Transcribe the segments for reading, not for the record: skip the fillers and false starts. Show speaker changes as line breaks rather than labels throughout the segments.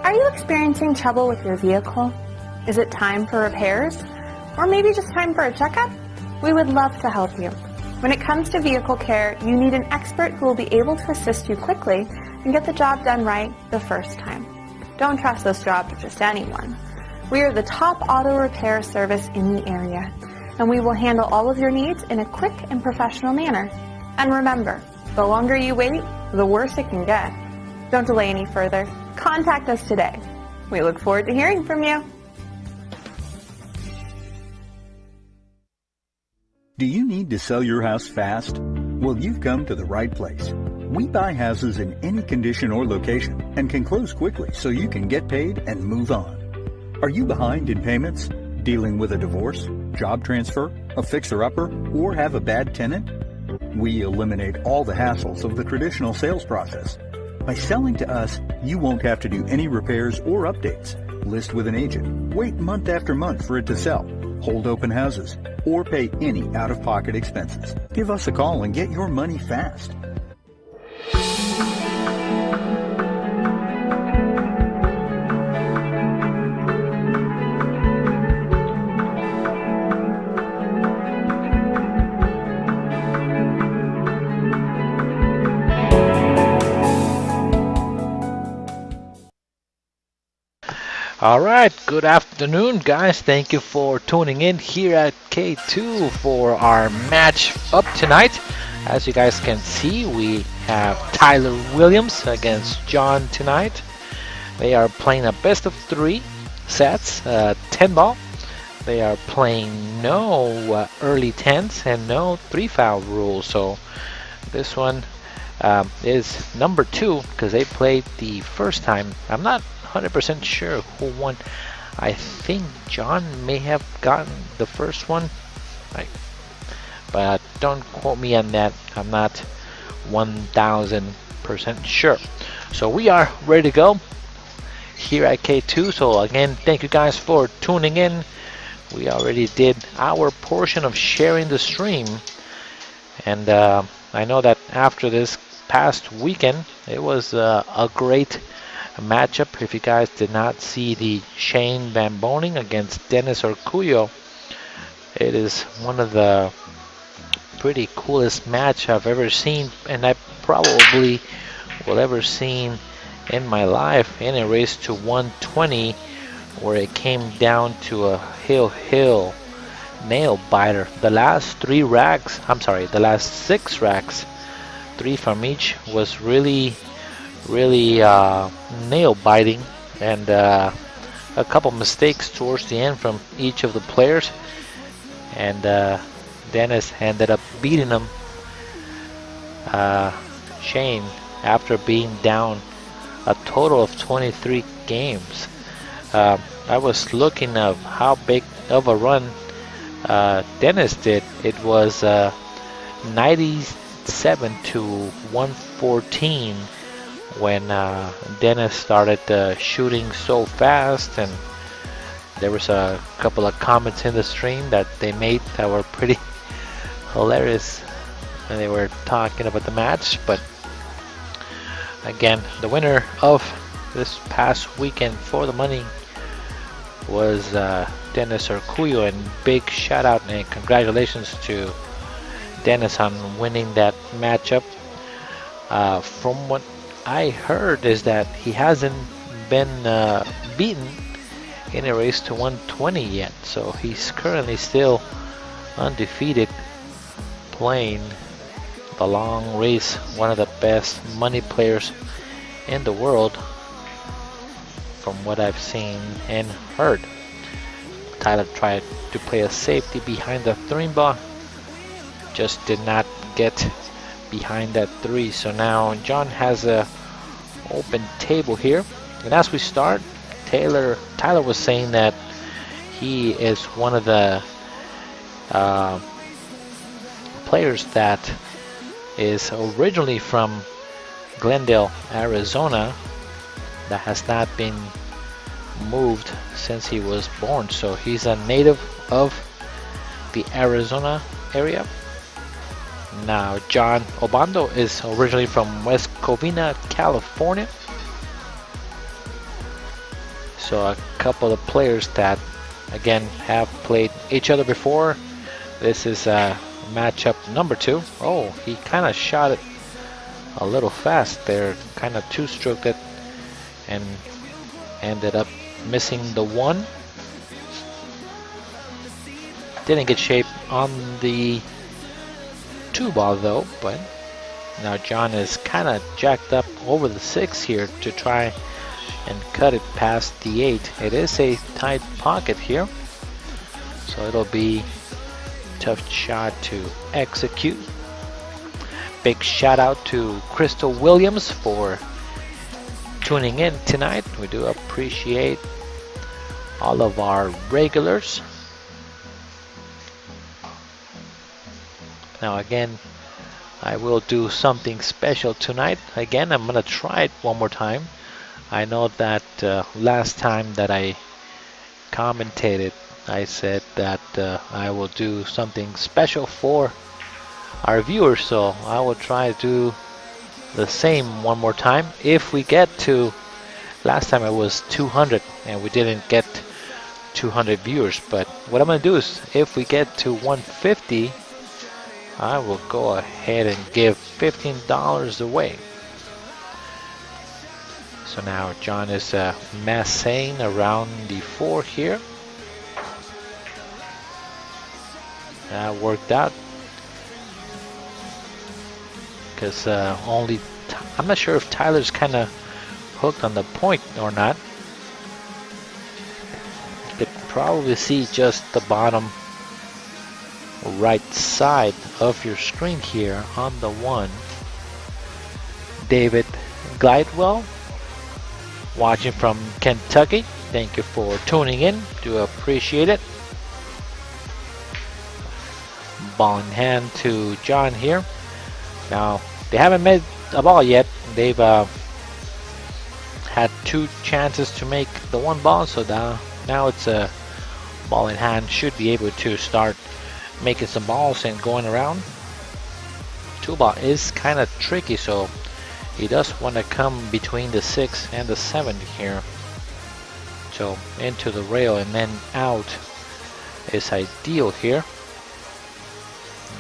Are you experiencing trouble with your vehicle? Is it time for repairs? Or maybe just time for a checkup? We would love to help you. When it comes to vehicle care, you need an expert who will be able to assist you quickly and get the job done right the first time. Don't trust this job to just anyone. We are the top auto repair service in the area, and we will handle all of your needs in a quick and professional manner. And remember, the longer you wait, the worse it can get. Don't delay any further. Contact us today. We look forward to hearing from you.
Do you need to sell your house fast? Well, you've come to the right place. We buy houses in any condition or location and can close quickly so you can get paid and move on. Are you behind in payments, dealing with a divorce, job transfer, a fixer-upper, or have a bad tenant? We eliminate all the hassles of the traditional sales process. By selling to us, you won't have to do any repairs or updates, list with an agent, wait month after month for it to sell, hold open houses, or pay any out-of-pocket expenses. Give us a call and get your money fast.
Alright, good afternoon guys. Thank you for tuning in here at K2 for our match up tonight. As you guys can see, we have Tyler Williams against John tonight. They are playing a best of 3 sets, 10 ball. They are playing no early 10s and no 3-foul rule. So this one is number 2 because they played the first time. I'm not 100% sure who won. I think John may have gotten the first one, but don't quote me on that. I'm not 1000% sure. So we are ready to go here at K2. So again, thank you guys for tuning in. We already did our portion of sharing the stream, and I know that after this past weekend, it was a great matchup. If you guys did not see the Shane Van Boning against Dennis Orcullo, it is one of the pretty coolest match I've ever seen, and I probably will ever seen in my life, in a race to 120 where it came down to a hill nail biter. The last 3 racks, I'm sorry, the last 6 racks, 3 from each, was really nail biting, and a couple mistakes towards the end from each of the players, and Dennis ended up beating him, Shane, after being down a total of 23 games. I was looking at how big of a run Dennis did. It was 97 to 114 when Dennis started shooting so fast, and there was a couple of comments in the stream that they made that were pretty hilarious, and they were talking about the match. But again, the winner of this past weekend for the money was Dennis Orcullo, and big shout out and congratulations to Dennis on winning that matchup. From what I heard is that he hasn't been beaten in a race to 120 yet, so he's currently still undefeated, playing the long race. One of the best money players in the world from what I've seen and heard. Tyler tried to play a safety behind the 3-ball, just did not get behind that 3. So now John has a open table here, and as we start, Tyler was saying that he is one of the players that is originally from Glendale, Arizona, that has not been moved since he was born. So he's a native of the Arizona area. Now John Obando is originally from West Covina, California. So a couple of players that again have played each other before. This is matchup number 2. Oh, he kind of shot it a little fast there, kind of two-stroked it and ended up missing the 1. Didn't get shape on the 2 ball though, but now John is kind of jacked up over the 6 here to try and cut it past the 8. It is a tight pocket here, so it'll be tough shot to execute. Big shout out to Crystal Williams for tuning in tonight. We do appreciate all of our regulars. Now again, I will do something special tonight. Again, I'm gonna try it one more time. I know that last time that I commentated, I said that I will do something special for our viewers, so I will try to do the same one more time. If we get to, last time it was 200 and we didn't get 200 viewers, but what I'm gonna do is if we get to 150, I will go ahead and give $15 away. So now John is massing around the 4 here. That worked out because I'm not sure if Tyler's kind of hooked on the point or not. You could probably see just the bottom right side of your screen here on the 1. David Glidewell, watching from Kentucky. Thank you for tuning in. Do appreciate it. Ball in hand to John here. Now they haven't made a ball yet. They've had 2 chances to make the 1 ball, so now it's a ball in hand. Should be able to start making some balls and going around. 2 ball is kind of tricky, so he does want to come between the 6 and the 7 here. So into the rail and then out is ideal here.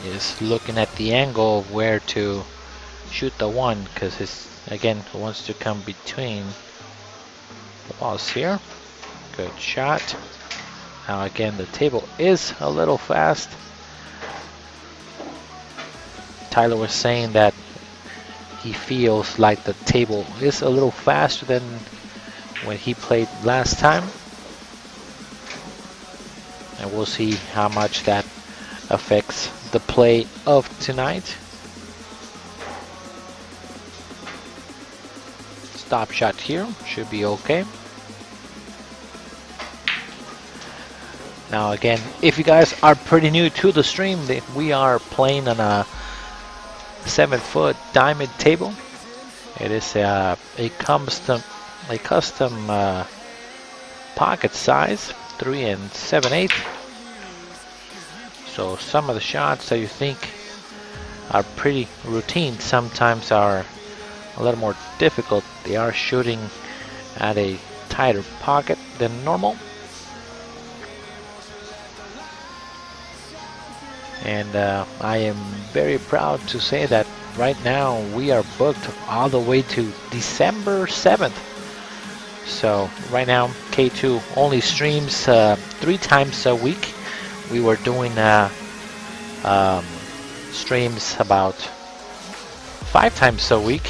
Is looking at the angle of where to shoot the 1, because again wants to come between the balls here. Good shot. Now again the table is a little fast. Tyler was saying that he feels like the table is a little faster than when he played last time, and we'll see how much that affects the play of tonight. Stop shot here should be okay. Now again, if you guys are pretty new to the stream, we are playing on a 7-foot diamond table. It is a custom pocket size, 3 7/8. So some of the shots that you think are pretty routine sometimes are a little more difficult. They are shooting at a tighter pocket than normal. And I am very proud to say that right now we are booked all the way to December 7th. So right now K2 only streams 3 times a week. We were doing streams about 5 times a week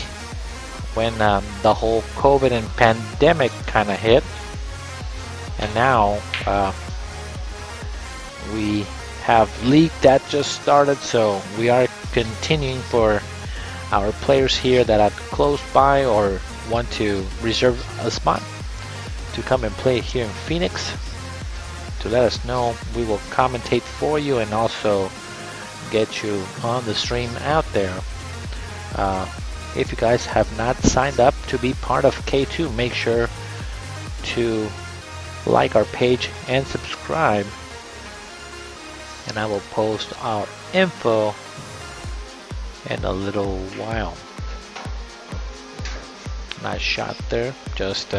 when the whole COVID and pandemic kind of hit. And now we have league that just started, so we are continuing for our players here that are close by or want to reserve a spot to come and play here in Phoenix. To let us know, we will commentate for you and also get you on the stream out there. If you guys have not signed up to be part of K2, make sure to like our page and subscribe, and I will post our info in a little while. Nice shot there. Just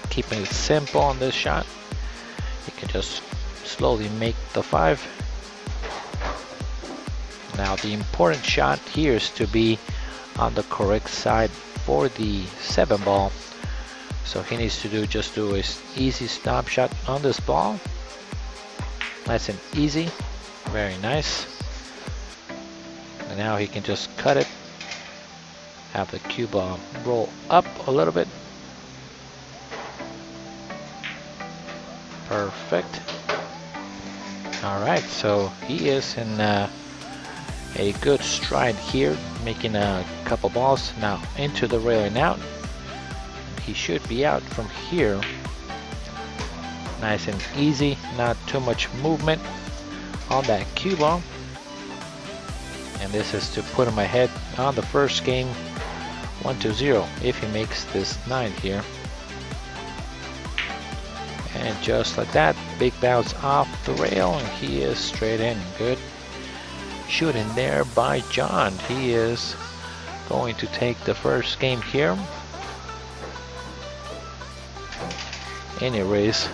keeping it simple on this shot. You can just slowly make the 5. Now the important shot here is to be on the correct side for the 7 ball. So he needs to just do his easy stop shot on this ball. Nice and easy. Very nice. And now he can just cut it. Have the cue ball roll up a little bit. Perfect. Alright, so he is in a good stride here, making a couple balls. Now into the railing out. He should be out from here. Nice and easy, not too much movement on that cue ball. And this is to put him ahead on the first game 1-0 if he makes this 9 here. And just like that, big bounce off the rail, and he is straight in. Good shooting there by John. He is going to take the first game here. Anyways,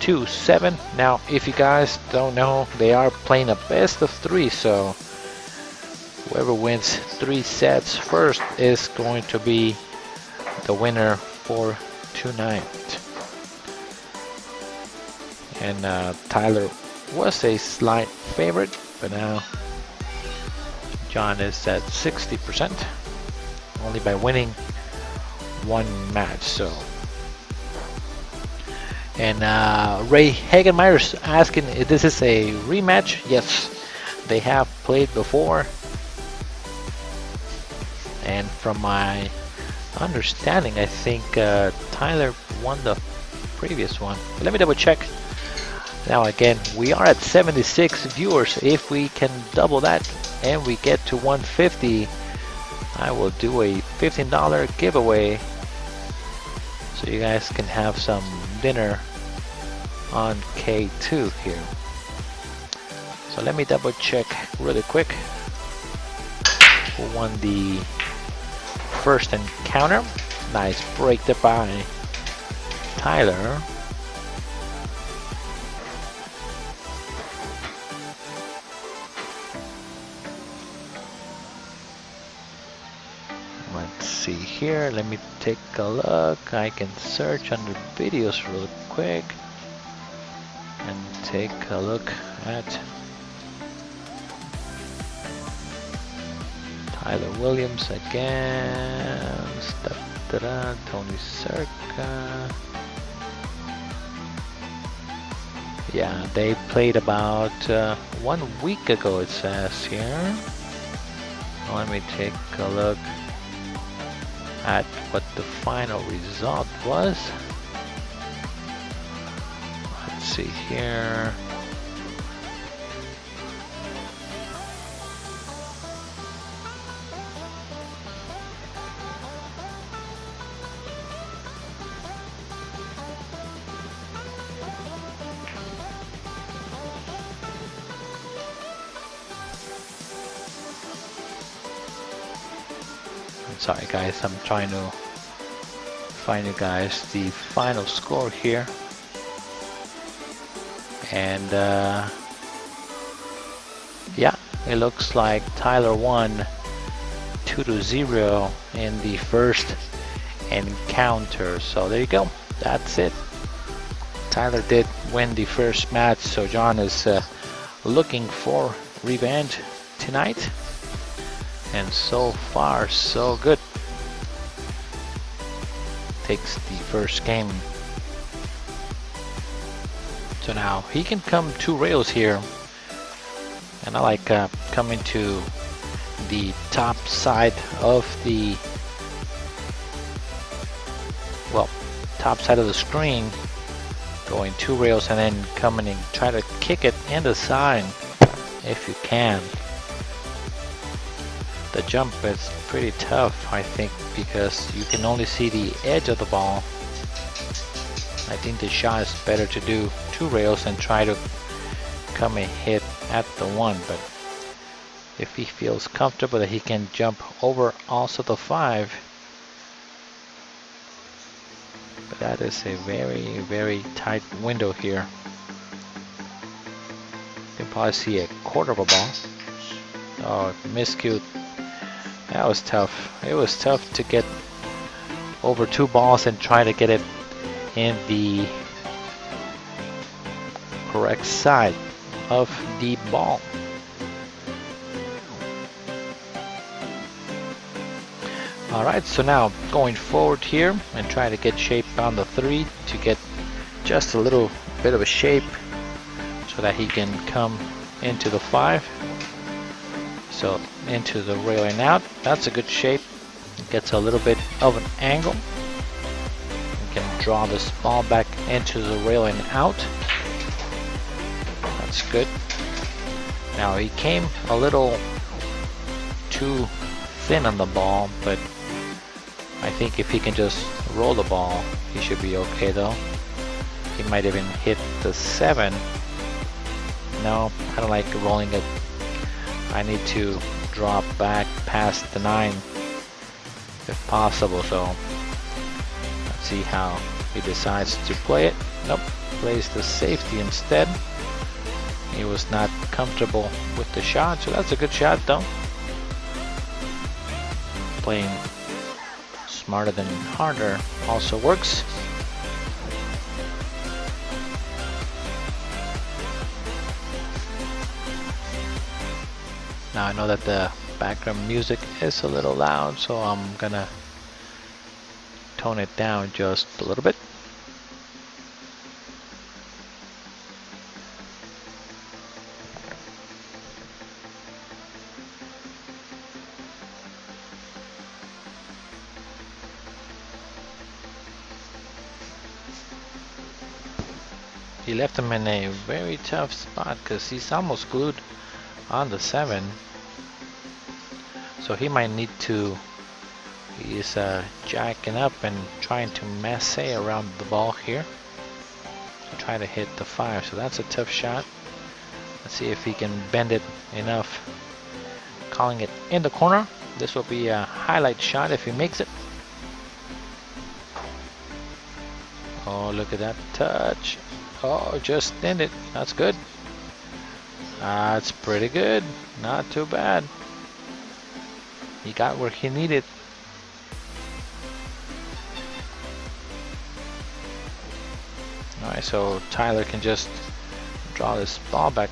2-7. Now, if you guys don't know, they are playing a best of 3, so whoever wins 3 sets first is going to be the winner for tonight. And Tyler was a slight favorite, but now John is at 60%, only by winning 1 match. So, and Ray Hagenmeyer's asking if this is a rematch. Yes, they have played before, and from my understanding, I think Tyler won the previous one. But let me double check. Now again, we are at 76 viewers. If we can double that and we get to 150, I will do a $15 giveaway, so you guys can have some dinner on K2 here. So let me double check really quick who won the first encounter. Nice break there by Tyler. Let's see here. Let me take a look. I can search under videos real quick and take a look at Tyler Williams against Tony Circa. Yeah, they played about 1 week ago, it says here. Let me take a look at what the final result was. Let's see here. Sorry guys, I'm trying to find you guys the final score here. And yeah, it looks like Tyler won 2-0 in the first encounter. So there you go, that's it. Tyler did win the first match, so John is looking for revenge tonight. And so far, so good. Takes the first game. So now he can come 2 rails here. And I like coming to the top side of the, well, top side of the screen. Going 2 rails and then coming and try to kick it in the side if you can. The jump is pretty tough, I think, because you can only see the edge of the ball. I think the shot is better to do 2 rails and try to come and hit at the 1, but if he feels comfortable that he can jump over also the 5, That is a very, very tight window here. You can probably see a quarter of a ball. Oh, miscued. That was tough. It was tough to get over 2 balls and try to get it in the correct side of the ball. Alright, so now going forward here and try to get shape on the 3 to get just a little bit of a shape so that he can come into the 5. So into the railing out. That's a good shape. It gets a little bit of an angle. You can draw this ball back into the railing out. That's good. Now he came a little too thin on the ball, but I think if he can just roll the ball, he should be okay though. He might even hit the 7. No, I don't like rolling it. I need to drop back past the 9 if possible, so let's see how he decides to play it. Nope, plays the safety instead. He was not comfortable with the shot, so that's a good shot though. Playing smarter than harder also works. Now I know that the background music is a little loud, so I'm gonna tone it down just a little bit. He left him in a very tough spot because he's almost glued on the 7. So he might need to, he's jacking up and trying to masse around the ball here to try to hit the 5. So that's a tough shot. Let's see if he can bend it enough. Calling it in the corner. This will be a highlight shot if he makes it. Oh, look at that touch. Oh, just in it. That's good. That's pretty good. Not too bad. He got where he needed. Alright, so Tyler can just draw this ball back.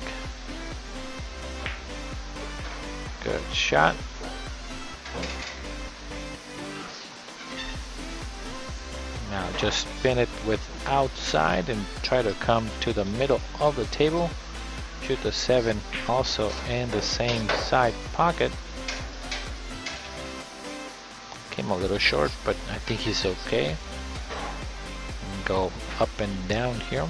Good shot. Now just spin it with outside and try to come to the middle of the table. Shoot the 7 also in the same side pocket. Came a little short, but I think he's okay. And go up and down here.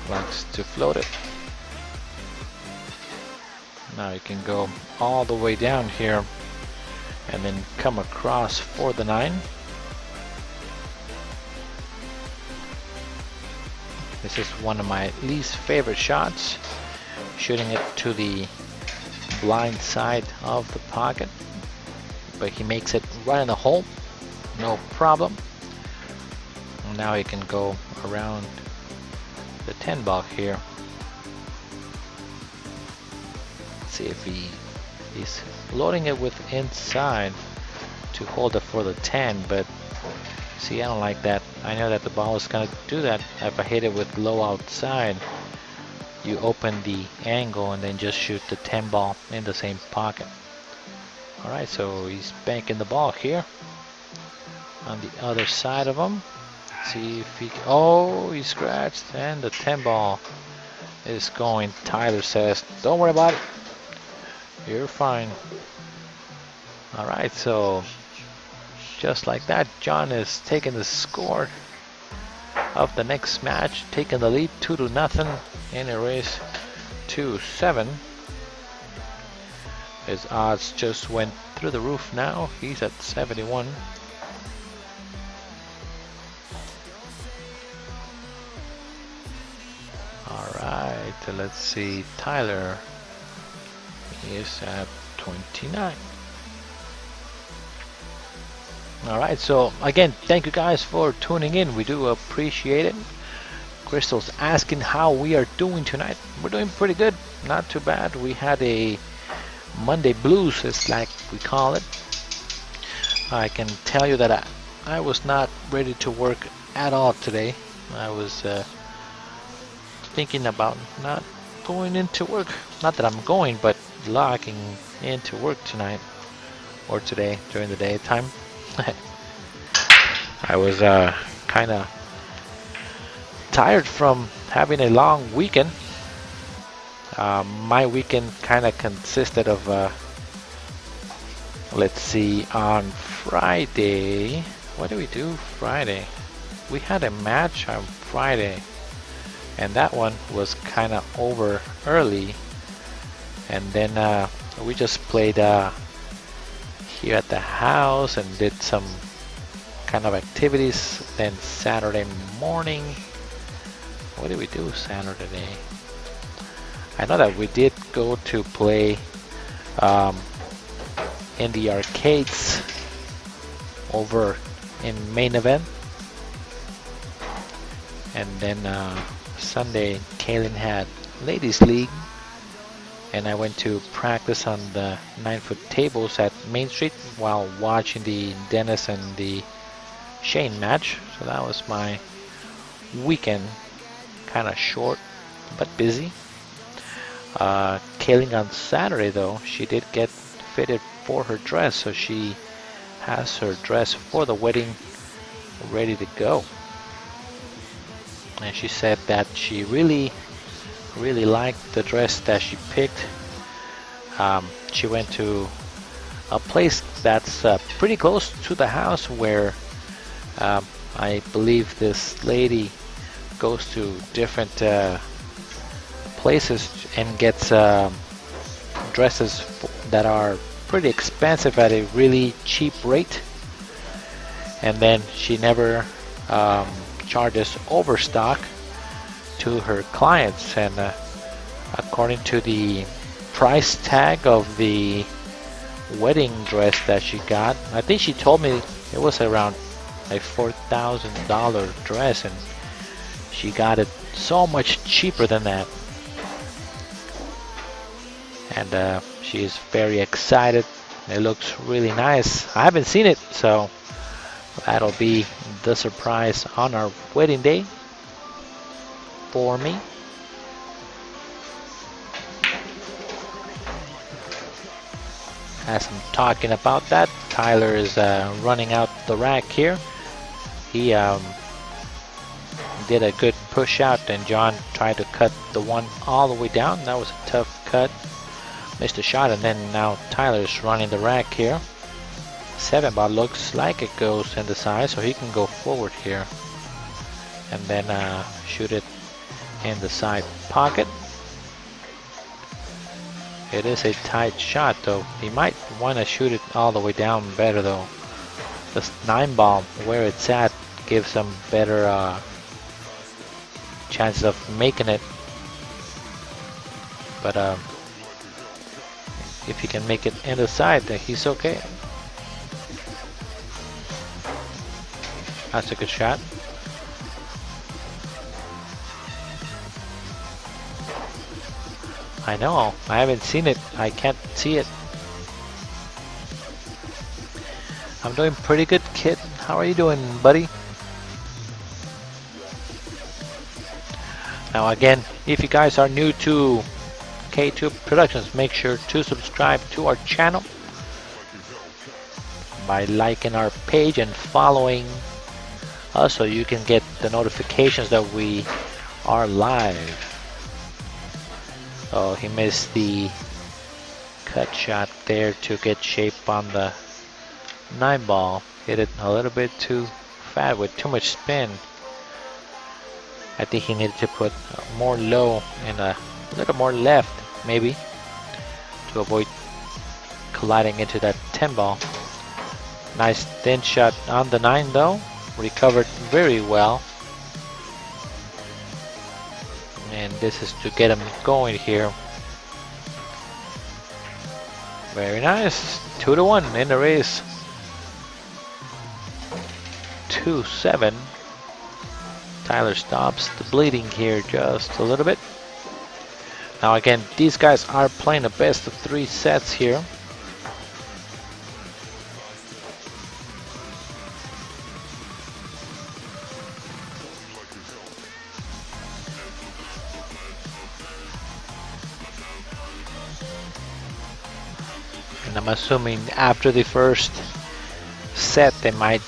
Likes to float it. Now you can go all the way down here and then come across for the 9. This is one of my least favorite shots, shooting it to the blind side of the pocket, but he makes it right in the hole, no problem. And now he can go around the 10 ball here. See if he's loading it with inside to hold it for the 10, but see, I don't like that. I know that the ball is gonna do that. If I hit it with low outside, you open the angle and then just shoot the 10 ball in the same pocket. Alright, so he's banking the ball here on the other side of him. See if he, oh, he scratched, and the 10 ball is going. Tyler says, don't worry about it. You're fine. Alright, so just like that, John is taking the score of the next match, taking the lead 2-0 in a race to 7. His odds just went through the roof now. He's at 71. Alright, let's see. Tyler is at 29. All right, so again, thank you guys for tuning in. We do appreciate it. Crystal's asking how we are doing tonight. We're doing pretty good, not too bad. We had a Monday blues, it's like we call it. I can tell you that I was not ready to work at all today. I was thinking about not going into work. Not that I'm going, but logging into work tonight or today during the daytime. I was kind of tired from having a long weekend. My weekend kind of consisted of, let's see, on Friday. What did we do Friday? We had a match on Friday, and that one was kind of over early. And then we just played here at the house and did some kind of activities. Then Saturday morning, what did we do Saturday? I know that we did go to play in the arcades over in main event. And then Sunday, Kaylin had ladies league, and I went to practice on the 9-foot tables at Main Street while watching the Dennis and the Shane match. So that was my weekend, kind of short but busy. Kaylin on Saturday though, she did get fitted for her dress, so she has her dress for the wedding ready to go. And she said that she really liked the dress that she picked. She went to a place that's pretty close to the house where I believe this lady goes to different places and gets dresses that are pretty expensive at a really cheap rate, and then she never charges overstock to her clients. And according to the price tag of the wedding dress that she got, I think she told me it was around a $4,000 dress, and she got it so much cheaper than that. And she is very excited. It looks really nice. I haven't seen it, so that'll be the surprise on our wedding day for me. As I'm talking about that, Tyler is running out the rack here. He did a good push out, and John tried to cut the one all the way down. That was a tough cut. Missed a shot, and then now Tyler's running the rack here. 7-ball looks like it goes in the side, so he can go forward here and then shoot it in the side pocket. It is a tight shot though. He might want to shoot it all the way down better though. This 9-ball where it's at gives him better chances of making it. But if he can make it in the side, then he's okay. That's a good shot. I know, I haven't seen it. I can't see it. I'm doing pretty good, kid. How are you doing, buddy? Now again, if you guys are new to K2 Productions, make sure to subscribe to our channel by liking our page and following us so you can get the notifications that we are live. Oh, he missed the cut shot there to get shape on the 9-ball. Hit it a little bit too fat with too much spin. I think he needed to put more low and a little more left maybe to avoid colliding into that 10-ball. Nice thin shot on the 9 though. Recovered very well. And this is to get him going here. Very nice. 2-1 in the race. 2-7. Tyler stops the bleeding here just a little bit. Now again, these guys are playing a best of 3 sets here. And I'm assuming after the first set they might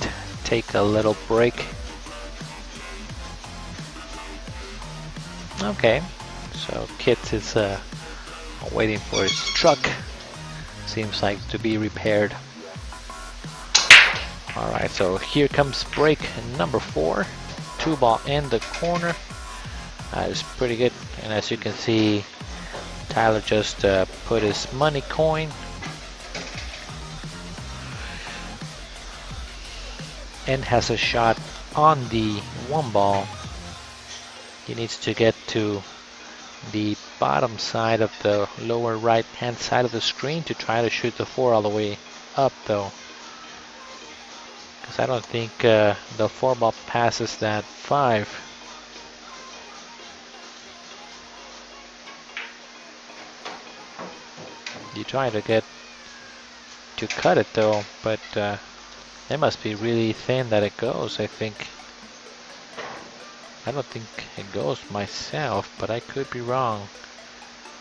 take a little break. Okay, so Kit is waiting for his truck. Seems like to be repaired. Alright, so here comes break number 4. 2 ball in the corner. That is pretty good. And as you can see, Tyler just put his money coin. And has a shot on the 1 ball. He needs to get to the bottom side of the lower right hand side of the screen to try to shoot the 4 all the way up though. Because I don't think the 4 ball passes that 5. You try to get to cut it though, but it must be really thin that it goes, I think. I don't think it goes myself, but I could be wrong.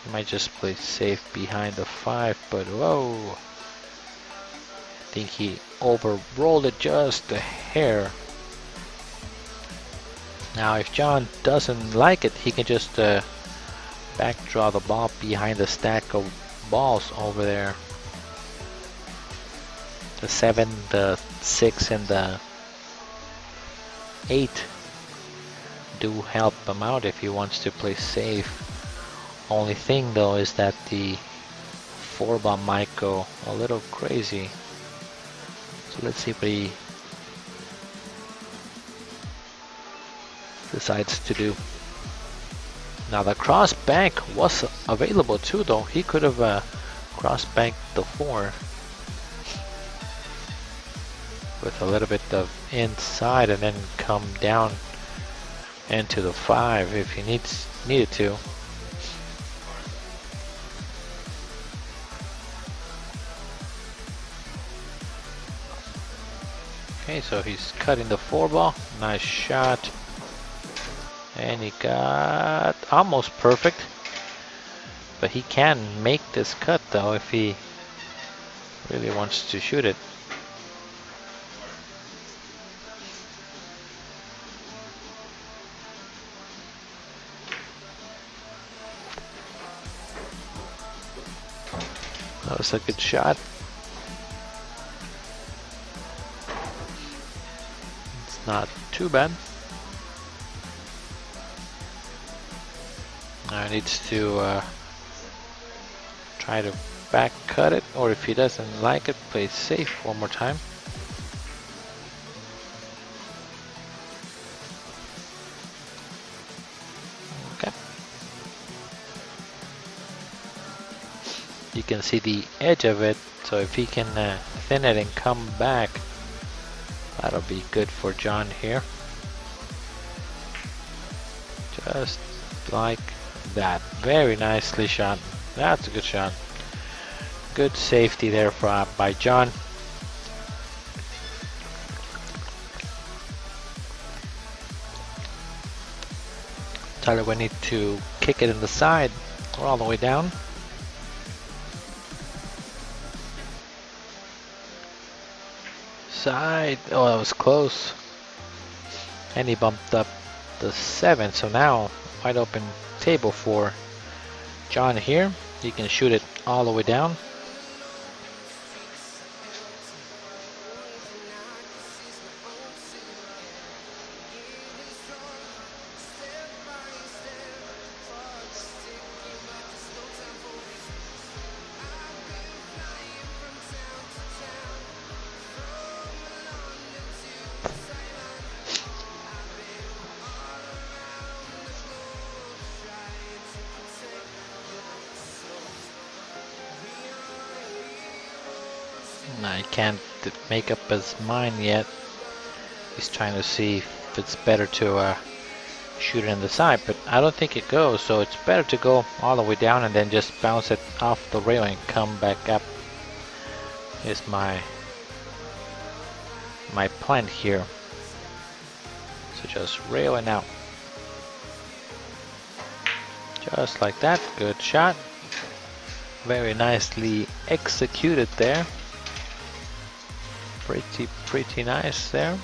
I might just play safe behind the 5, but whoa. I think he overrolled it just a hair. Now if John doesn't like it, he can just backdraw the ball behind the stack of balls over there. The 7, the 6, and the 8 do help him out if he wants to play safe. Only thing though is that the 4 ball might go a little crazy. So let's see what he decides to do. Now the cross bank was available too though. He could have cross banked the 4 with a little bit of inside and then come down into the 5 if he needed to. Okay, so he's cutting the 4 ball. Nice shot. And he got almost perfect. But he can make this cut though if he really wants to shoot it. That was a good shot. It's not too bad. Now he needs to try to back cut it, or if he doesn't like it, play safe one more time. Okay. You can see the edge of it, so if he can thin it and come back, that'll be good for John here. Just like that. Very nicely shot. That's a good shot. Good safety there by John. Tyler will need to kick it in the side or all the way down. Side. Oh, that was close. And he bumped up the 7, so now wide open table for John here. He can shoot it all the way down. I can't make up his mind yet. He's trying to see if it's better to shoot it in the side, but I don't think it goes, so it's better to go all the way down and then just bounce it off the rail and come back up is my plan here. So just railing out. Just like that. Good shot. Very nicely executed there. Pretty nice there.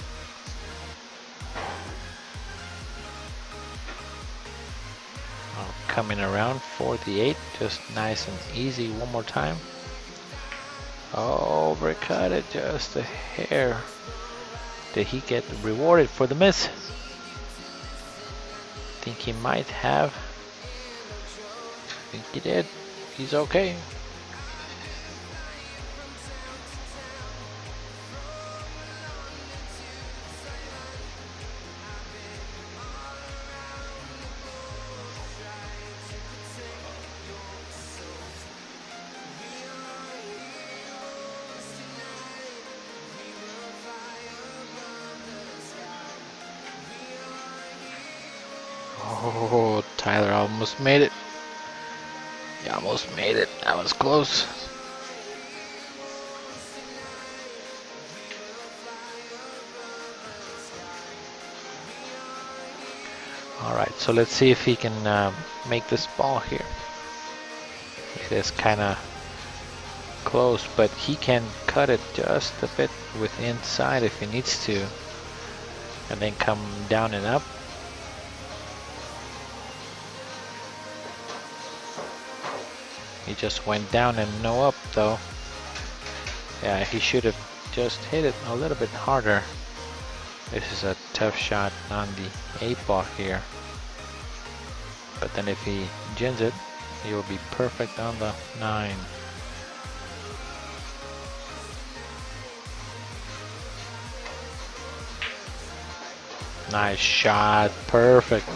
Coming around for the 8, just nice and easy one more time. Overcut it just a hair. Did he get rewarded for the miss? Think he might have. Think he did. He's okay. Oh, Tyler almost made it. You almost made it. That was close. Alright, so let's see if he can make this ball here. It is kind of close, but he can cut it just a bit with inside if he needs to. And then come down and up. He just went down and no up though. Yeah, he should have just hit it a little bit harder. This is a tough shot on the 8 ball here. But then if he gins it, he will be perfect on the 9. Nice shot, perfect.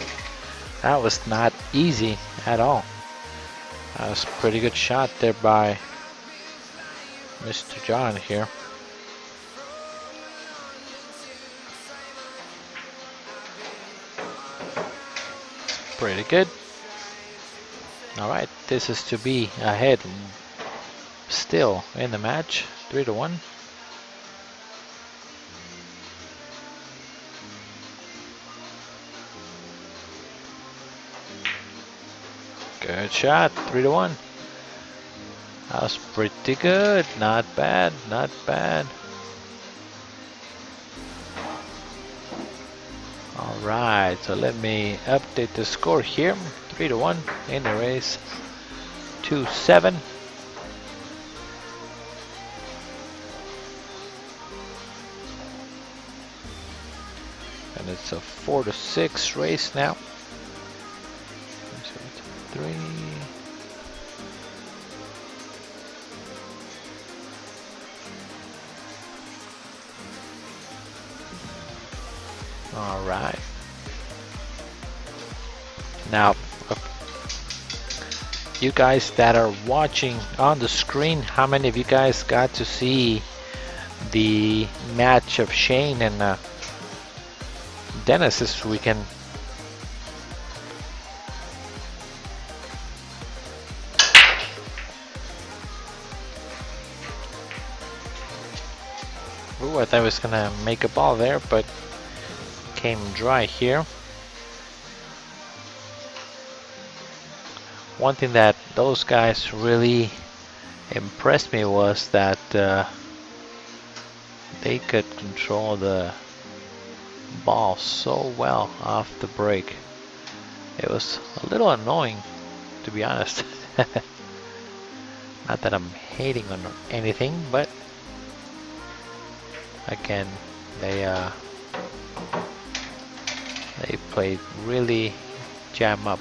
That was not easy at all. That was a pretty good shot there by Mr. John here. Pretty good. Alright, this is to be ahead still in the match, 3-1. Good shot, 3-1. That was pretty good. Not bad, not bad. Alright, so let me update the score here. 3-1 in the race. 2-7. And it's a 4-6 race now. 3. All right. Now, you guys that are watching on the screen, how many of you guys got to see the match of Shane and Dennis this weekend? Ooh, I thought I was gonna make a ball there, but came dry here. One thing that those guys really impressed me was that they could control the ball so well off the break. It was a little annoying, to be honest. Not that I'm hating on anything, but again, they played really jam up.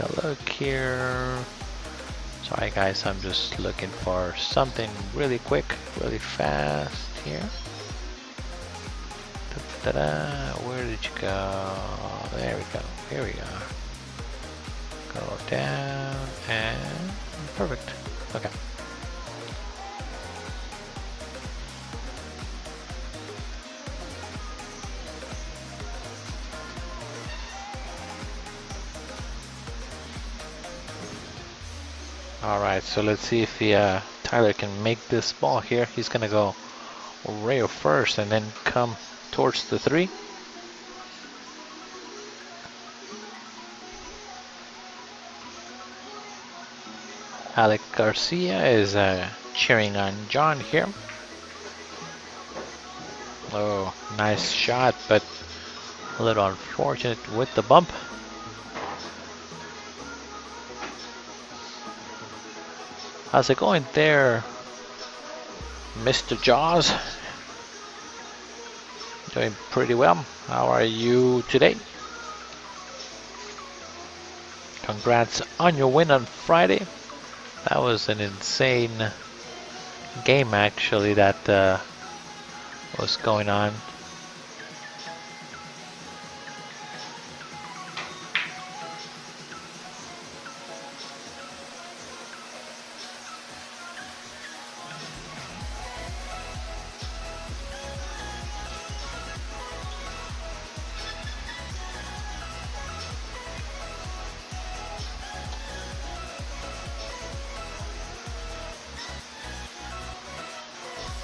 a look here. Sorry guys, I'm just looking for something really quick, really fast here. Ta-da! Where did you go? There we go. Here we go. Go down and perfect. Okay. Alright, so let's see if Tyler can make this ball here. He's gonna go rail first and then come towards the 3. Alec Garcia is cheering on John here. Oh, nice shot, but a little unfortunate with the bump. How's it going there, Mr. Jaws? Doing pretty well. How are you today? Congrats on your win on Friday. That was an insane game actually that was going on.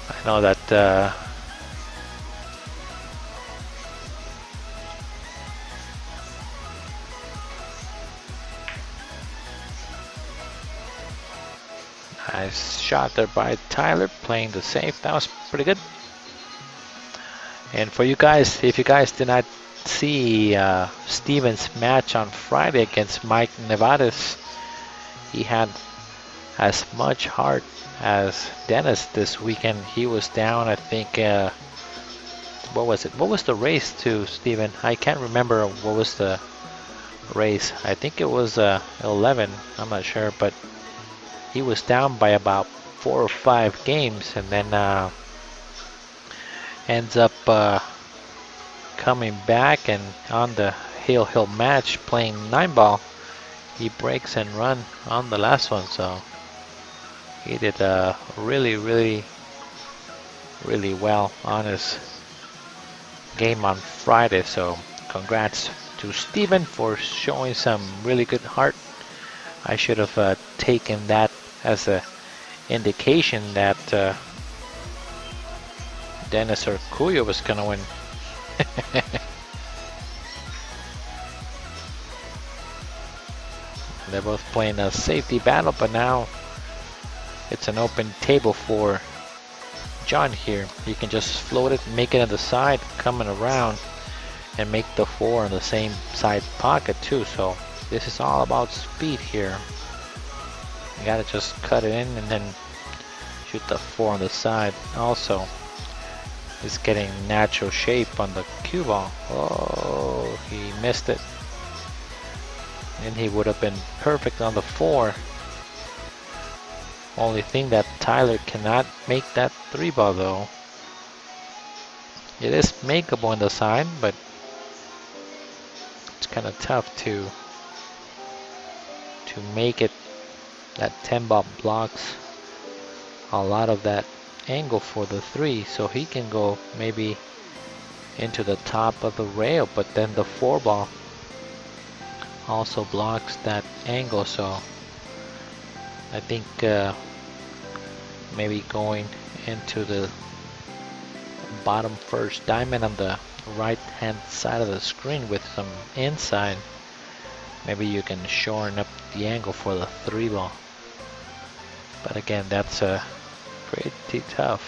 I know that nice shot there by Tyler, playing the safe. That was pretty good. And for you guys, if you guys did not see Steven's match on Friday against Mike Nevadas, he had as much heart as Dennis this weekend. He was down, I think, what was it? What was the race to, Steven? I can't remember what was the race. I think it was 11, I'm not sure, but he was down by about 4 or 5 games and then ends up coming back, and on the Hill match playing 9-ball, he breaks and run on the last one. So he did really well on his game on Friday. So congrats to Steven for showing some really good heart. I should have taken that as an indication that Dennis or Kuya was gonna win. They're both playing a safety battle, but now it's an open table for John here. You can just float it, make it on the side, coming around, and make the 4 on the same side pocket too. So this is all about speed here. You gotta just cut it in and then shoot the 4 on the side. Also, it's getting natural shape on the cue ball. Oh, he missed it. And he would have been perfect on the 4. Only thing that Tyler cannot make that 3-ball though. It is makeable on the side, but it's kind of tough to make it. That 10-ball blocks a lot of that angle for the 3, so he can go maybe into the top of the rail, but then the 4-ball also blocks that angle. So I think maybe going into the bottom first diamond on the right hand side of the screen with some inside, maybe you can shorten up the angle for the 3-ball. But again, that's pretty tough.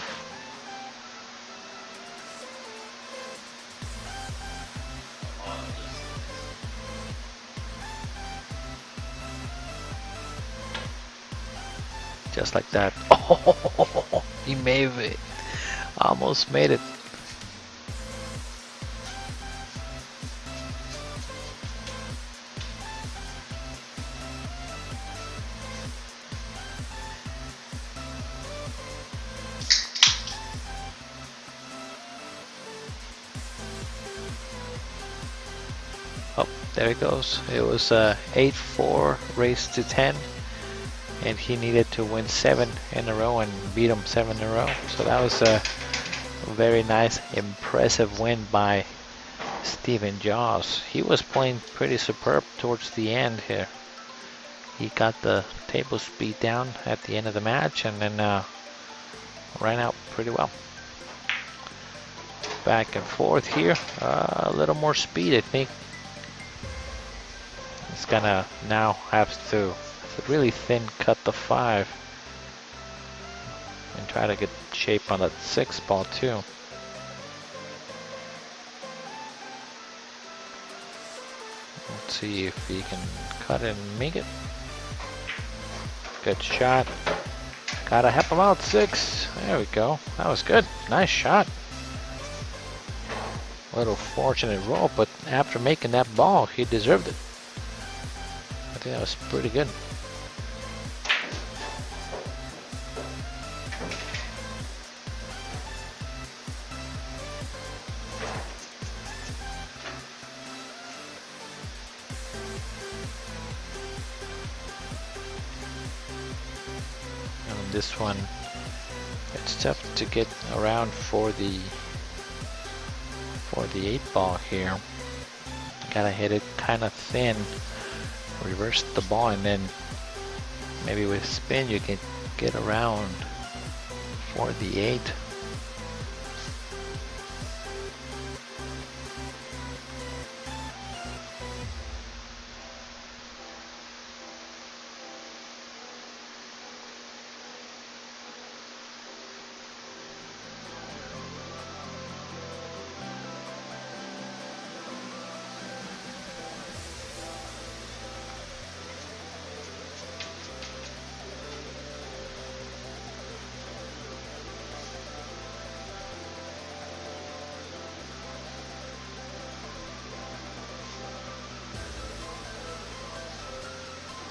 Just like that. Oh, he made it. Almost made it. Oh, there it goes. It was 8-4 race to 10, and he needed to win 7 in a row and beat him 7 in a row. So that was a very nice, impressive win by Stephen Jaws. He was playing pretty superb towards the end here. He got the table speed down at the end of the match and then ran out pretty well. Back and forth here. A little more speed, I think. He's gonna now have to really thin cut the 5 and try to get shape on that 6 ball too. Let's see if he can cut it and make it. Good shot. Gotta help him out. 6. There we go. That was good. Nice shot. Little fortunate roll, but after making that ball, he deserved it. I think that was pretty good. And this one, it's tough to get around for the 8 ball here. Gotta hit it kind of thin, reverse the ball, and then maybe with spin you can get around for the 8.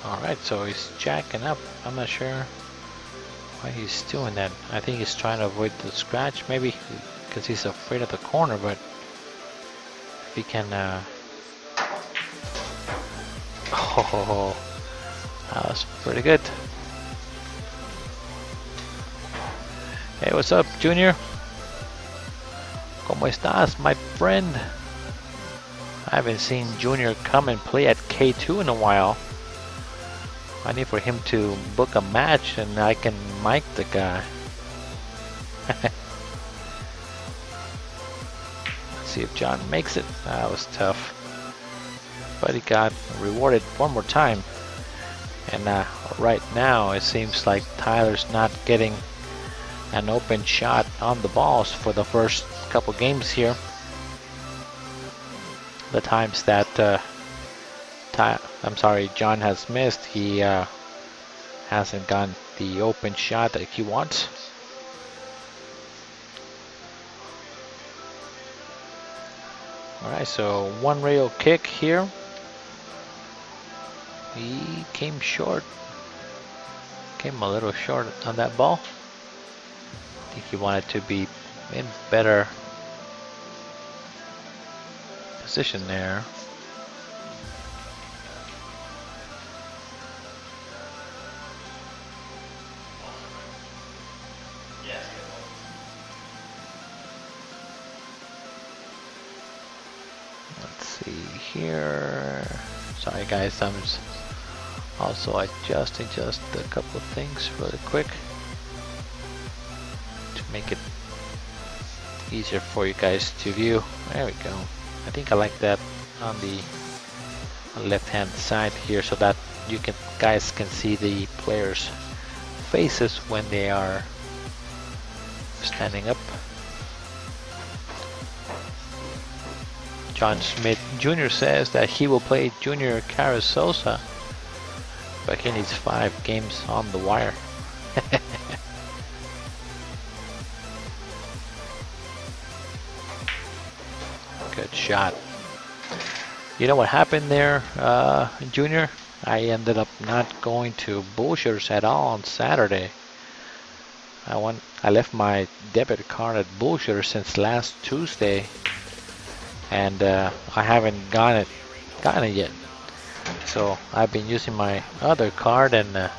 Alright, so he's jacking up. I'm not sure why he's doing that. I think he's trying to avoid the scratch, maybe because he's afraid of the corner, but if he can... Oh, that was pretty good. Hey, what's up, Junior? ¿Cómo estás, my friend? I haven't seen Junior come and play at K2 in a while. I need for him to book a match and I can mic the guy. Let's see if John makes it. That was tough. But he got rewarded one more time. And right now it seems like Tyler's not getting an open shot on the balls for the first couple games here. The times that John has missed, he hasn't gotten the open shot that he wants. Alright, so one rail kick here. He came short. Came a little short on that ball. I think he wanted to be in better position there. Let's see here. Sorry guys, I'm just also adjusting just a couple of things really quick to make it easier for you guys to view. There we go. I think I like that on the left hand side here so that you guys can see the players' faces when they are standing up. John Smith Jr. says that he will play Junior Carasosa, but he needs 5 games on the wire. Good shot. You know what happened there, Junior? I ended up not going to Bullshitters at all on Saturday. I left my debit card at Bullshitters since last Tuesday, and I haven't got it gotten it yet. So I've been using my other card, and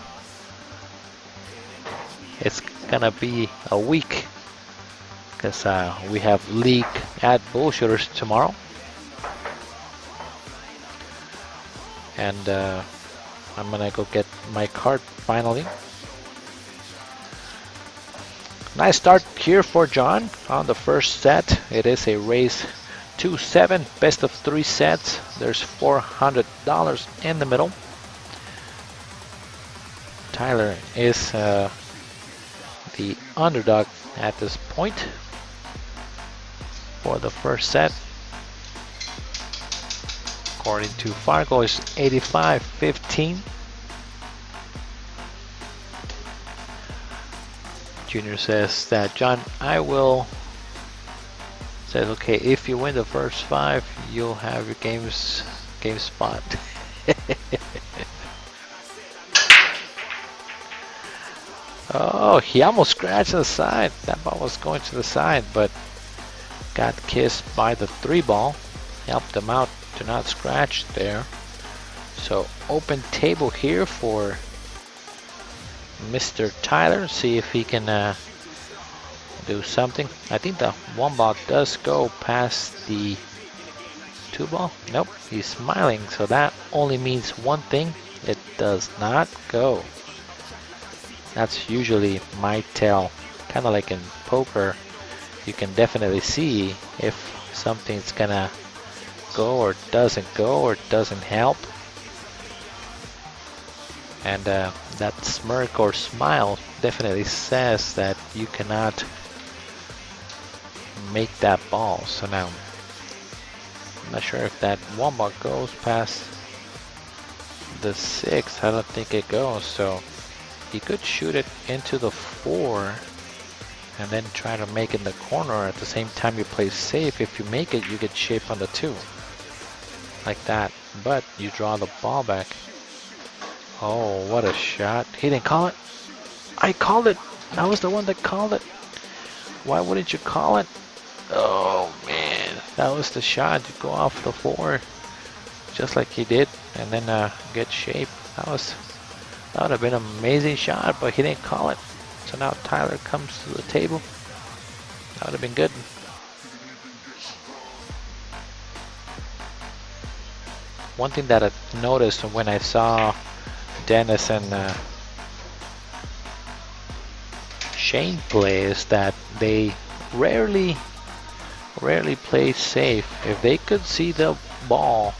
it's gonna be a week because we have league at Bullshitters tomorrow, and I'm gonna go get my card finally. Nice start here for John on the first set. It is a race 2-7, best of 3 sets. There's $400 in the middle. Tyler is the underdog at this point for the first set. According to Fargo, is 85-15. Junior says that John, says, okay, if you win the first 5, you'll have your game spot. Oh, he almost scratched the side. That ball was going to the side, but got kissed by the 3 ball. Helped him out to not scratch there. So open table here for Mr. Tyler. See if he can do something. I think the 1 ball does go past the 2 ball. Nope, he's smiling. So that only means one thing. It does not go. That's usually my tell. Kind of like in poker, you can definitely see if something's gonna go or doesn't go or doesn't help. And that smirk or smile definitely says that you cannot make that ball. So now, I'm not sure if that 1 ball goes past the 6. I don't think it goes. So he could shoot it into the 4 and then try to make it in the corner. At the same time, you play safe. If you make it, you get shape on the 2. Like that. But you draw the ball back. Oh, what a shot. He didn't call it. I called it. I was the one that called it. Why wouldn't you call it? Oh, man. That was the shot. You go off the 4 just like he did and then get shape. That would have been an amazing shot, but he didn't call it. So now Tyler comes to the table. That would have been good. One thing that I noticed when I saw Dennis and Shane play is that they rarely play safe. If they could see the ball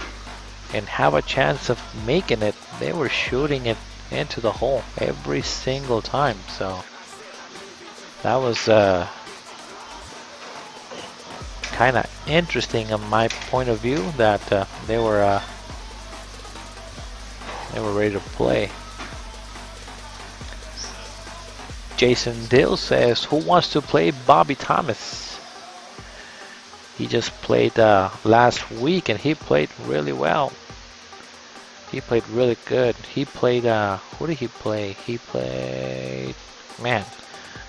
and have a chance of making it, they were shooting it into the hole every single time. So that was kind of interesting on my point of view that they were ready to play. Jason Dill says, who wants to play Bobby Thomas? He just played last week and he played really well. He played really good. He played, who did he play? He played, man,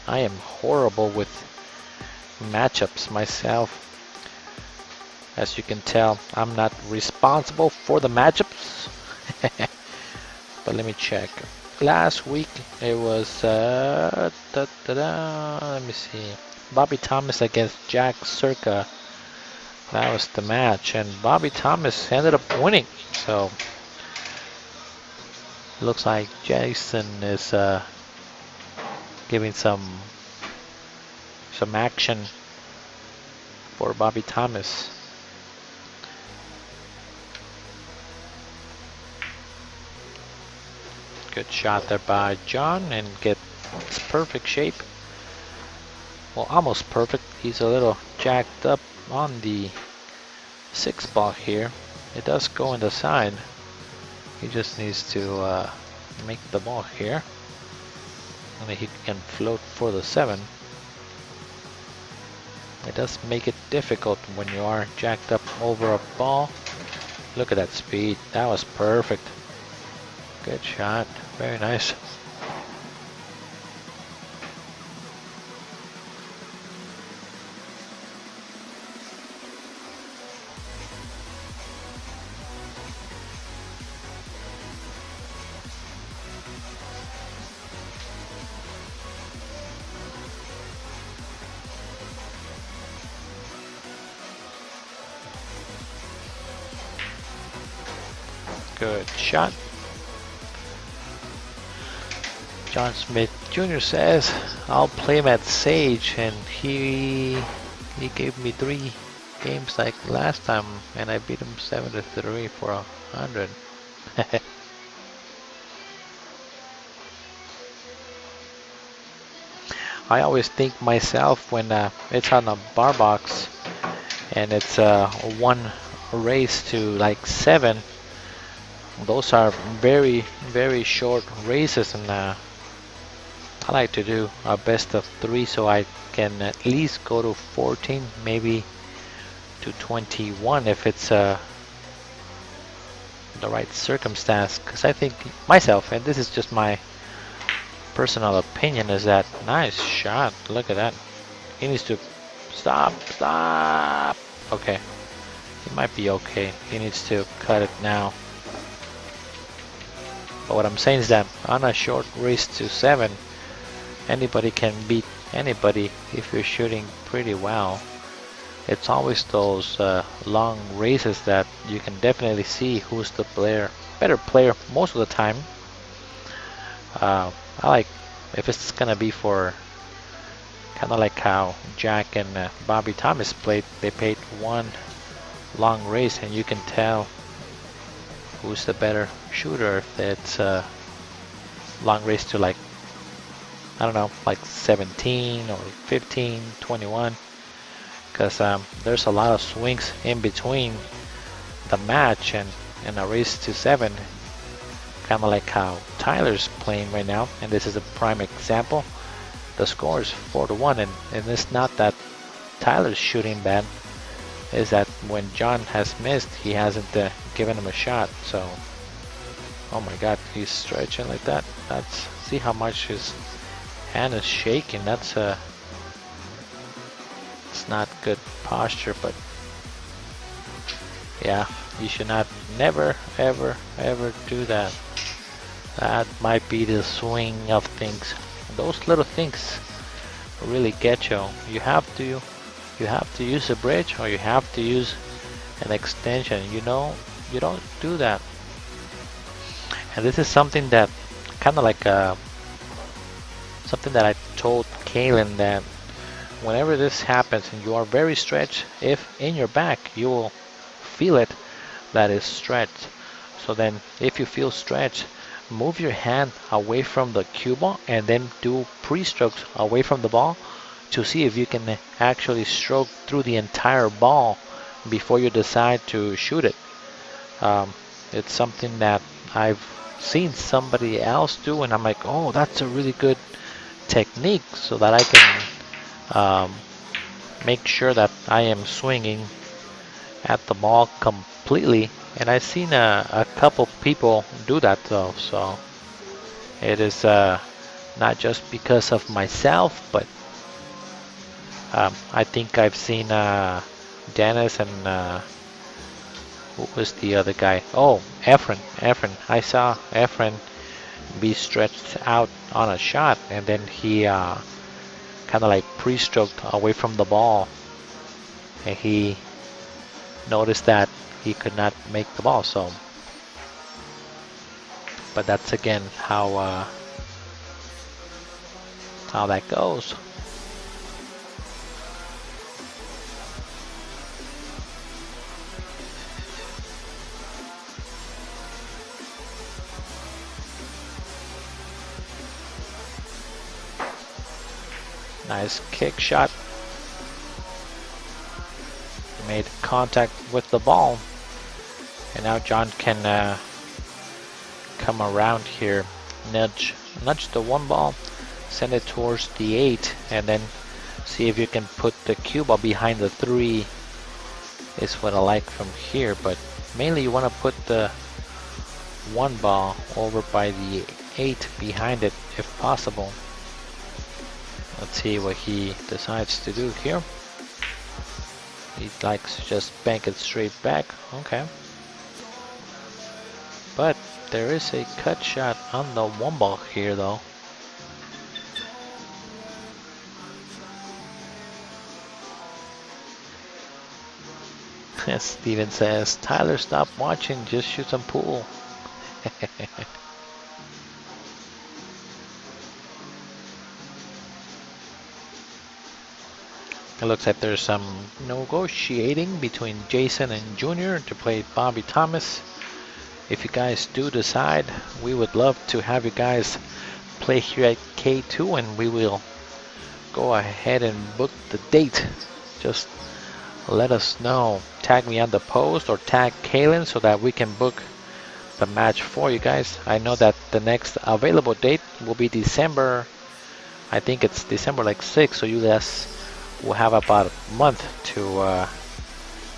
I am horrible with matchups myself. As you can tell, I'm not responsible for the matchups. But let me check. Last week it was, let me see, Bobby Thomas against Jack Circa. That was the match, and Bobby Thomas ended up winning. So looks like Jason is giving some action for Bobby Thomas. Good shot there by John and gets perfect shape. Well, almost perfect. He's a little jacked up on the 6 ball here. It does go in the side. He just needs to make the ball here. And he can float for the 7. It does make it difficult when you are jacked up over a ball. Look at that speed. That was perfect. Good shot. Very nice. Good shot. John Smith Jr. says, I'll play him at Sage, and he gave me 3 games like last time, and I beat him 7-3 for 100. I always think myself when it's on a bar box and it's one race to like 7. Those are very, very short races, and I like to do a best of 3 so I can at least go to 14, maybe to 21 if it's the right circumstance. Because I think myself, and this is just my personal opinion, is that nice shot. Look at that. He needs to stop. Okay, he might be okay. He needs to cut it now. But what I'm saying is that on a short race to 7, anybody can beat anybody if you're shooting pretty well. It's always those long races that you can definitely see who's the better player most of the time. I like if it's gonna be for kind of like how Jack and Bobby Thomas played. They played one long race, and you can tell who's the better shooter if it's a long race to like, I don't know, like 17 or 15, 21, because there's a lot of swings in between the match and a race to 7, kind of like how Tyler's playing right now, and this is a prime example. The score is 4-1, and it's not that Tyler's shooting bad, is that when John has missed, he hasn't given him a shot. So, oh my God, he's stretching like that. That's, see how much his hand is shaking. That's it's not good posture, but yeah, you should not, never, ever, ever do that. That might be the swing of things. Those little things really get you. You have to use a bridge, or you have to use an extension. You know, you don't do that. And this is something that kind of like something that I told Kaylin, that whenever this happens and you are very stretched, if in your back, you will feel it that is stretched. So then if you feel stretched, move your hand away from the cue ball and then do pre-strokes away from the ball to see if you can actually stroke through the entire ball before you decide to shoot it. It's something that I've seen somebody else do, and I'm like, oh, that's a really good technique, so that I can make sure that I am swinging at the ball completely. And I've seen a couple people do that though, so it is not just because of myself, but I think I've seen Dennis and who was the other guy? Oh, Efren. I saw Efren be stretched out on a shot, and then he kind of like pre-stroked away from the ball, and he noticed that he could not make the ball. So, but that's again how that goes. Nice kick shot. Made contact with the ball. And now John can come around here, nudge the 1 ball, send it towards the 8, and then see if you can put the cue ball behind the 3 is what I like from here. But mainly you want to put the 1 ball over by the 8 behind it if possible. Let's see what he decides to do here. He likes to just bank it straight back. Okay. But there is a cut shot on the 1 ball here though. Steven says, Tyler, stop watching, just shoot some pool. It looks like there's some negotiating between Jason and Junior to play Bobby Thomas. If you guys do decide, we would love to have you guys play here at K2, and we will go ahead and book the date. Just let us know. Tag me on the post or tag Kaylin so that we can book the match for you guys. I know that the next available date will be December. I think it's December like 6th, so you guys will have about a month to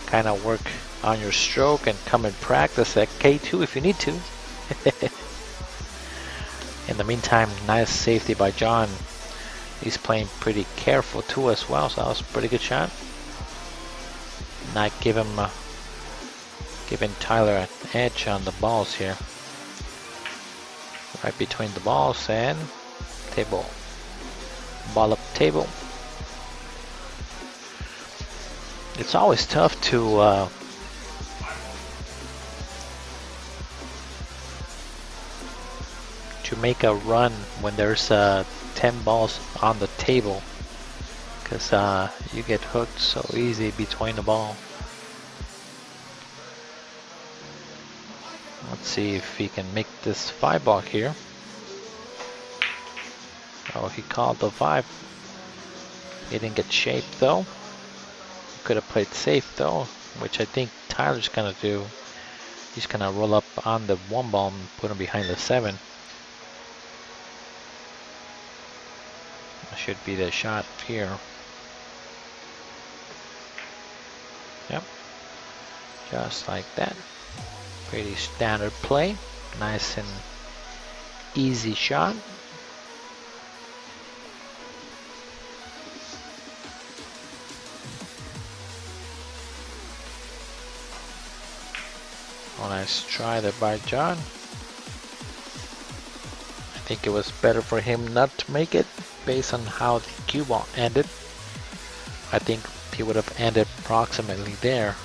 kind of work on your stroke and come and practice at K2 if you need to. In the meantime, nice safety by John. He's playing pretty careful too as well, so that was a pretty good shot. Not giving Tyler an edge on the balls here. Right between the balls and table. Ball up table. It's always tough to make a run when there's 10 balls on the table, because you get hooked so easy between the ball. Let's see if he can make this 5 ball here. Oh, he called the 5. He didn't get shaped though. Could have played safe though, which I think Tyler's gonna do. He's gonna roll up on the 1 ball and put him behind the 7. That should be the shot here. Yep, just like that. Pretty standard play. Nice and easy shot. Oh, nice try there by John. I think it was better for him not to make it based on how the cue ball ended. I think he would have ended approximately there.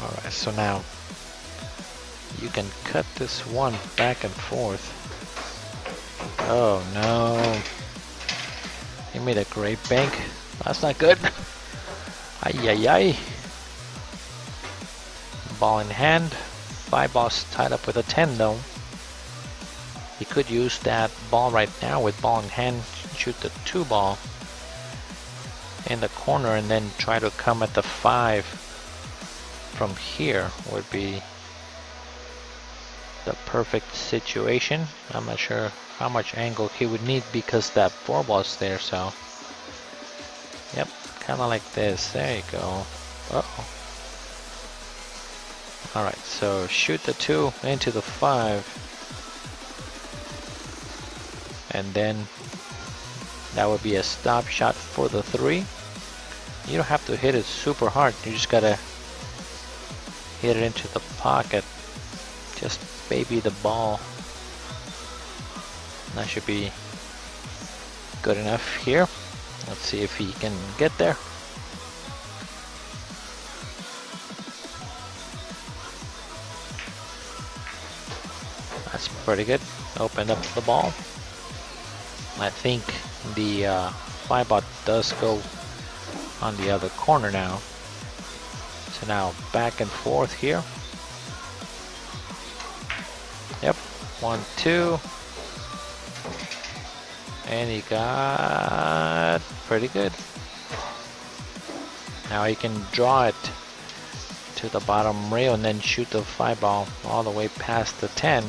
Alright, so now you can cut this one back and forth. Oh no. He made a great bank. That's not good. Ay ay ay. Ball in hand. 5 balls tied up with a 10 though. He could use that ball right now with ball in hand, shoot the 2 ball in the corner and then try to come at the 5 from here would be the perfect situation. I'm not sure how much angle he would need because that 4 ball's there, so yep, kind of like this. There you go. Uh-oh. Alright, so shoot the 2 into the 5, and then that would be a stop shot for the 3. You don't have to hit it super hard, you just gotta hit it into the pocket. Just baby the ball. That should be good enough here. Let's see if he can get there. That's pretty good. Opened up the ball. I think the 5 ball does go on the other corner now. So now back and forth here. Yep, 1, 2. And he got pretty good. Now he can draw it to the bottom rail and then shoot the 5 ball all the way past the 10.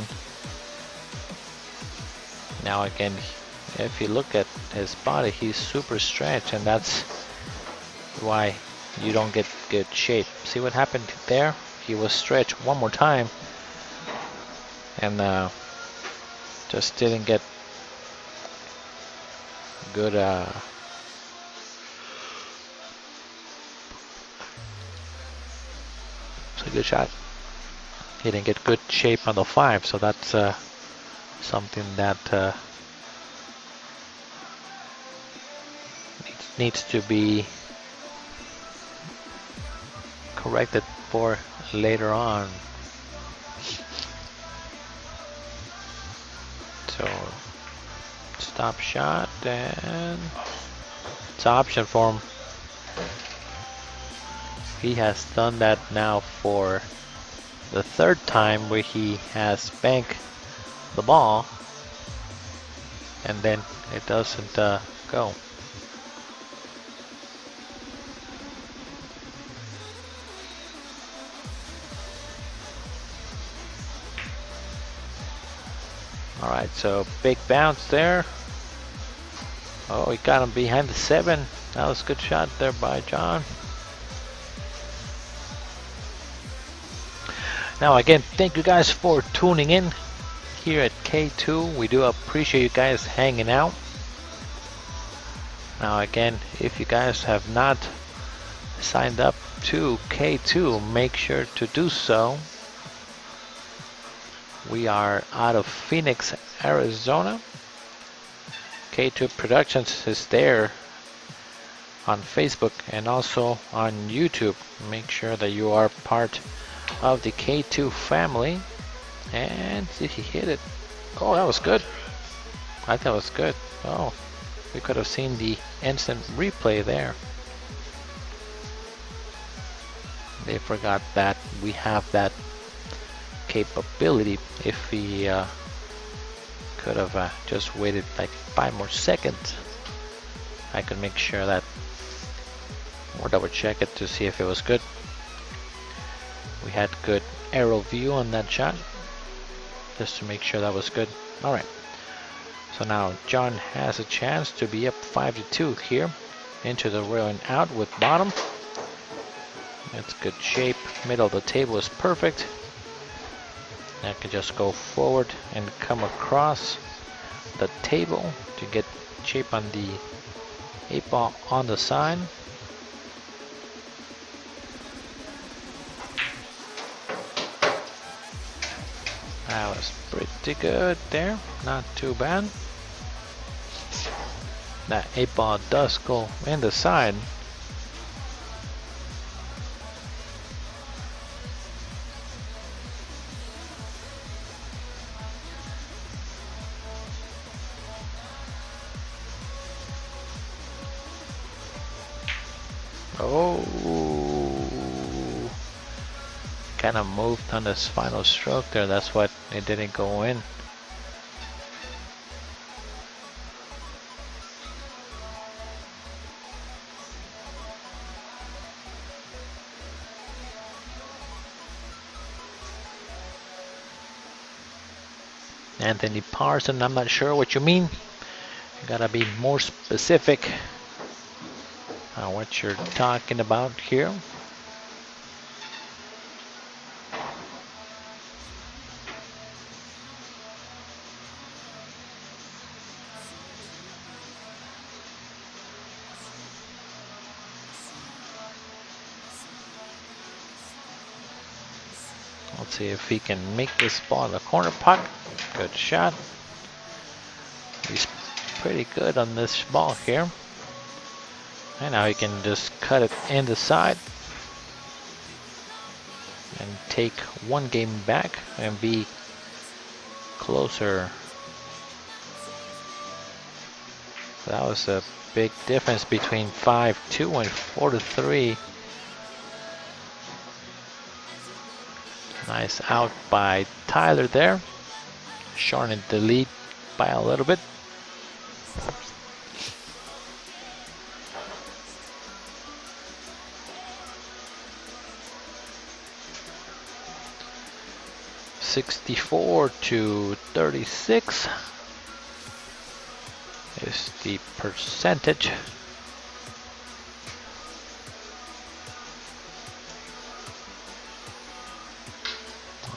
Now again, if you look at his body, he's super stretched, and that's why you don't get good shape. See what happened there? He was stretched one more time and just didn't get good it's a good shot. He didn't get good shape on the 5, so that's something that needs to be correct it for later on. So stop shot, and it's an option for him. He has done that now for the third time where he has banked the ball and then it doesn't go. Alright, so big bounce there. Oh, he got him behind the 7. That was a good shot there by John. Now again, thank you guys for tuning in here at K2. We do appreciate you guys hanging out. Now again, if you guys have not signed up to K2, make sure to do so. We are out of Phoenix, Arizona. K2 Productionz is there on Facebook and also on YouTube. Make sure that you are part of the K2 family. And see, he hit it. Oh, that was good. I thought it was good. Oh, we could have seen the instant replay there. They forgot that we have that capability. If we could have just waited like 5 more seconds, I could make sure that, or double check it to see if it was good. We had good aerial view on that shot, just to make sure that was good. Alright, so now John has a chance to be up 5-2 here into the railing out with bottom. That's good shape. Middle of the table is perfect. I can just go forward and come across the table to get shape on the 8-ball on the side. That was pretty good there, not too bad. That 8-ball does go in the side. Oh, kind of moved on this final stroke there. That's what it didn't go in. Anthony Parson, I'm not sure what you mean. You gotta be more specific on what you're talking about here. Let's see if he can make this ball in the corner puck. Good shot. He's pretty good on this ball here. And now he can just cut it in the side and take one game back and be closer. That was a big difference between 5-2 and 4-3. Nice out by Tyler there, shortening the lead by a little bit. (64-36) is the percentage.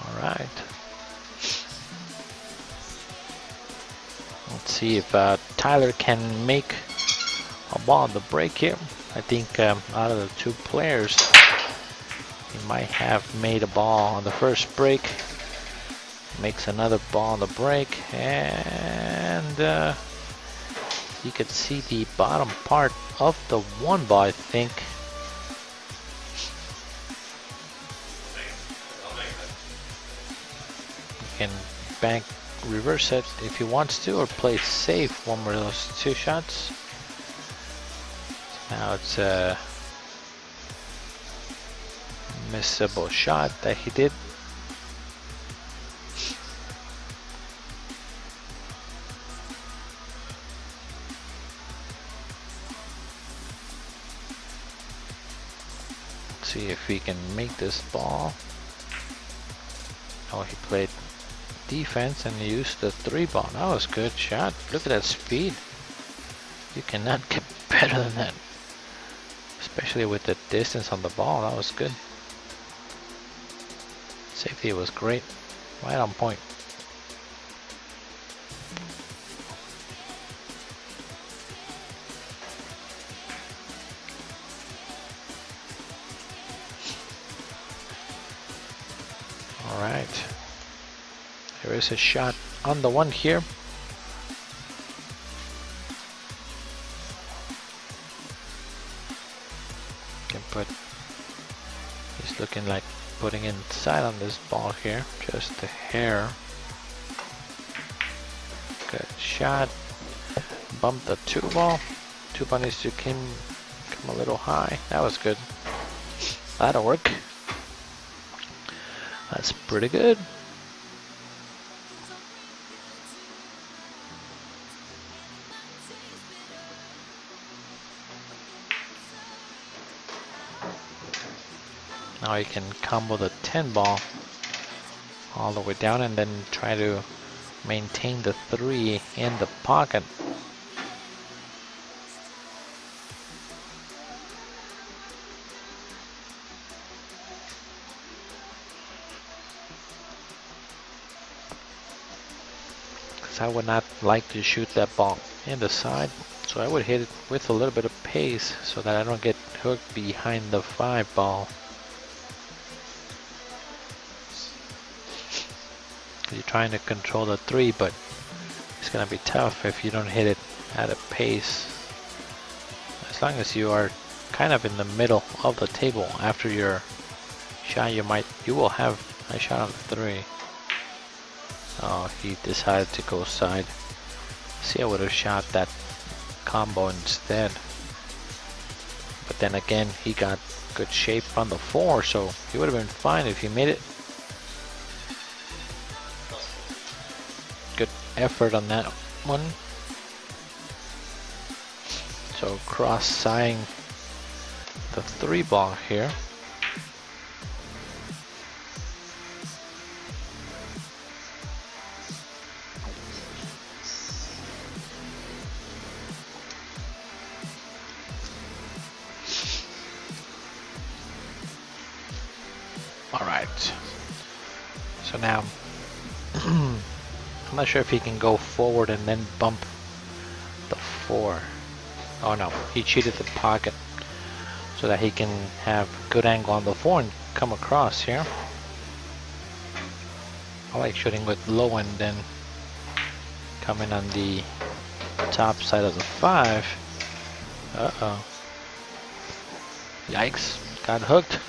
All right. Let's see if Tyler can make a ball on the break here. I think out of the two players, he might have made a ball on the first break. Makes another ball on the break, and you could see the bottom part of the one ball, I think. can bank reverse it if he wants to, or play safe one more of those 2 shots. Now it's a missable shot that he did. See if he can make this ball. Oh, he played defense and used the 3 ball. That was a good shot. Look at that speed. You cannot get better than that. Especially with the distance on the ball. That was good. Safety was great. Right on point. Alright, there is a shot on the 1 here. Can put, he's looking like putting inside on this ball here, just a hair. Good shot. Bumped the 2 ball. 2 ball needs to come a little high. That was good. That'll work. That's pretty good. Now you can combo the 10 ball all the way down and then try to maintain the 3 in the pocket. I would not like to shoot that ball in the side, so I would hit it with a little bit of pace so that I don't get hooked behind the 5 ball. You're trying to control the 3, but it's gonna be tough if you don't hit it at a pace. As long as you are kind of in the middle of the table after your shot, you will have a shot on the 3. Oh, he decided to go side. See, I would have shot that combo instead. But then again, he got good shape on the 4, so he would have been fine if he made it. Good effort on that one. So cross-sighing the 3 ball here. Alright, so now I'm not sure if he can go forward and then bump the 4. Oh no, he cheated the pocket so that he can have good angle on the 4 and come across here. I like shooting with low and then coming on the top side of the 5. Uh-oh. Yikes, got hooked.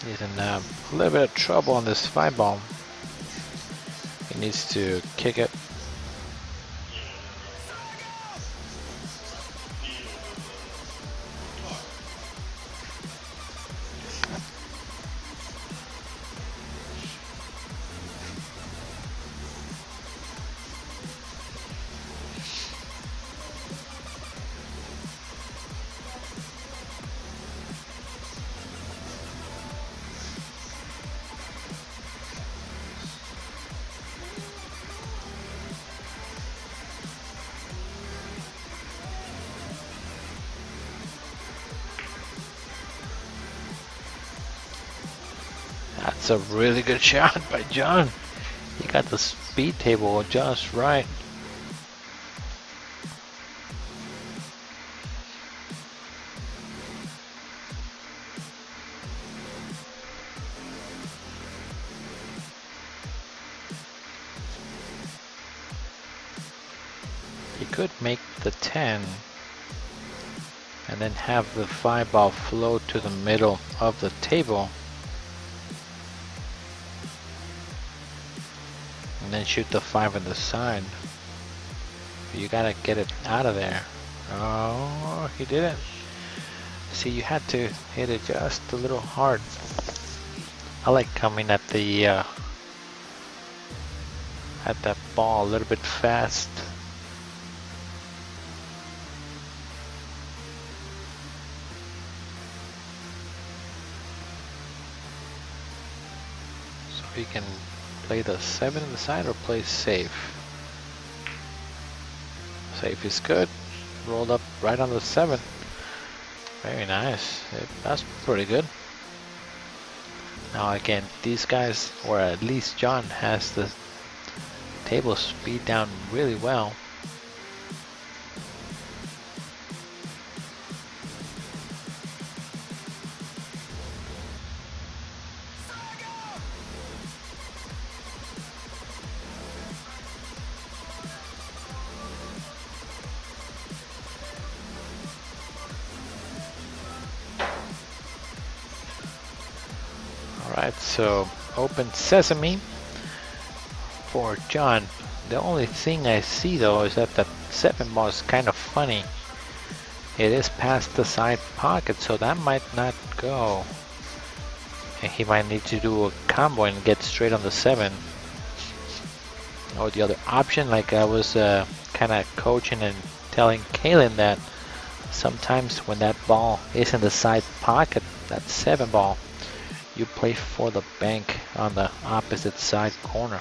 He's in a little bit of trouble on this 5 ball. He needs to kick it. That's a really good shot by John. He got the speed table just right. He could make the 10 and then have the 5 ball float to the middle of the table, and then shoot the 5 on the side. You gotta get it out of there. Oh, he didn't. See, you had to hit it just a little hard. I like coming at the at that ball a little bit fast. So you can play the 7 on the side or play safe. Safe is good. Rolled up right on the 7. Very nice. That's pretty good. Now again, these guys, or at least John, has the table speed down really well. Alright, so open sesame for John. The only thing I see though is that the 7 ball is kind of funny. It is past the side pocket, so that might not go. And he might need to do a combo and get straight on the 7. Or the other option, like I was kind of coaching and telling Kalen that sometimes when that ball is in the side pocket, that 7 ball, you play for the bank on the opposite side corner.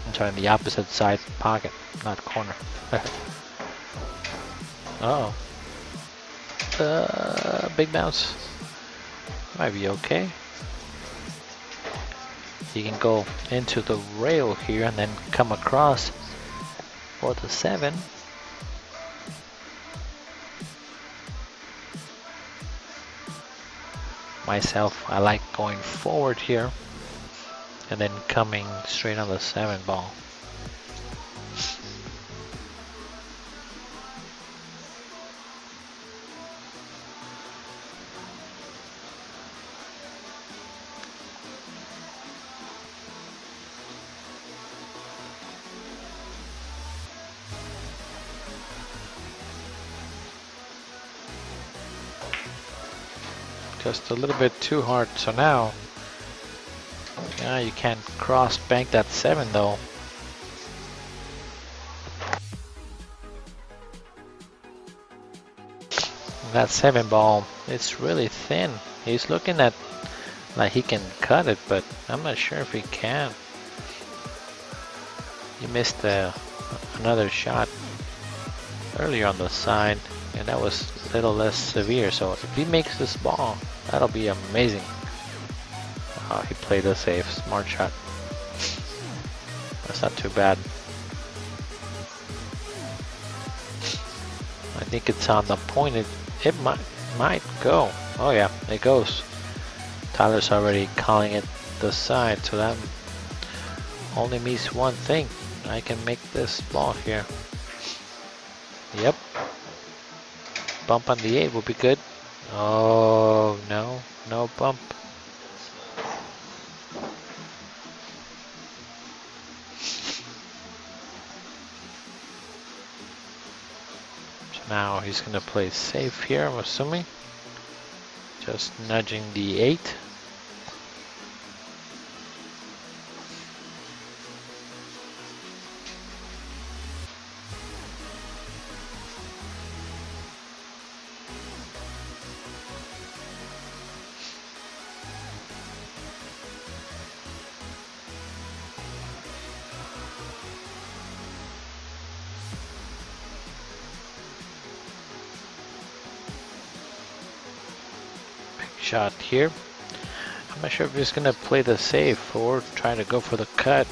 I'm sorry, the opposite side pocket, not corner. Uh oh. Big bounce. Might be okay. You can go into the rail here and then come across for the 7. Myself, I like going forward here and then coming straight on the 7 ball. Just a little bit too hard. So now, you can't cross bank that 7 though. That 7 ball, it's really thin. He's looking at like he can cut it, but I'm not sure if he can. He missed another shot earlier on the side, and that was a little less severe. So if he makes this ball, that'll be amazing. He played a safe, smart shot. That's not too bad. I think it's on the point. It might go. Oh yeah, it goes. Tyler's already calling it the side, so that only means one thing. I can make this ball here. Yep. Bump on the 8 will be good. Oh no, no bump. So now he's gonna play safe here, I'm assuming. Just nudging the 8. Shot here. I'm not sure if he's gonna play the safe or try to go for the cut.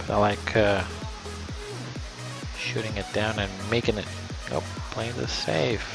But I like shooting it down and making it. Oh, playing the safe.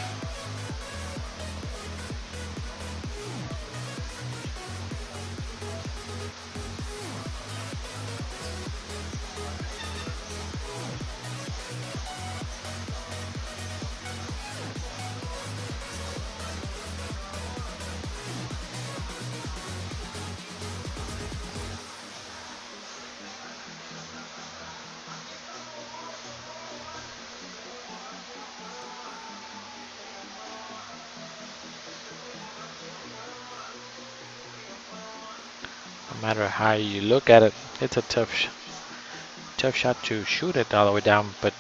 matter how you look at it, it's a tough shot to shoot it all the way down. But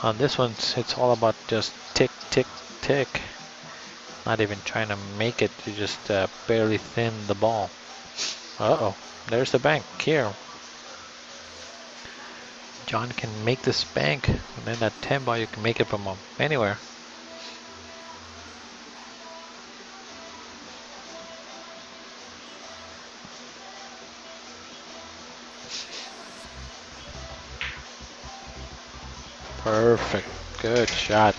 on this one, it's all about just tick, tick, tick. Not even trying to make it. You just barely thin the ball. Uh-oh, there's the bank here. John can make this bank, and then that 10 ball, you can make it from anywhere. Perfect, good shot.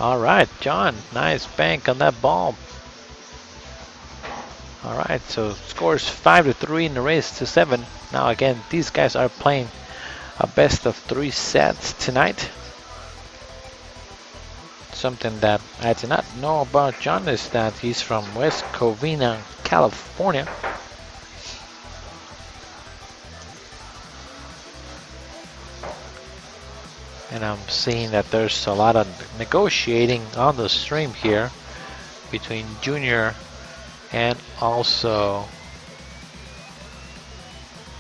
All right, John, nice bank on that ball. All right, so scores 5-3 in the race to 7. Now again, these guys are playing a best of 3 sets tonight. Something that I did not know about John is that he's from West Covina, California. And I'm seeing that there's a lot of negotiating on the stream here between Junior and also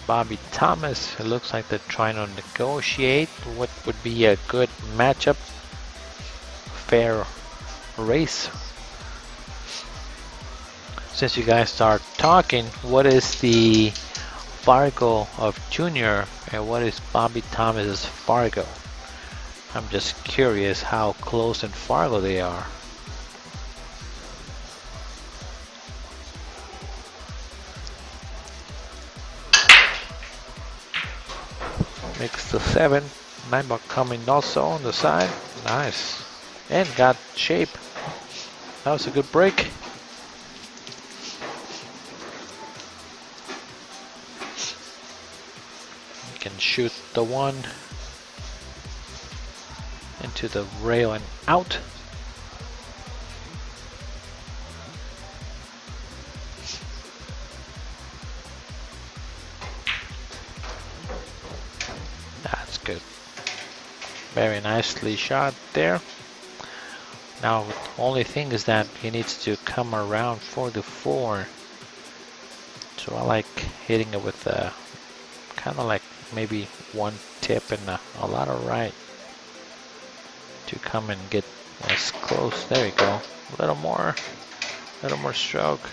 Bobby Thomas. It looks like they're trying to negotiate what would be a good matchup, fair race. Since you guys start talking, what is the Fargo of Junior and what is Bobby Thomas's Fargo? I'm just curious how close in Fargo they are. Makes the 7. 9 ball coming also on the side. Nice. And got shape. That was a good break. You can shoot the 1 into the rail and out. That's good. Very nicely shot there. Now the only thing is that he needs to come around for the 4. So I like hitting it with kind of like maybe 1 tip and a lot of right to come and get as close. There you go. A little more stroke.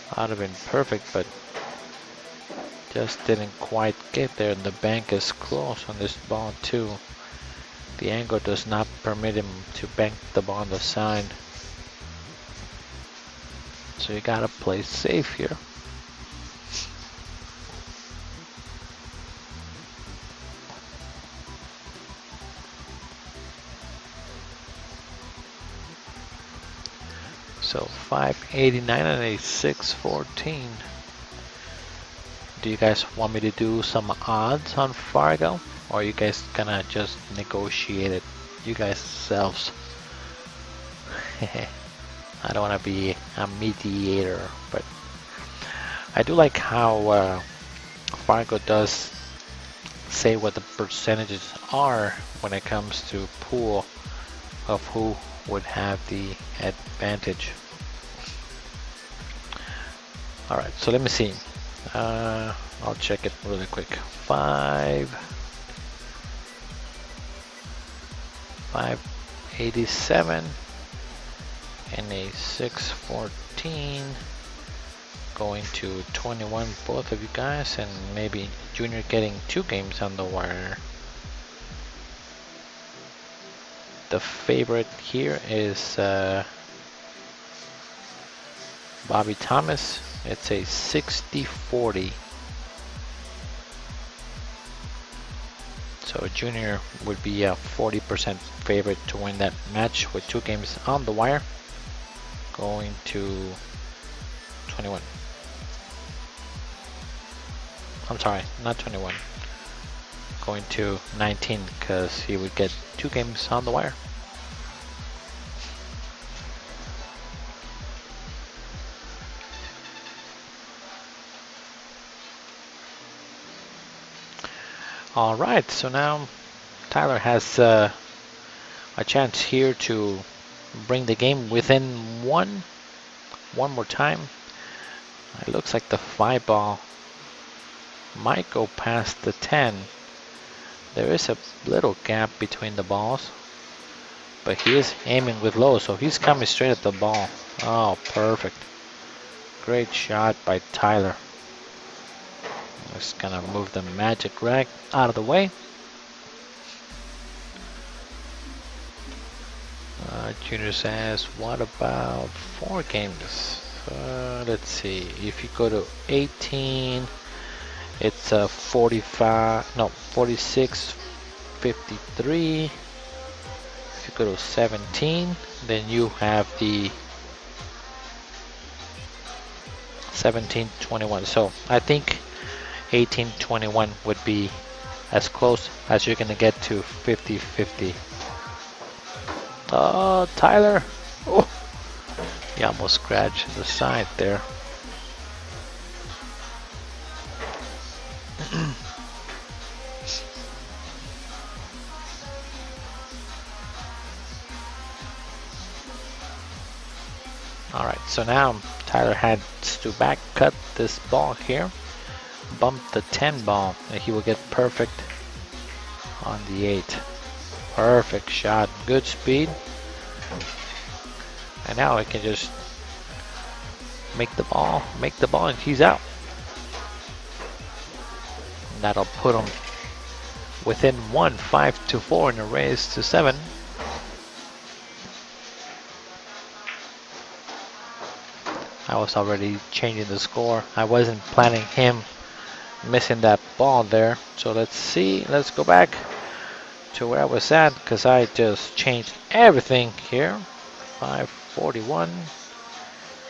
That would have been perfect, but just didn't quite get there. And the bank is close on this ball too. The angle does not permit him to bank the ball on the side. So you gotta play safe here. So 589 and a 614. Do you guys want me to do some odds on Fargo? Or are you guys gonna just negotiate it you guys selves? I don't want to be a mediator, but I do like how Fargo does say what the percentages are when it comes to pool of who would have the advantage. All right, so let me see. I'll check it really quick. 587 and a 614 going to 21, both of you guys, and maybe Junior getting 2 games on the wire. The favorite here is Bobby Thomas. It's a 60-40. So Junior would be a 40% favorite to win that match with 2 games on the wire. Going to 21. I'm sorry, not 21. Going to 19 because he would get 2 games on the wire. All right, so now Tyler has a chance here to bring the game within one more time. It looks like the 5 ball might go past the 10. There is a little gap between the balls, but he is aiming with low, so he's coming straight at the ball. Oh, perfect. Great shot by Tyler. Just gonna move the magic rag out of the way. Junior says, what about 4 games? Let's see. If you go to 18, it's 46, 53. If you go to 17, then you have the 17-21. So I think 18-21 would be as close as you're gonna get to 50-50. Oh, Tyler! Oh, he almost scratched the side there. Alright, so now Tyler has to back cut this ball here, bump the 10 ball, and he will get perfect on the 8. Perfect shot, good speed. And now I can just make the ball, and he's out. And that'll put him within 1, 5-4 in a race to 7. I was already changing the score. I wasn't planning him missing that ball there. So let's see, let's go back to where I was at, because I just changed everything here. 541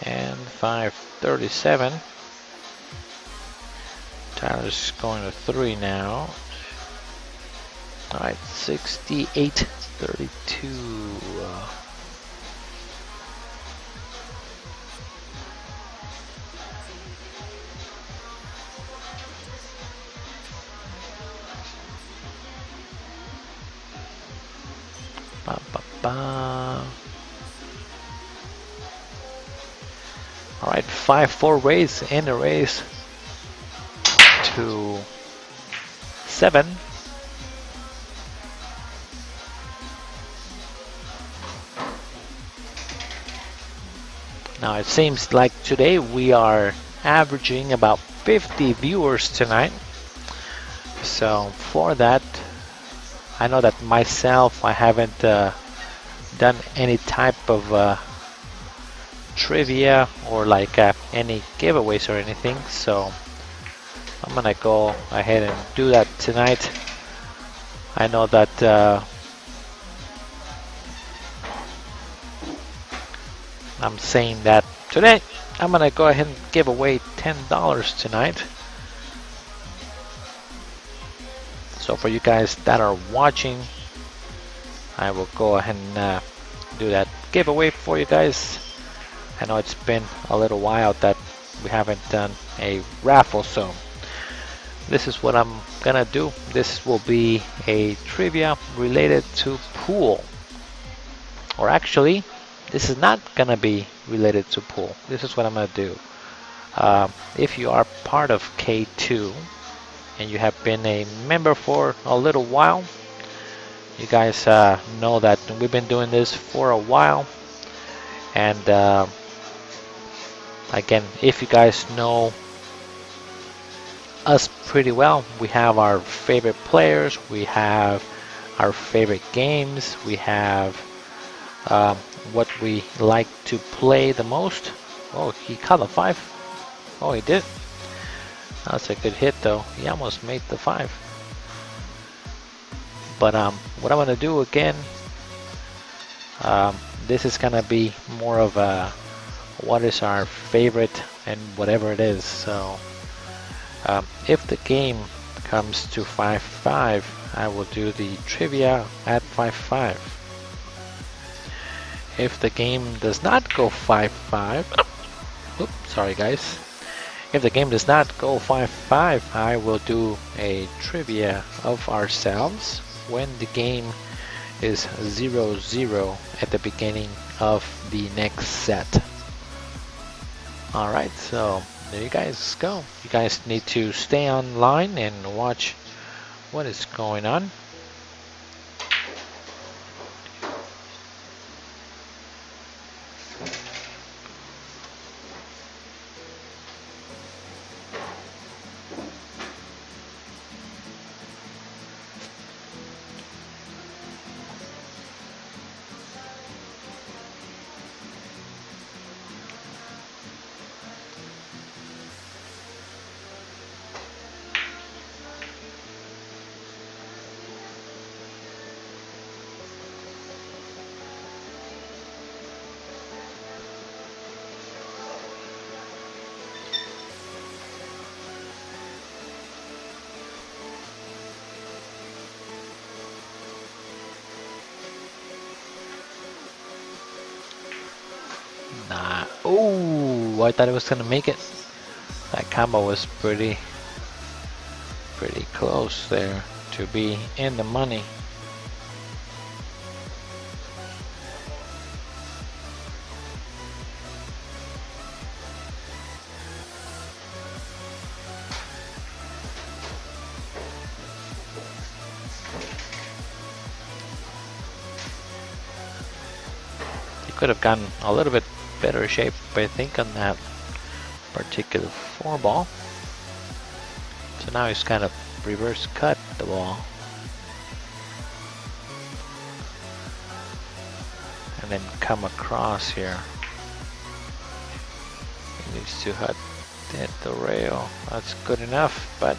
and 537. Tyler's going to 3 now. Alright, 68-32. Alright, 5-4 race in a race to 7. Now it seems like today we are averaging about 50 viewers tonight. So for that, I know that myself, I haven't done any type of trivia or like any giveaways or anything, so I'm gonna go ahead and do that tonight. I know that I'm saying that today I'm gonna go ahead and give away $10 tonight. So for you guys that are watching, I will go ahead and do that giveaway for you guys. I know it's been a little while that we haven't done a raffle, so this is what I'm gonna do. This will be a trivia related to pool. Or actually, this is not gonna be related to pool. This is what I'm gonna do. If you are part of K2 and you have been a member for a little while, you guys know that we've been doing this for a while. And again, if you guys know us pretty well, we have our favorite players, we have our favorite games, we have what we like to play the most. Oh, he caught a 5. Oh, he did. That's a good hit though. He almost made the 5. But what I'm gonna do again, this is gonna be more of a what is our favorite and whatever it is. So if the game comes to 5-5, I will do the trivia at 5-5. If the game does not go 5-5, oops, sorry guys. If the game does not go 5-5, I will do a trivia of ourselves when the game is 0-0 at the beginning of the next set. Alright, so there you guys go. You guys need to stay online and watch what is going on. Nah. Oh, I thought it was gonna make it. That combo was pretty close there to be in the money. He could have gotten a little bit better shape, I think, on that particular 4-ball. So now he's kind of reverse cut the ball. And then come across here. He needs to hit the rail. That's good enough, but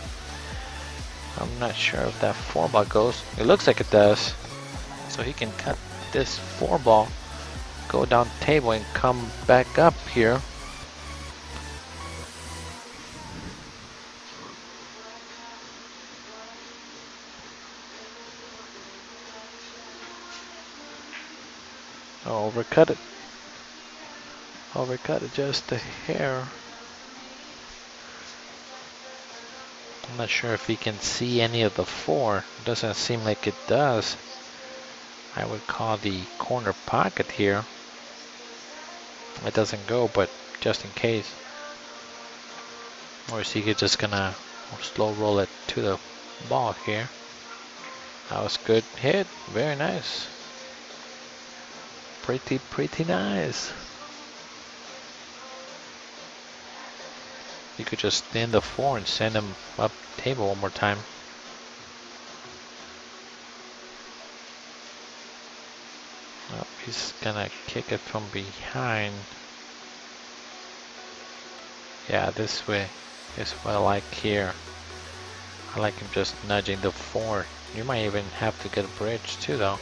I'm not sure if that 4-ball goes. It looks like it does. So he can cut this 4-ball, go down table and come back up here. Oh, overcut it. Overcut it just a hair. I'm not sure if he can see any of the 4. Doesn't seem like it does. I would call the corner pocket here. It doesn't go, but just in case. Or is he just gonna slow roll it to the ball here? That was good hit. Very nice. Pretty nice. You could just stand the 4 and send him up table one more time. Oh, he's gonna kick it from behind. Yeah, this way is what I like here. I like him just nudging the 4. You might even have to get a bridge too, though.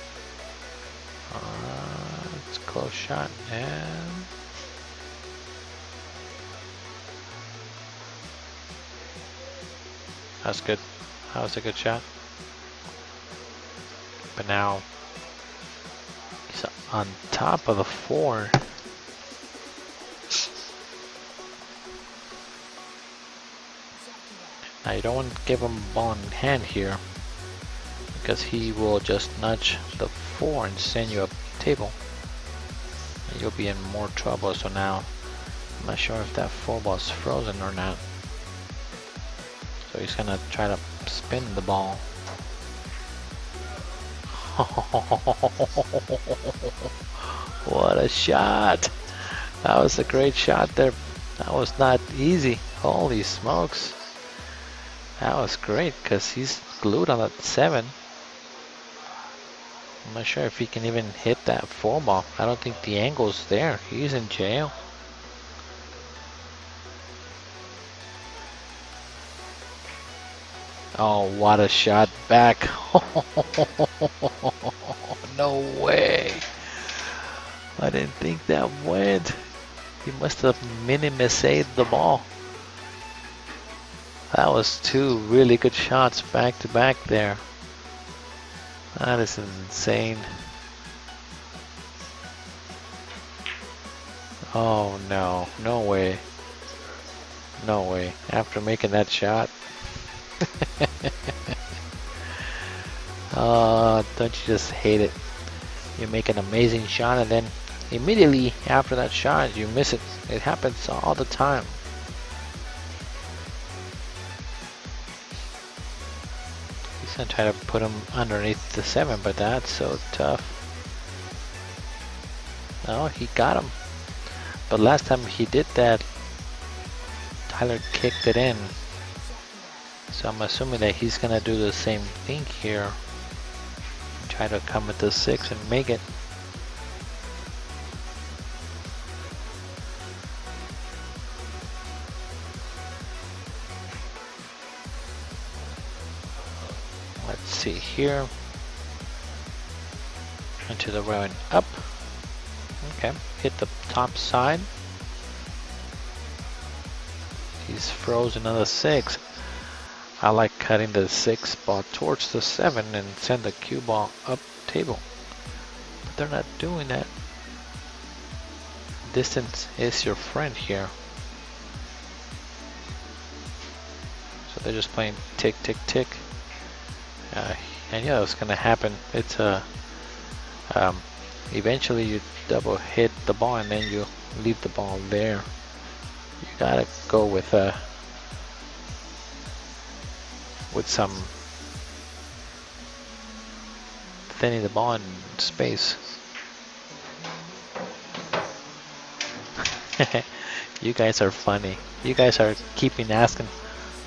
It's a close shot, and that's good. That was a good shot. But now he's on top of the 4. Now you don't want to give him ball in hand here, because he will just nudge the 4 and send you up table. And you'll be in more trouble. So now I'm not sure if that 4-ball is frozen or not. So he's gonna try to spin the ball. What a shot! That was a great shot there. That was not easy. Holy smokes. That was great, because he's glued on that 7. I'm not sure if he can even hit that 4-ball. I don't think the angle's there. He's in jail. Oh, what a shot back. No way. I didn't think that went. He must have mini-missed the ball. That was 2 really good shots back to back there. That is insane. Oh no, no way. No way. After making that shot. Oh, don't you just hate it? You make an amazing shot and then immediately after that shot you miss it. It happens all the time. He's gonna try to put him underneath the 7, but that's so tough. Oh, he got him. But last time he did that, Tyler kicked it in. So I'm assuming that he's gonna do the same thing here. Try to come at the 6 and make it. Let's see here. Into the row and up. Okay, hit the top side. He's frozen on the 6. I like cutting the 6 ball towards the 7 and send the cue ball up table. But they're not doing that. Distance is your friend here. So they're just playing tick, tick, tick. And yeah, it's gonna happen. It's eventually you double hit the ball and then you leave the ball there. You gotta go with some thinning the ball in space. You guys are funny. You guys are keeping asking,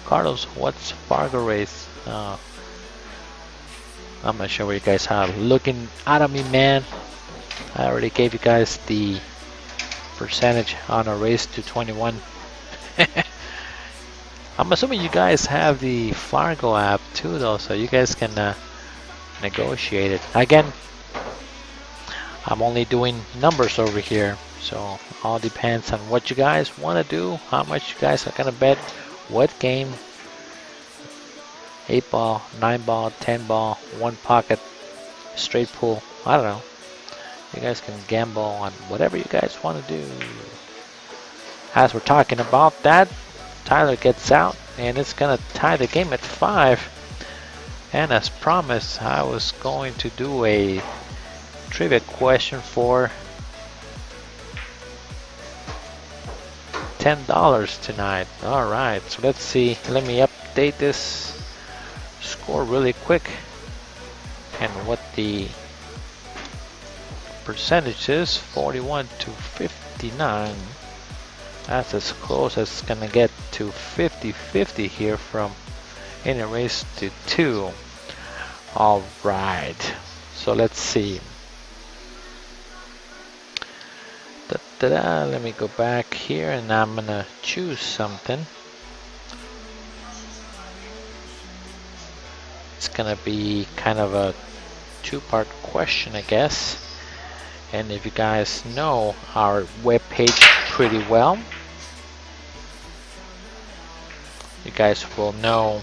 Carlos, what's Fargo race? I'm not sure what you guys are looking out of me, man. I already gave you guys the percentage on a race to 21. I'm assuming you guys have the Fargo app too, though, so you guys can negotiate it. Again, I'm only doing numbers over here, so all depends on what you guys want to do, how much you guys are gonna bet, what game. 8 ball, 9 ball, 10 ball, 1 pocket, straight pool. I don't know. You guys can gamble on whatever you guys want to do. As we're talking about that, Tyler gets out and it's gonna tie the game at 5. And as promised, I was going to do a trivia question for $10 tonight. Alright, so let's see. Let me update this score really quick and what the percentage is. 41 to 59. That's as close as it's gonna get to 50-50 here from in a race to 2. All right, so let's see. Let me go back here and I'm gonna choose something. It's gonna be kind of a 2-part question, I guess. And if you guys know our webpage pretty well, you guys will know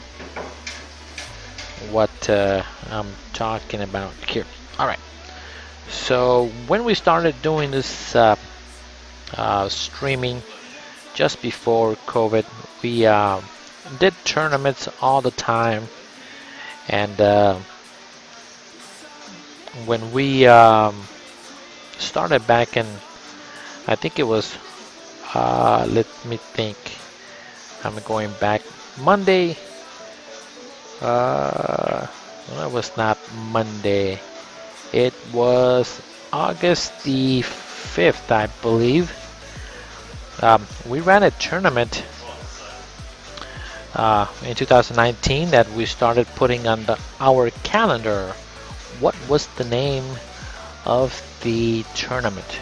what I'm talking about here. Alright, so when we started doing this streaming just before COVID, we did tournaments all the time. And when we started back in, I think it was, let me think, I'm going back Monday. Well, it was not Monday. It was August the 5th, I believe. We ran a tournament in 2019 that we started putting on our calendar. What was the name of the tournament?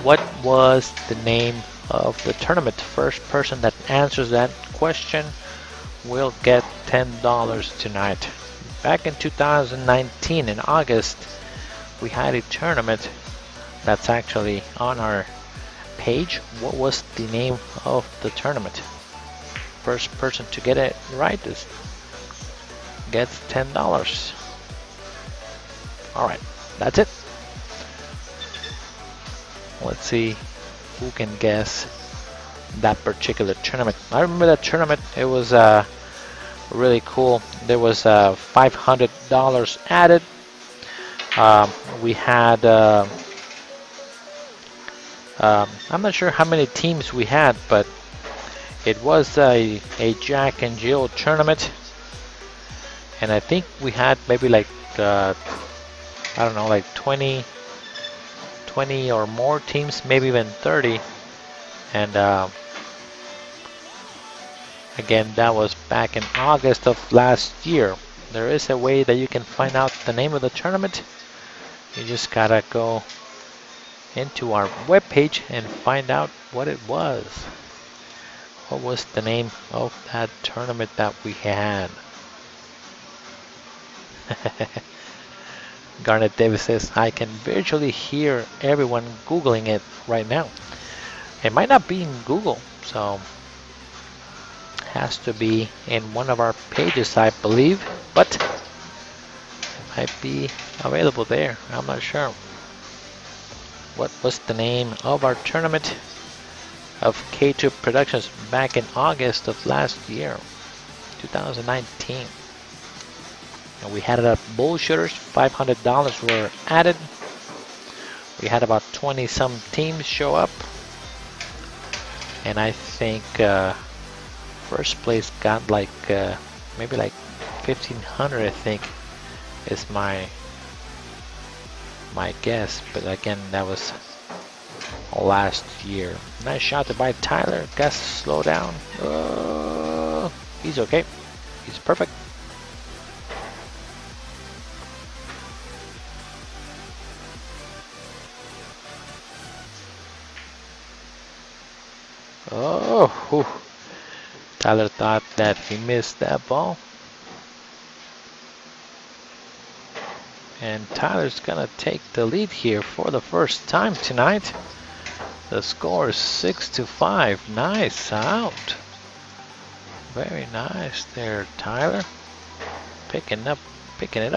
What was the name of the tournament? First person that answers that question will get $10 tonight. Back in 2019 in August, we had a tournament that's actually on our page. What was the name of the tournament? First person to get it right gets $10. Alright, that's it. Let's see who can guess that particular tournament. I remember that tournament. It was really cool. There was $500 added. We had I'm not sure how many teams we had, but it was a Jack and Jill tournament. and I think we had maybe like I don't know, like 20 or more teams, maybe even 30. And again, that was back in August of last year. There is a way that you can find out the name of the tournament. You just gotta go into our webpage and find out what it was. What was the name of that tournament that we had? Garnet Davis says, I can virtually hear everyone Googling it right now. It might not be in Google, so it has to be in one of our pages, I believe, but it might be available there. I'm not sure. What was the name of our tournament of K2 Productionz back in August of last year, 2019? And we had it at bullshitters. $500 were added. We had about 20 some teams show up, and I think first place got like maybe like 1,500. I think is my guess. But again, that was last year. Nice shot to by Tyler. Gus, slow down. He's okay. He's perfect. Oh, whew. Tyler thought that he missed that ball. And Tyler's gonna take the lead here for the first time tonight. The score is 6-5. Nice out. Very nice there, Tyler. Picking it up, picking it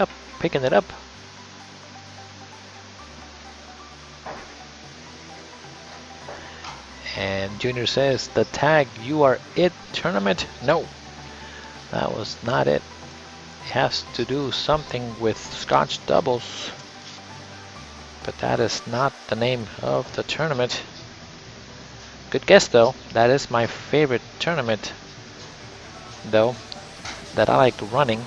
up. And Junior says, the tag, you are it tournament? No, that was not it. It has to do something with Scotch doubles. But that is not the name of the tournament. Good guess though. That is my favorite tournament though, that I like running.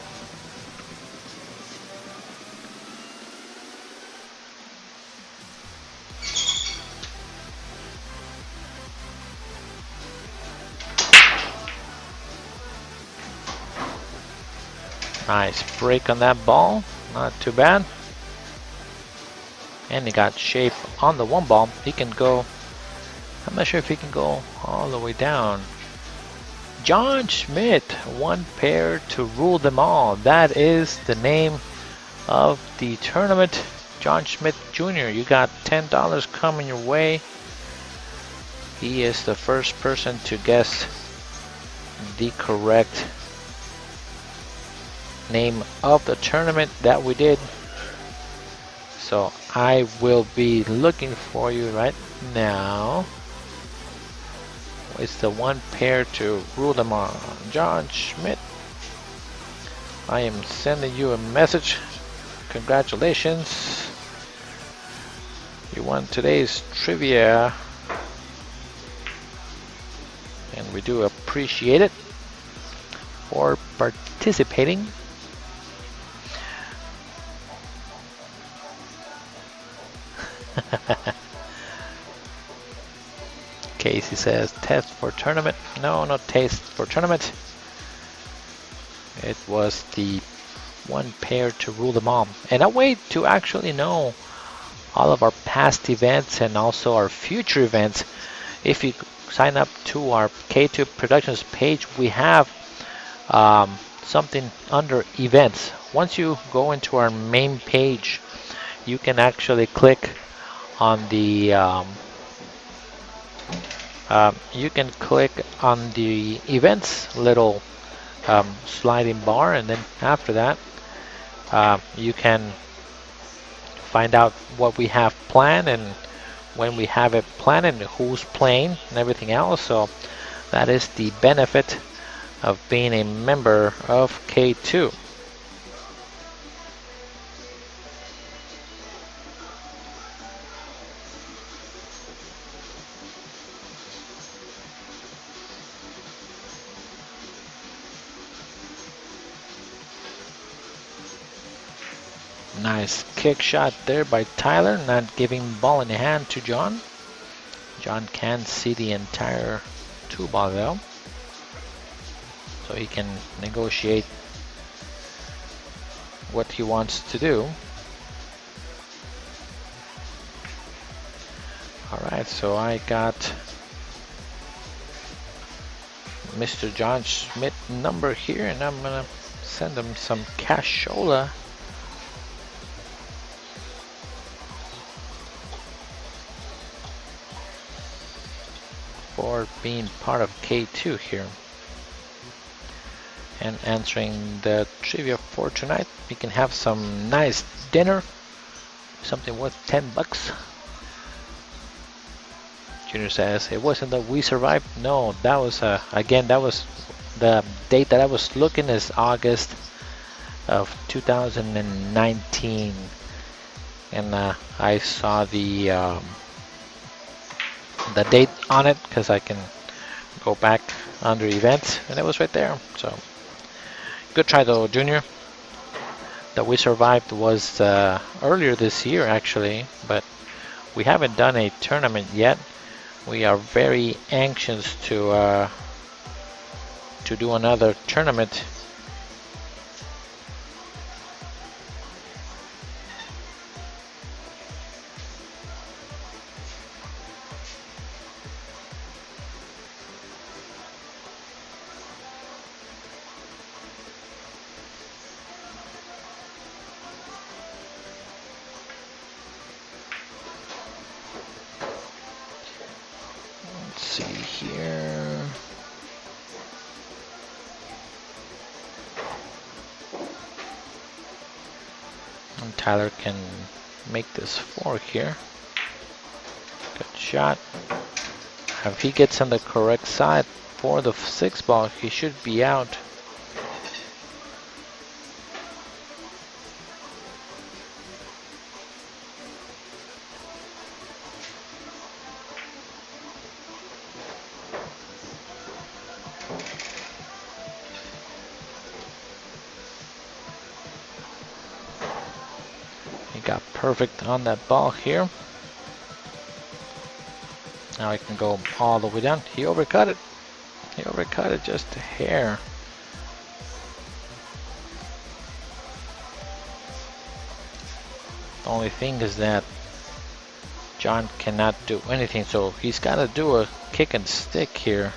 Nice break on that ball, not too bad. And he got shape on the one ball. He can go, I'm not sure if he can go all the way down. John Schmidt, one pair to rule them all. That is the name of the tournament. John Schmidt Jr., you got $10 coming your way. He is the first person to guess the correct name of the tournament that we did. So I will be looking for you right now. It's the one pair to rule them all. John Schmidt, I am sending you a message. Congratulations. You won today's trivia. And we do appreciate it for participating. Casey says test for tournament. No, not taste for tournament. It was the one pair to rule them all. And a way to actually know all of our past events and also our future events. If you sign up to our K2 Productionz page, we have something under events. Once you go into our main page, you can actually click on the events little sliding bar, and then after that you can find out what we have planned and when we have it planned and who's playing and everything else. So that is the benefit of being a member of K2. Nice kick shot there by Tyler, not giving ball in the hand to John. John can't see the entire 2-ball though, so he can negotiate what he wants to do. Alright, so I got Mr. John Schmidt number here, and I'm gonna send him some cashola for being part of K2 here and answering the trivia for tonight. We can have some nice dinner, something worth 10 bucks. Junior says, it wasn't that we survived. No, that was again, that was the date that I was looking, is August of 2019, and I saw the date on it because I can go back under events, and it was right there. So good try though, Junior. That we survived was earlier this year actually, but we haven't done a tournament yet. We are very anxious to do another tournament. See here. And Tyler can make this 4 here. Good shot. If he gets on the correct side for the 6-ball, he should be out. Got perfect on that ball here. Now I can go all the way down. He overcut it. He overcut it just a hair. The only thing is that John cannot do anything, so he's got to do a kick and stick here.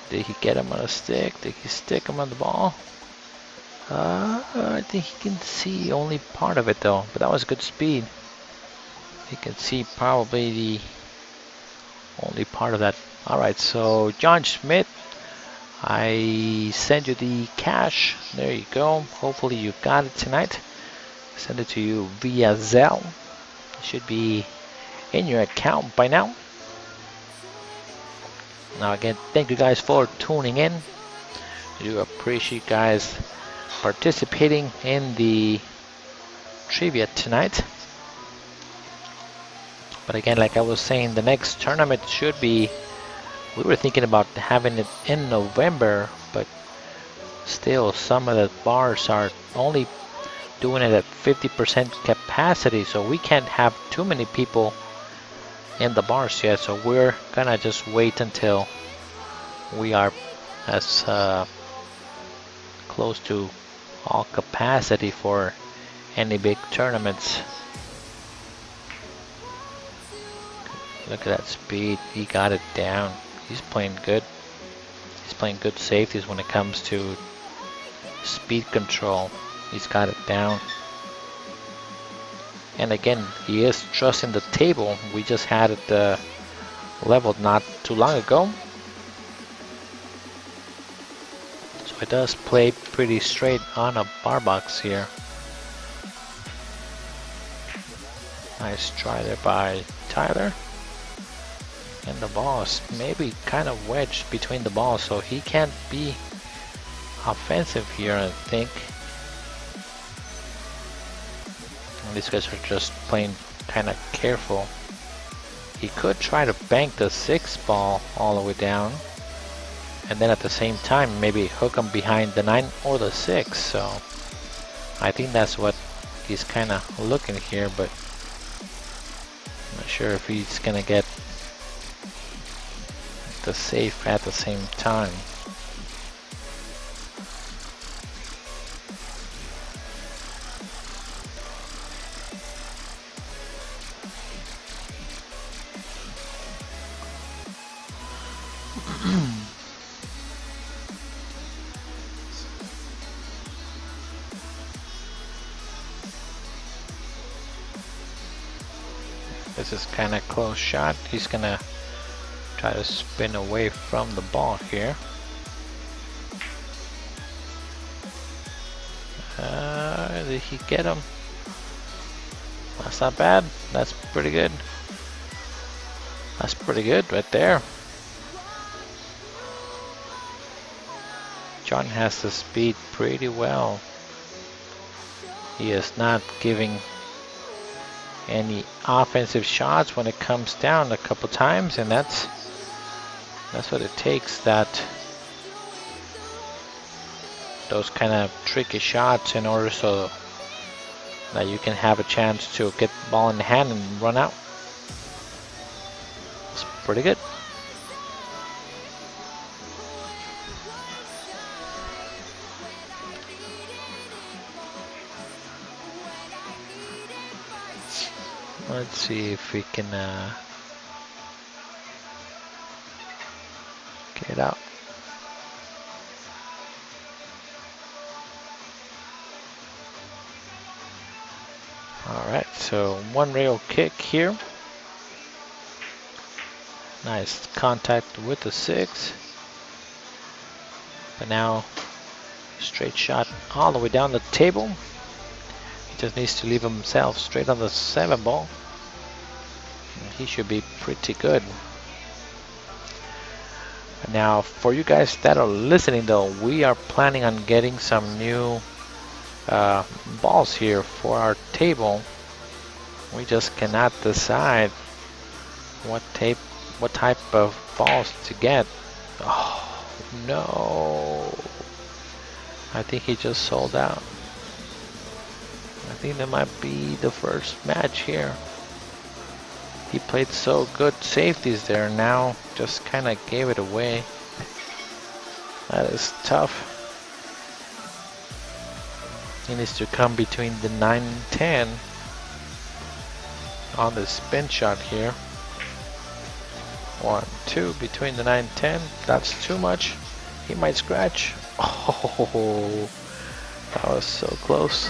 Did he get him on a stick? Did he stick him on the ball? I think he can see only part of it though, but that was good speed. He can see probably the only part of that. Alright, so John Schmidt, I send you the cash. There you go. Hopefully you got it tonight. Send it to you via Zelle. It should be in your account by now. Now again, thank you guys for tuning in. I do appreciate you guys participating in the trivia tonight. But again, like I was saying, the next tournament should be, we were thinking about having it in November, but still some of the bars are only doing it at 50% capacity, so we can't have too many people in the bars yet, so we're gonna just wait until we are as close to all capacity for any big tournaments. Look at that speed, he got it down. He's playing good. He's playing good safeties when it comes to speed control. He's got it down. And again, he is trusting the table. We just had it leveled not too long ago. It does play pretty straight on a bar box here. Nice try there by Tyler. And the ball is maybe kind of wedged between the balls, so he can't be offensive here, I think. And these guys are just playing kind of careful. He could try to bank the 6 ball all the way down, and then at the same time maybe hook him behind the 9 or the 6. So I think that's what he's kind of looking here, but I'm not sure if he's gonna get the safe at the same time. This is kind of close shot. He's gonna try to spin away from the ball here. Did he get him? That's not bad. That's pretty good. That's pretty good right there. John has the speed pretty well. He is not giving any offensive shots when it comes down a couple times, and that's what it takes, that those kind of tricky shots in order so that you can have a chance to get the ball in the hand and run out. It's pretty good. Let's see if we can get it out. Alright, so one rail kick here. Nice contact with the 6. But now straight shot all the way down the table. He just needs to leave himself straight on the 7 ball. He should be pretty good. Now, for you guys that are listening though, we are planning on getting some new balls here for our table. We just cannot decide what type of balls to get. Oh no! I think he just sold out. I think that might be the first match here. He played so good safeties there, now just kind of gave it away. That is tough. He needs to come between the 9 and 10 on the spin shot here. 1, 2 between the 9 and 10. That's too much. He might scratch. Oh, that was so close.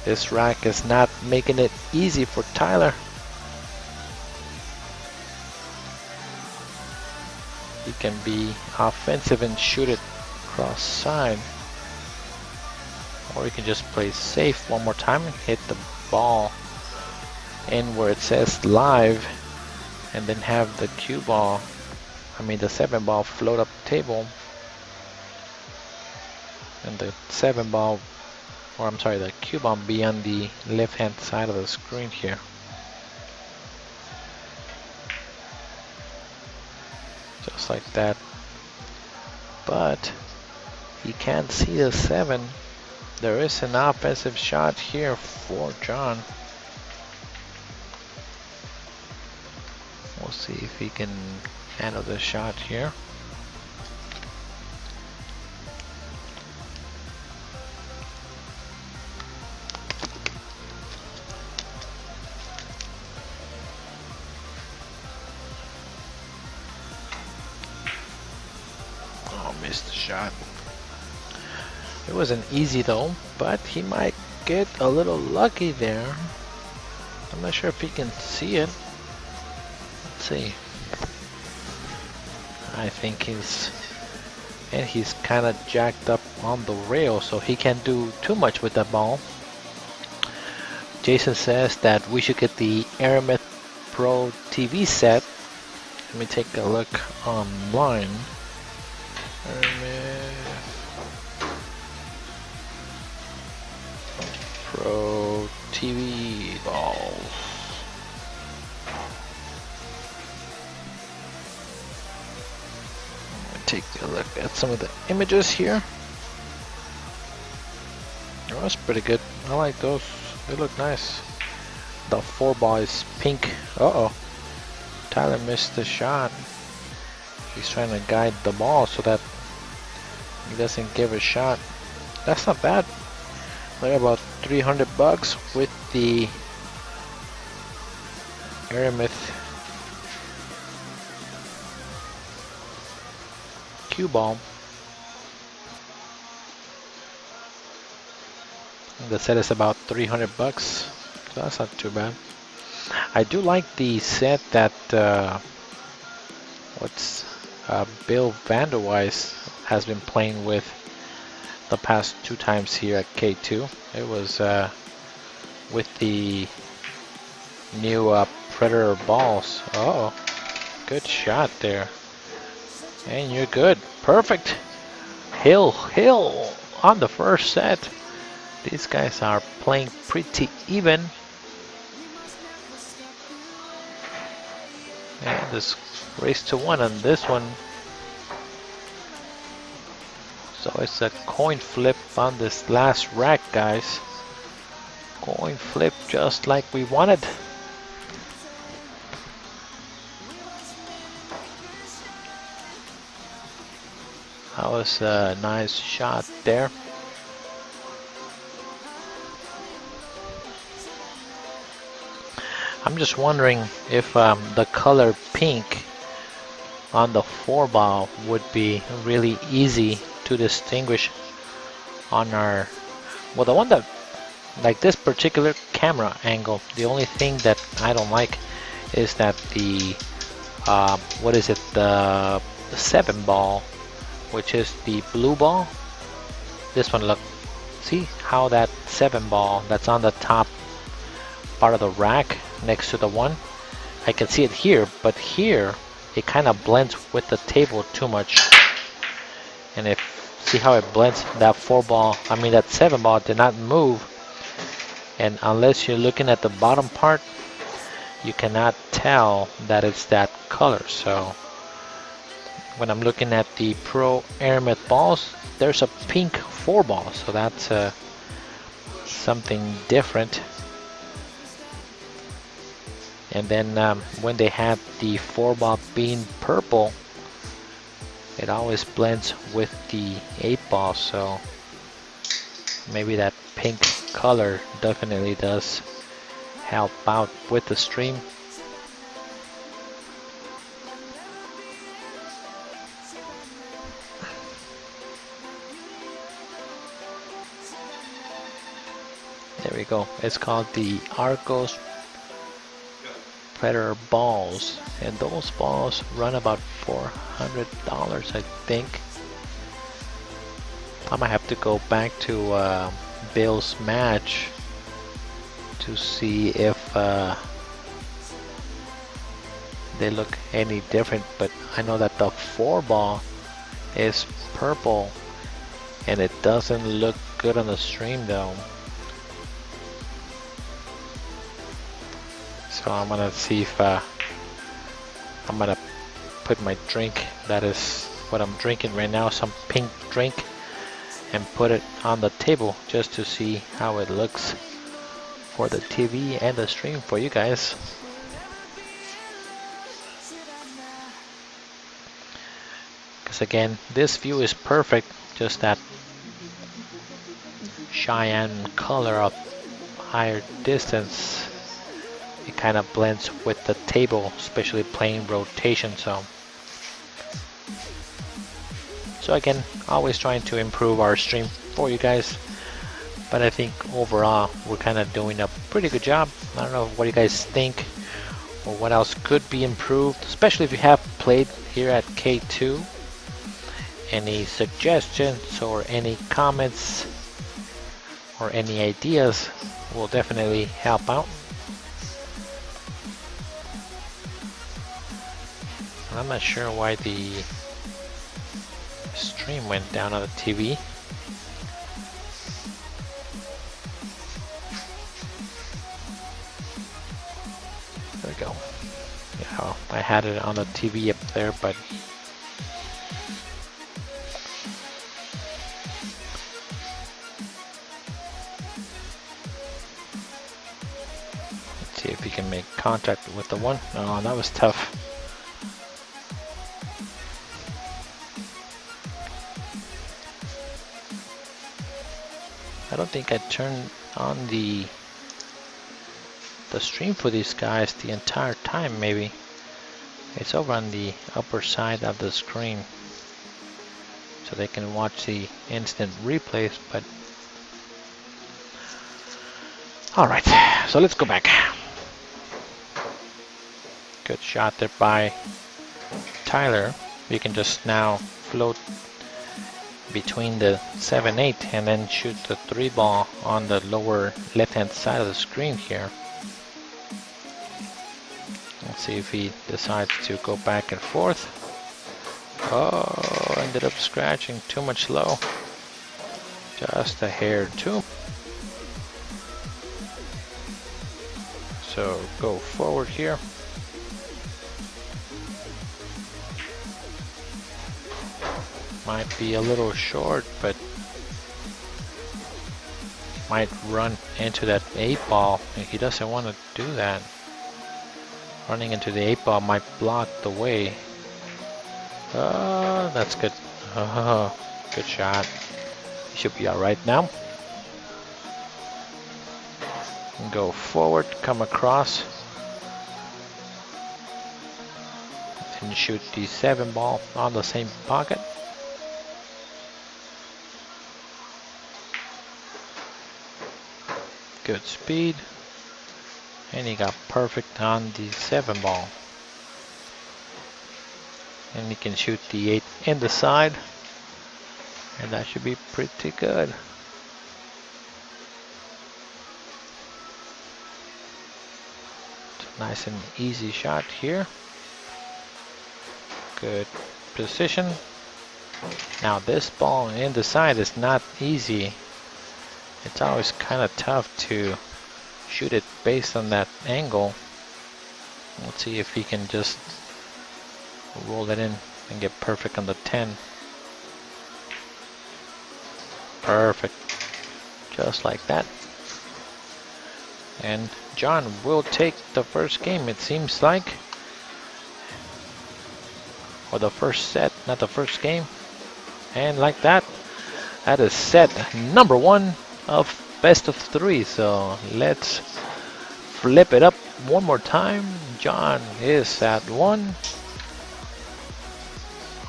This rack is not making it easy for Tyler. He can be offensive and shoot it cross side. Or you can just play safe one more time and hit the ball in where it says live, and then have the cue ball, the 7 ball float up the table, and the 7 ball, or I'm sorry, the cue ball be on the left hand side of the screen here. Just like that. But you can't see the 7. There is an offensive shot here for John. We'll see if he can handle the shot here. Oh, missed the shot. It wasn't easy though, but he might get a little lucky there. I'm not sure if he can see it. Let's see. I think he's kind of jacked up on the rail, so he can't do too much with that ball. Jason says that we should get the Aramith Pro TV set. Let me take a look online. Aramith Pro TV balls. Take a look at some of the images here. Oh, that's pretty good. I like those. They look nice. The 4-ball is pink. Uh-oh. Tyler missed the shot. He's trying to guide the ball so that he doesn't give a shot. That's not bad. They're about $300 with the Aramith cue ball. The set is about $300, so that's not too bad. I do like the set that Bill Vanderwise has been playing with the past 2 times here at K2. It was with the new Predator balls. Oh, good shot there. And you're good. Perfect. Hill on the first set. These guys are playing pretty even. And this race to 1 on this one. So it's a coin flip on this last rack, guys. Coin flip just like we wanted. That was a nice shot there. I'm just wondering if the color pink on the 4-ball would be really easy to distinguish on our, well, the one that, like this particular camera angle, the only thing that I don't like is that the, what is it, the 7-ball, which is the blue ball. This one, look, see how that 7-ball that's on the top part of the rack next to the 1, I can see it here, but here it kind of blends with the table too much. And if, see how it blends, that 4-ball, I mean that 7-ball did not move, and unless you're looking at the bottom part, you cannot tell that it's that color. So when I'm looking at the Pro Aramith balls, there's a pink 4-ball, so that's something different. And then when they have the 4-ball being purple, it always blends with the 8-ball, so maybe that pink color definitely does help out with the stream. There we go. It's called the Arcos Predator balls, and those balls run about $400, I think. I might have to go back to Bill's match to see if they look any different, but I know that the 4-ball is purple and it doesn't look good on the stream though. So I'm gonna see if I'm gonna put my drink, that is what I'm drinking right now, some pink drink, and put it on the table just to see how it looks for the TV and the stream for you guys. Because again, this view is perfect, just that cyan color of higher distance, it kind of blends with the table, especially playing rotation. So again, always trying to improve our stream for you guys, but I think overall we're kind of doing a pretty good job. I don't know what you guys think or what else could be improved, especially if you have played here at K2. Any suggestions or any comments or any ideas will definitely help out. I'm not sure why the stream went down on the TV. There we go. Yeah, I had it on the TV up there, but let's see if we can make contact with the one. Oh, that was tough. I don't think I turned on the stream for these guys the entire time. Maybe it's over on the upper side of the screen so they can watch the instant replays. But all right, so let's go back. Good shot there by Tyler. You can just now float between the 7-8 and then shoot the 3 ball on the lower left hand side of the screen here. Let's see if he decides to go back and forth. Oh, ended up scratching too much low. Just a hair too. So go forward here. Might be a little short, but might run into that 8 ball. He doesn't want to do that. Running into the 8 ball might block the way. Oh, that's good. Oh, good shot. He should be all right now. Go forward, come across, and shoot the 7 ball on the same pocket. Good speed, and he got perfect on the 7 ball. And he can shoot the 8 in the side, and that should be pretty good. It's a nice and easy shot here. Good position. Now this ball in the side is not easy. It's always kind of tough to shoot it based on that angle. Let's see if he can just roll it in and get perfect on the 10. Perfect. Just like that. And John will take the first game, it seems like. Or the first set, not the first game. And like that, that is set number 1 of best of 3. So let's flip it up one more time. John is at 1.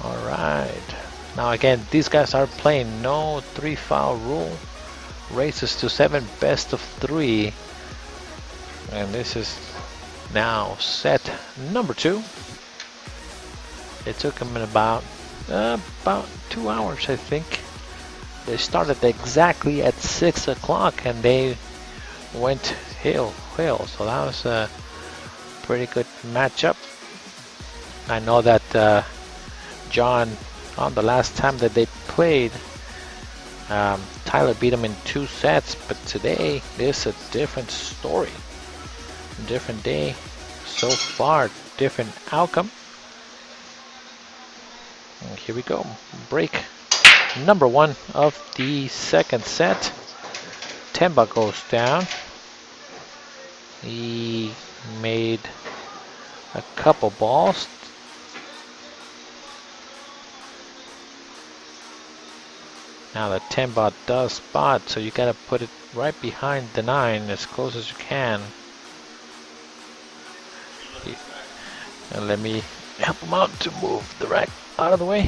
All right. Now again, these guys are playing no 3 foul rule. Races to 7, best of 3. And this is now set number 2. It took them about 2 hours, I think. They started exactly at 6 o'clock and they went hill. So that was a pretty good matchup. I know that John, on the last time that they played, Tyler beat him in 2 sets, but today is a different story. Different day so far, different outcome. And here we go. Break number 1 of the second set. Temba goes down. He made a couple balls. Now the Temba does spot, so you gotta put it right behind the 9 as close as you can. And let me help him out to move the rack out of the way.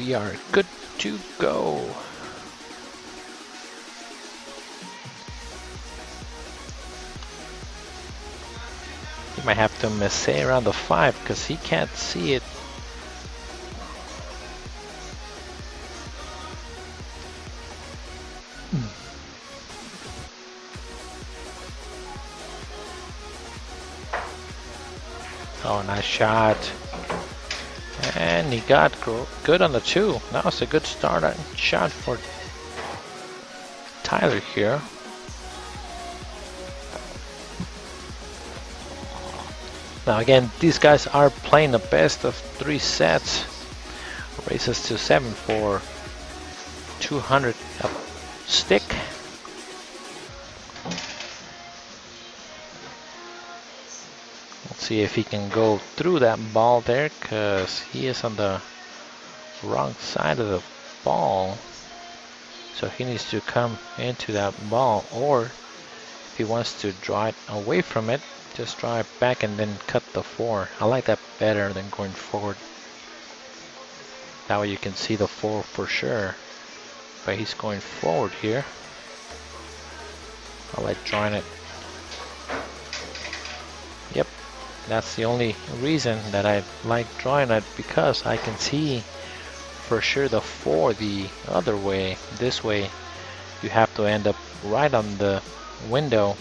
we are good to go. He might have to miss around the 5 because he can't see it. Oh, nice shot. And he got good on the 2. That was a good start shot for Tyler here. Now again, these guys are playing the best of 3 sets. Races to 7 for 200 a stick. Let's see if he can go through that ball there, because he is on the wrong side of the ball. So he needs to come into that ball, or if he wants to draw it away from it, just draw it back and then cut the 4. I like that better than going forward. That way you can see the 4 for sure. But he's going forward here. I like drawing it. Yep, that's the only reason that I like drawing it, because I can see for sure the 4 the other way. This way you have to end up right on the window,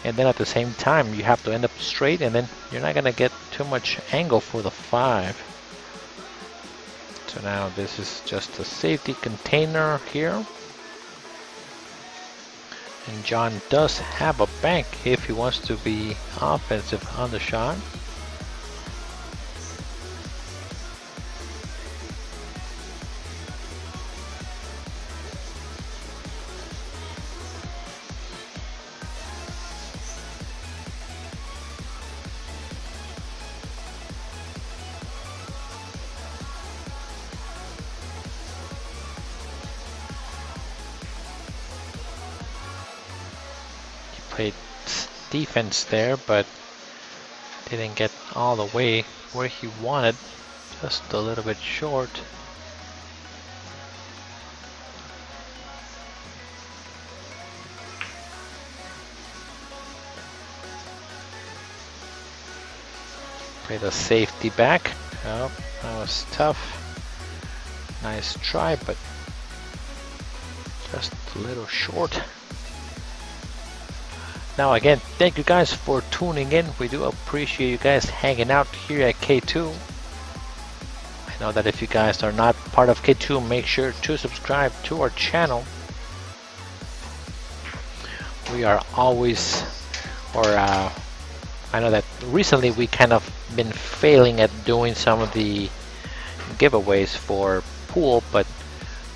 and then at the same time you have to end up straight, and then you're not gonna get too much angle for the 5. So now this is just a safety container here. And John does have a bank if he wants to be offensive on the shot. Played defense there, but didn't get all the way where he wanted, just a little bit short. Played a safety back. Oh, that was tough. Nice try, but just a little short. Now again, thank you guys for tuning in. We do appreciate you guys hanging out here at K2. I know that if you guys are not part of K2, make sure to subscribe to our channel. We are always, I know that recently we kind of been failing at doing some of the giveaways for pool, but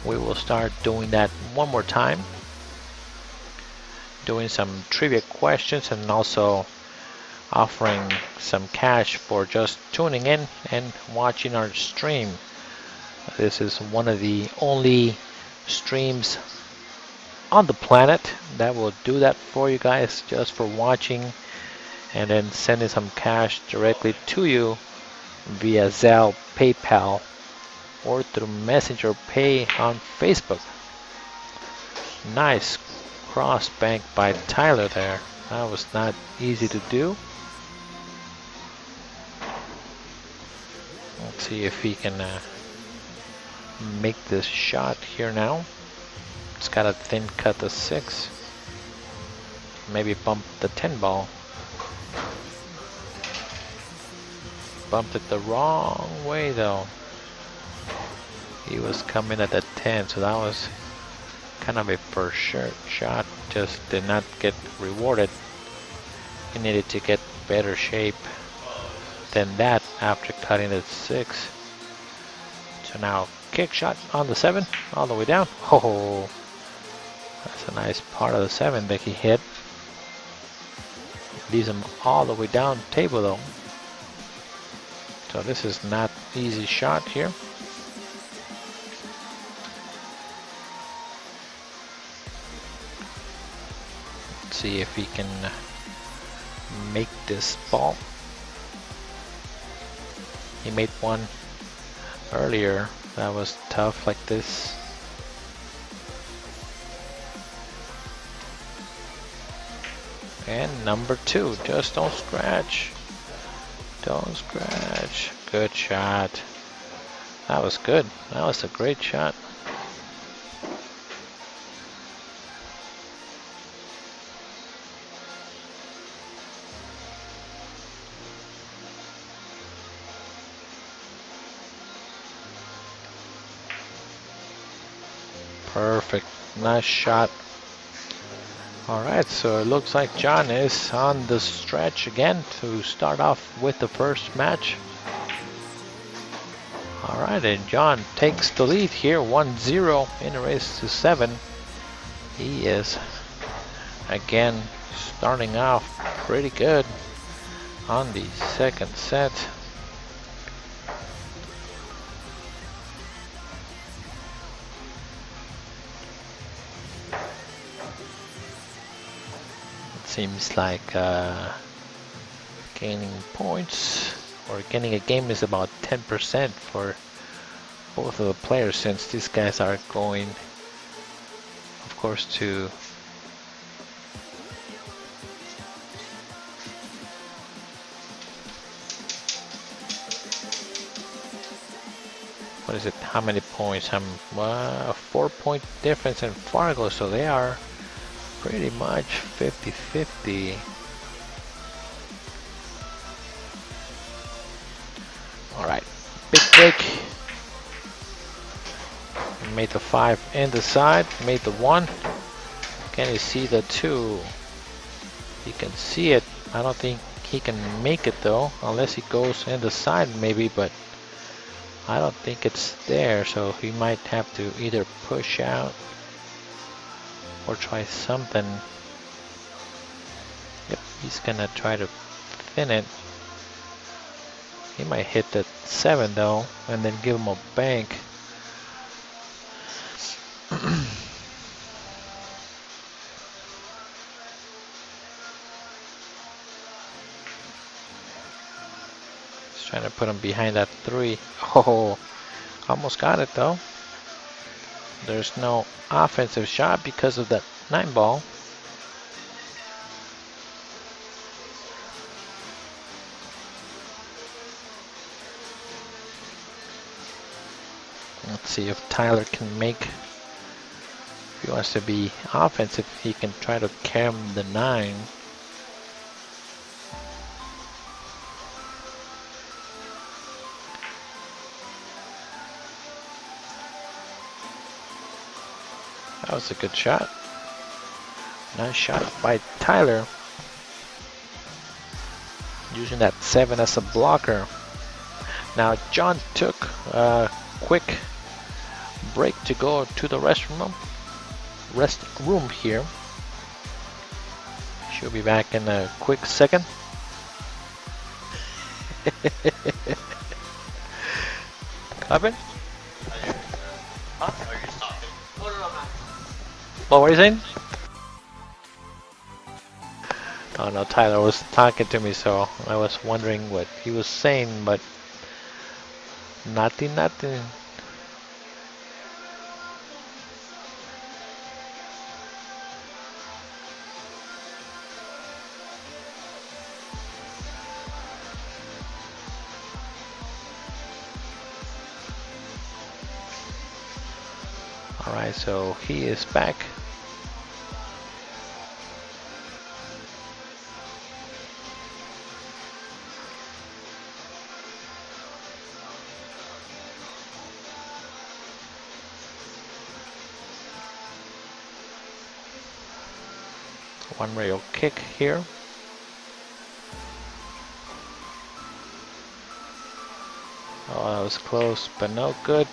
we will start doing that one more time. Doing some trivia questions and also offering some cash for just tuning in and watching our stream. This is one of the only streams on the planet that will do that for you guys, just for watching and then sending some cash directly to you via Zelle, PayPal, or through Messenger Pay on Facebook. Nice cross bank by Tyler there. That was not easy to do. Let's see if he can make this shot here now. It's got a thin cut to 6. Maybe bump the 10 ball. Bumped it the wrong way though. He was coming at the 10, so that was kind of a for sure shot, just did not get rewarded. He needed to get better shape than that after cutting at 6. So now kick shot on the 7, all the way down. Oh, that's a nice part of the 7 that he hit. Leaves him all the way down table though. So this is not easy shot here. See if he can make this ball. He made one earlier That was tough like this. And number 2, just don't scratch. Don't scratch. Good shot. That was good. That was a great shot. Perfect. Nice shot. Alright, so it looks like John is on the stretch again to start off with the first match. Alright, and John takes the lead here, 1-0 in a race to 7. He is again starting off pretty good on the second set. Seems like gaining points or getting a game is about 10% for both of the players, since these guys are going, of course, to what is it? How many points? A 4-point difference in Fargo, so they are pretty much 50-50. Alright, big break. Made the 5 in the side, made the 1. Can you see the 2? You can see it. I don't think he can make it though, unless he goes in the side maybe, but I don't think it's there, so he might have to either push out or try something. Yep, he's gonna try to thin it. He might hit the 7 though, and then give him a bank. He's trying to put him behind that 3. Oh, almost got it though. There's no offensive shot because of that 9 ball. Let's see if Tyler can make, if he wants to be offensive, he can try to cam the 9. That was a good shot. Nice shot by Tyler. Using that 7 as a blocker. Now John took a quick break to go to the restroom here. She'll be back in a quick second. Up in? What were you saying? Oh no, Tyler was talking to me, so I was wondering what he was saying, but nothing. Alright, so he is back. One rail kick here. Oh, that was close, but no good.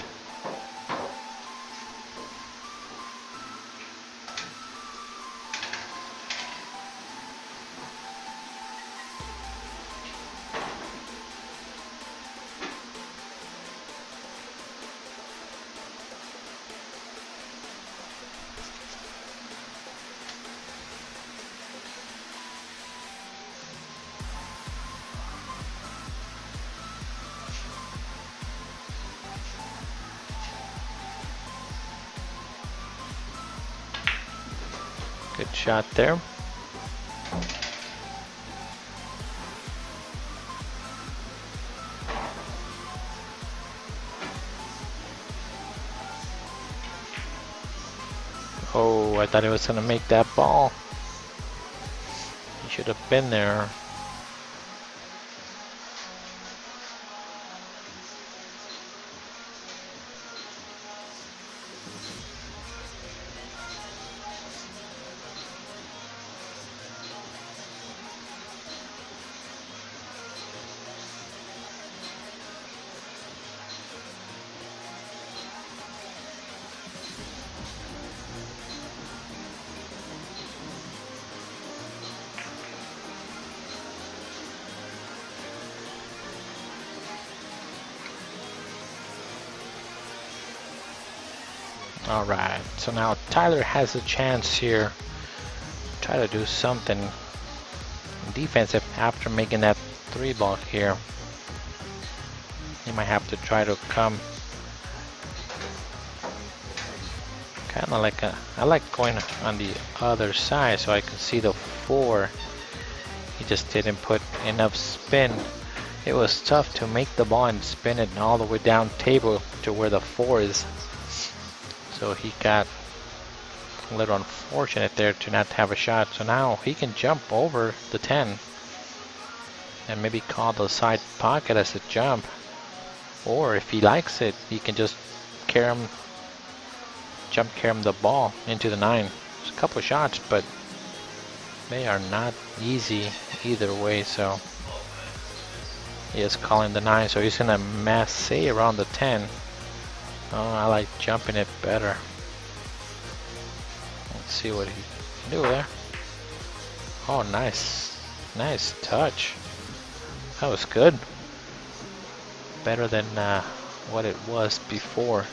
Good shot there. Oh, I thought he was gonna make that ball. He should have been there. Alright, so now Tyler has a chance here. Try to do something defensive after making that 3 ball here. He might have to try to come kind of like I like going on the other side so I can see the 4. He just didn't put enough spin. It was tough to make the ball and spin it all the way down table to where the 4 is. So he got a little unfortunate there to not have a shot. So now he can jump over the 10 and maybe call the side pocket as a jump. Or if he likes it, he can just jump carry him the ball into the 9. There's a couple of shots, but they are not easy either way. So he is calling the 9. So he's gonna masse around the 10. Oh, I like jumping it better. Let's see what he can do there. Oh, nice. Nice touch. That was good. Better than what it was before.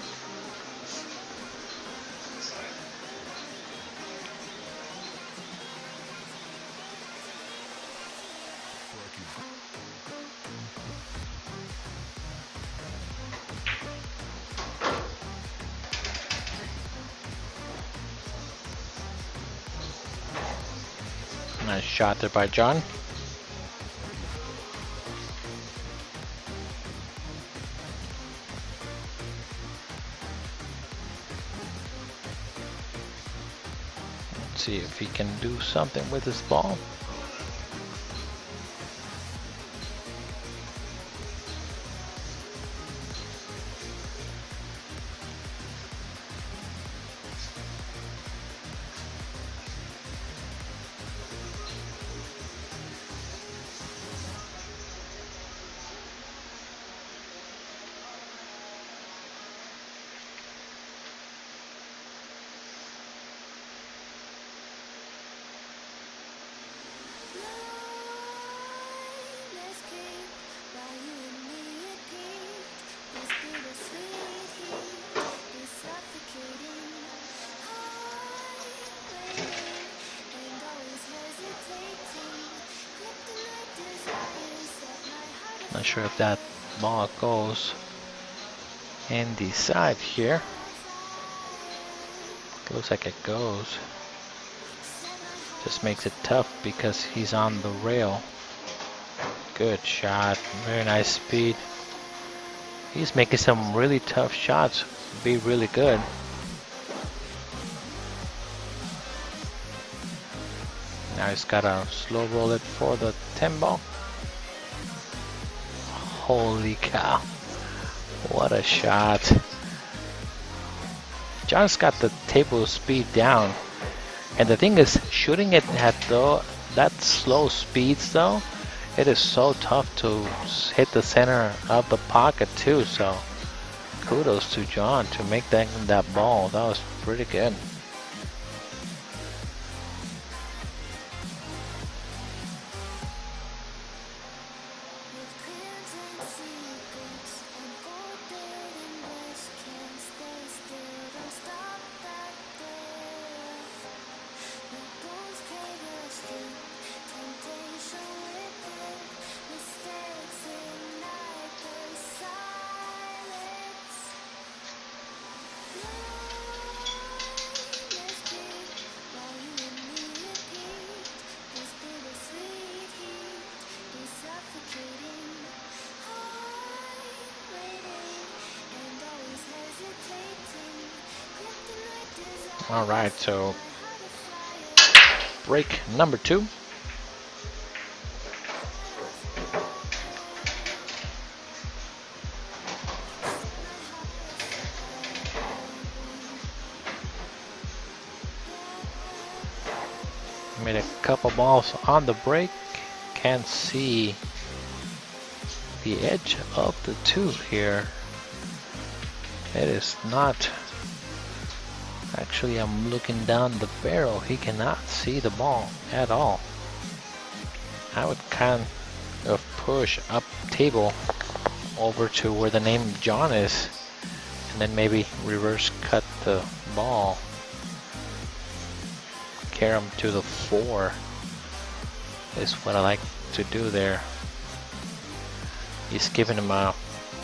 Nice shot there by John. Let's see if he can do something with this ball. Not sure if that ball goes in the side here. Looks like it goes. Just makes it tough because he's on the rail. Good shot. Very nice speed. He's making some really tough shots. Be really good. Now he's got to slow roll it for the 10 ball. Holy cow. What a shot. John's got the table speed down. And the thing is, shooting it at that slow speeds though, it is so tough to hit the center of the pocket too. So kudos to John to make that ball. That was pretty good. All right, so break number 2. Made a couple balls on the break. Can't see the edge of the tube here. It is not. Actually, I'm looking down the barrel. He cannot see the ball at all. I would kind of push up table over to where the name John is, and then maybe reverse cut the ball. Carry him to the 4 is what I like to do there. He's giving him a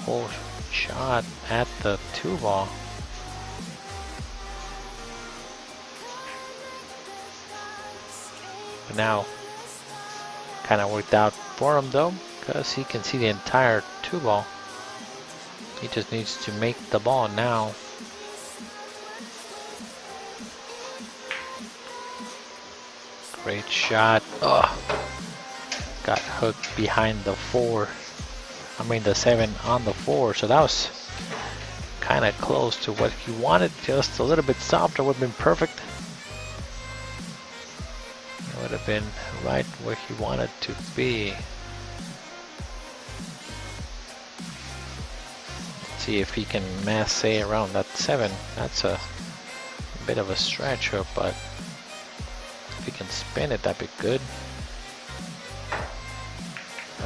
whole shot at the 2 ball. But now, kind of worked out for him though, because he can see the entire 2 ball. He just needs to make the ball now. Great shot. Oh, got hooked behind the 4. I mean the 7 on the 4. So that was kind of close to what he wanted. Just a little bit softer would have been perfect. It would have been right where he wanted to be. Let's see if he can mass around that 7. That's a bit of a stretch, but if he can spin it, that'd be good.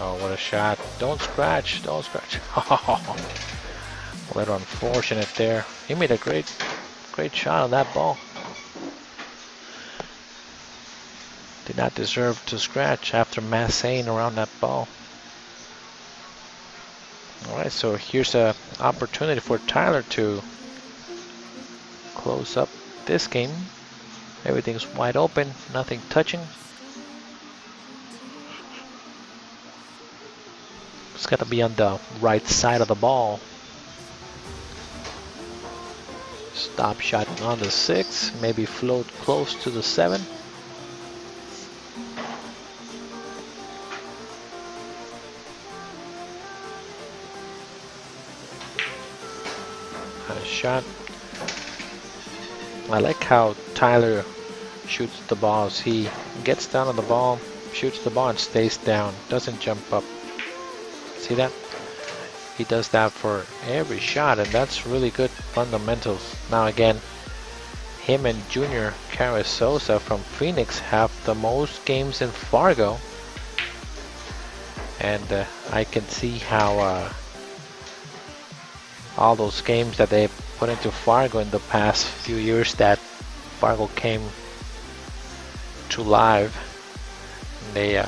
Oh, what a shot. Don't scratch, don't scratch. A little unfortunate there. He made a great shot on that ball. Did not deserve to scratch after massing around that ball. Alright, so here's an opportunity for Tyler to close up this game. Everything's wide open, nothing touching. It's got to be on the right side of the ball. Stop shot on the 6, maybe float close to the 7. Nice shot. I like how Tyler shoots the balls. He gets down on the ball, shoots the ball and stays down, doesn't jump up. See that? He does that for every shot, and that's really good fundamentals. Now again, him and Junior Carasosa from Phoenix have the most games in Fargo, and I can see how all those games that they put into Fargo in the past few years that Fargo came to live, they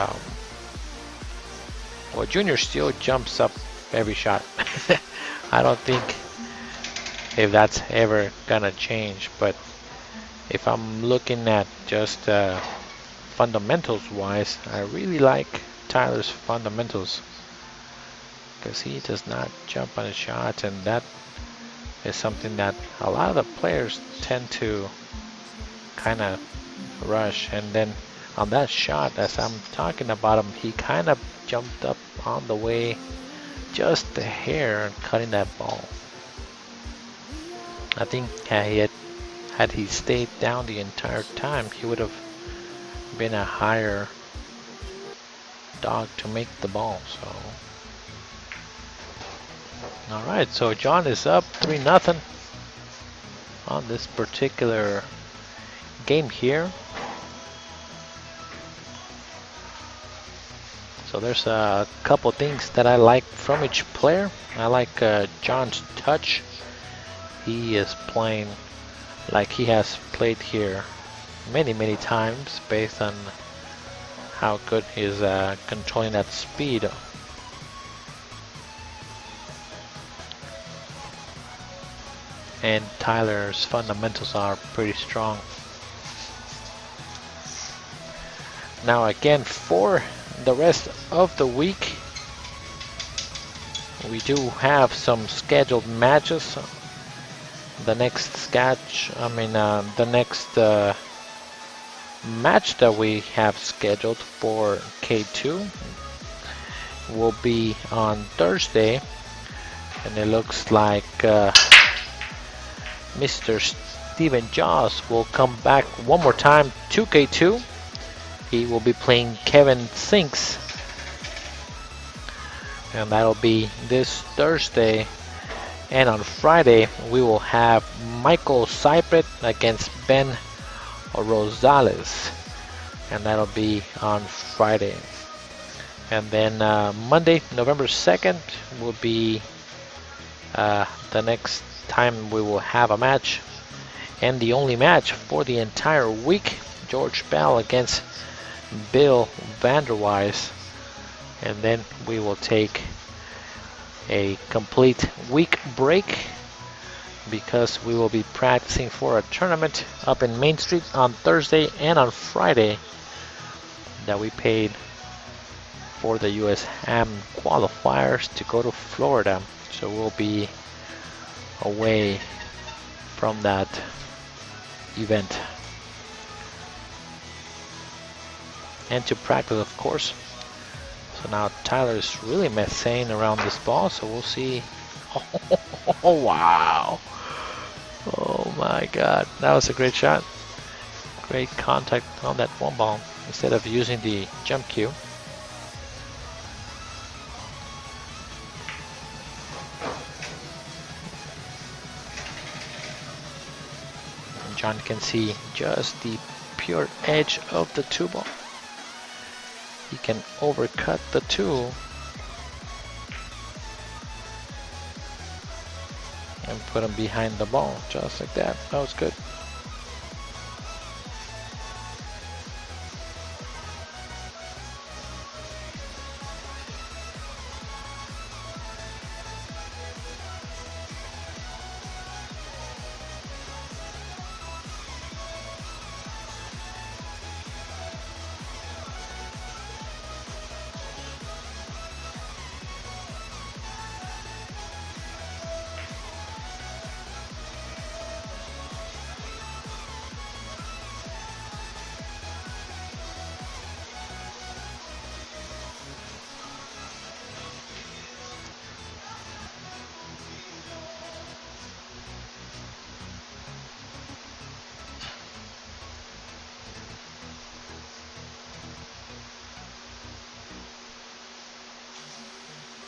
well, Junior still jumps up every shot. I don't think if that's ever gonna change, but if I'm looking at just fundamentals wise, I really like Tyler's fundamentals because he does not jump on his shots, and that is something that a lot of the players tend to kind of rush. And then on that shot, as I'm talking about him, he kind of jumped up on the way just a hair and cutting that ball. I think had he stayed down the entire time, he would have been a higher dog to make the ball. So all right, so John is up 3-0 on this particular game here. So there's a couple things that I like from each player. I like John's touch. He is playing like he has played here many times based on how good he is controlling that speed. And Tyler's fundamentals are pretty strong. Now again, for the rest of the week, we do have some scheduled matches. the next sketch, the next match that we have scheduled for K2 will be on Thursday, and it looks like Mr. Steven Joss will come back one more time to K2. He will be playing Kevin Sinks, and that'll be this Thursday. And on Friday we will have Michael Seibert against Ben Rosales, and that'll be on Friday. And then Monday, November 2nd, will be the next time we will have a match, and the only match for the entire week. George Bell against Bill Vanderwise, and then we will take a complete week break because we will be practicing for a tournament up in Main Street on Thursday and on Friday that we paid for the US Am qualifiers to go to Florida. So we'll be away from that event. And to practice, of course. So now Tyler's really messing around this ball, so we'll see. Oh, wow. Oh my God, that was a great shot. Great contact on that one ball instead of using the jump cue. And John can see just the pure edge of the two ball. He can overcut the two and put him behind the ball just like that. That was good.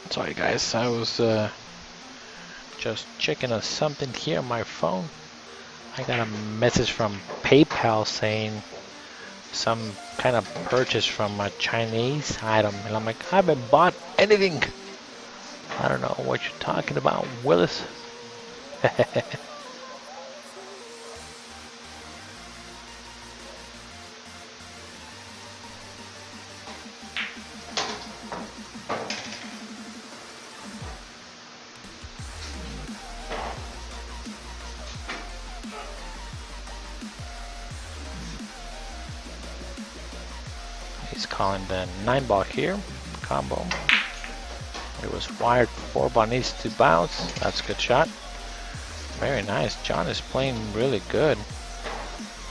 Sorry guys, I was just checking on something here on my phone. I got a message from PayPal saying some kind of purchase from a Chinese item, and I'm like, I haven't bought anything. I don't know what you're talking about, Willis. He's calling the 9-ball here, combo. It was wired 4-ball, needs to bounce. That's a good shot. Very nice. John is playing really good.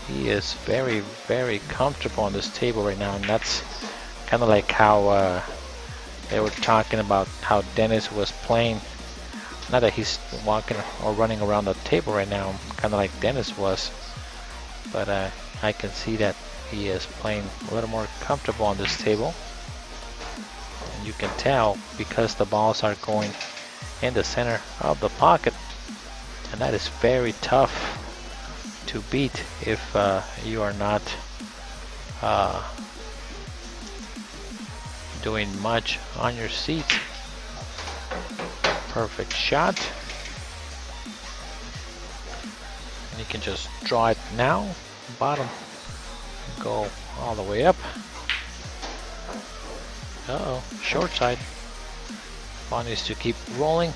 He is very, very comfortable on this table right now, and that's kind of like how they were talking about how Dennis was playing. Not that he's walking or running around the table right now, kind of like Dennis was, but I can see that he is playing a little more comfortable on this table. And you can tell because the balls are going in the center of the pocket, and that is very tough to beat if you are not doing much on your seat. Perfect shot. And you can just draw it now, bottom, go all the way up. Uh-oh, short side. Ball needs to keep rolling.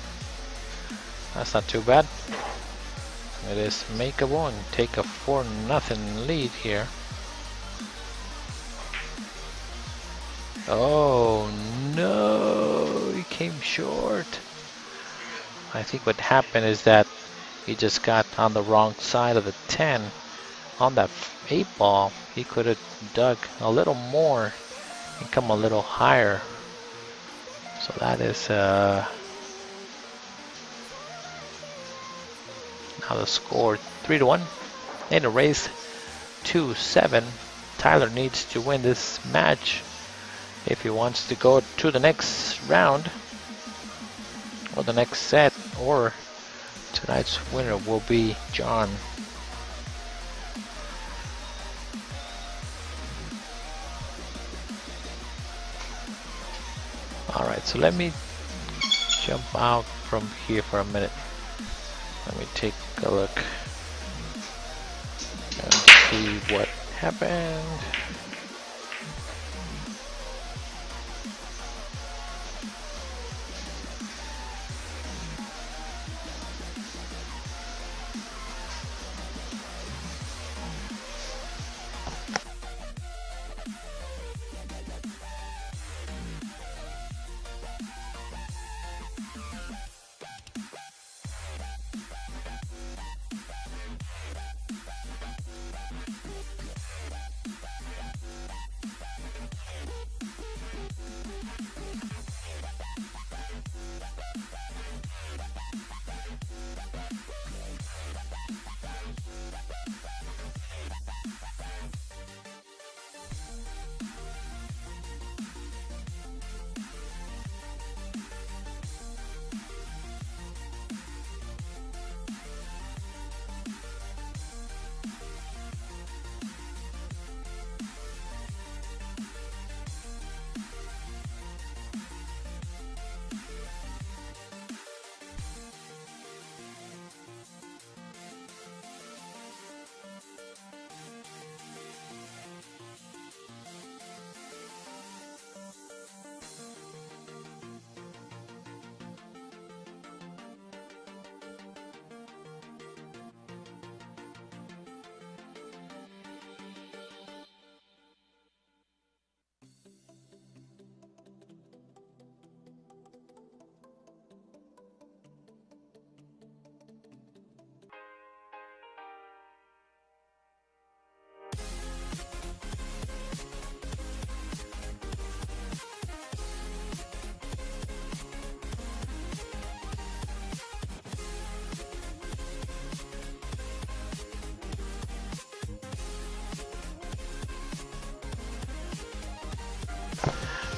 That's not too bad. It is makeable and take a 4-0 lead here. Oh no, he came short. I think what happened is that He just got on the wrong side of the 10 on that 8 ball. He could have dug a little more and come a little higher. So that is now the score 3-1 in a race 2-7. Tyler needs to win this match if he wants to go to the next round or the next set, or tonight's winner will be John. Alright, so let me jump out from here for a minute. Let me take a look and see what happened.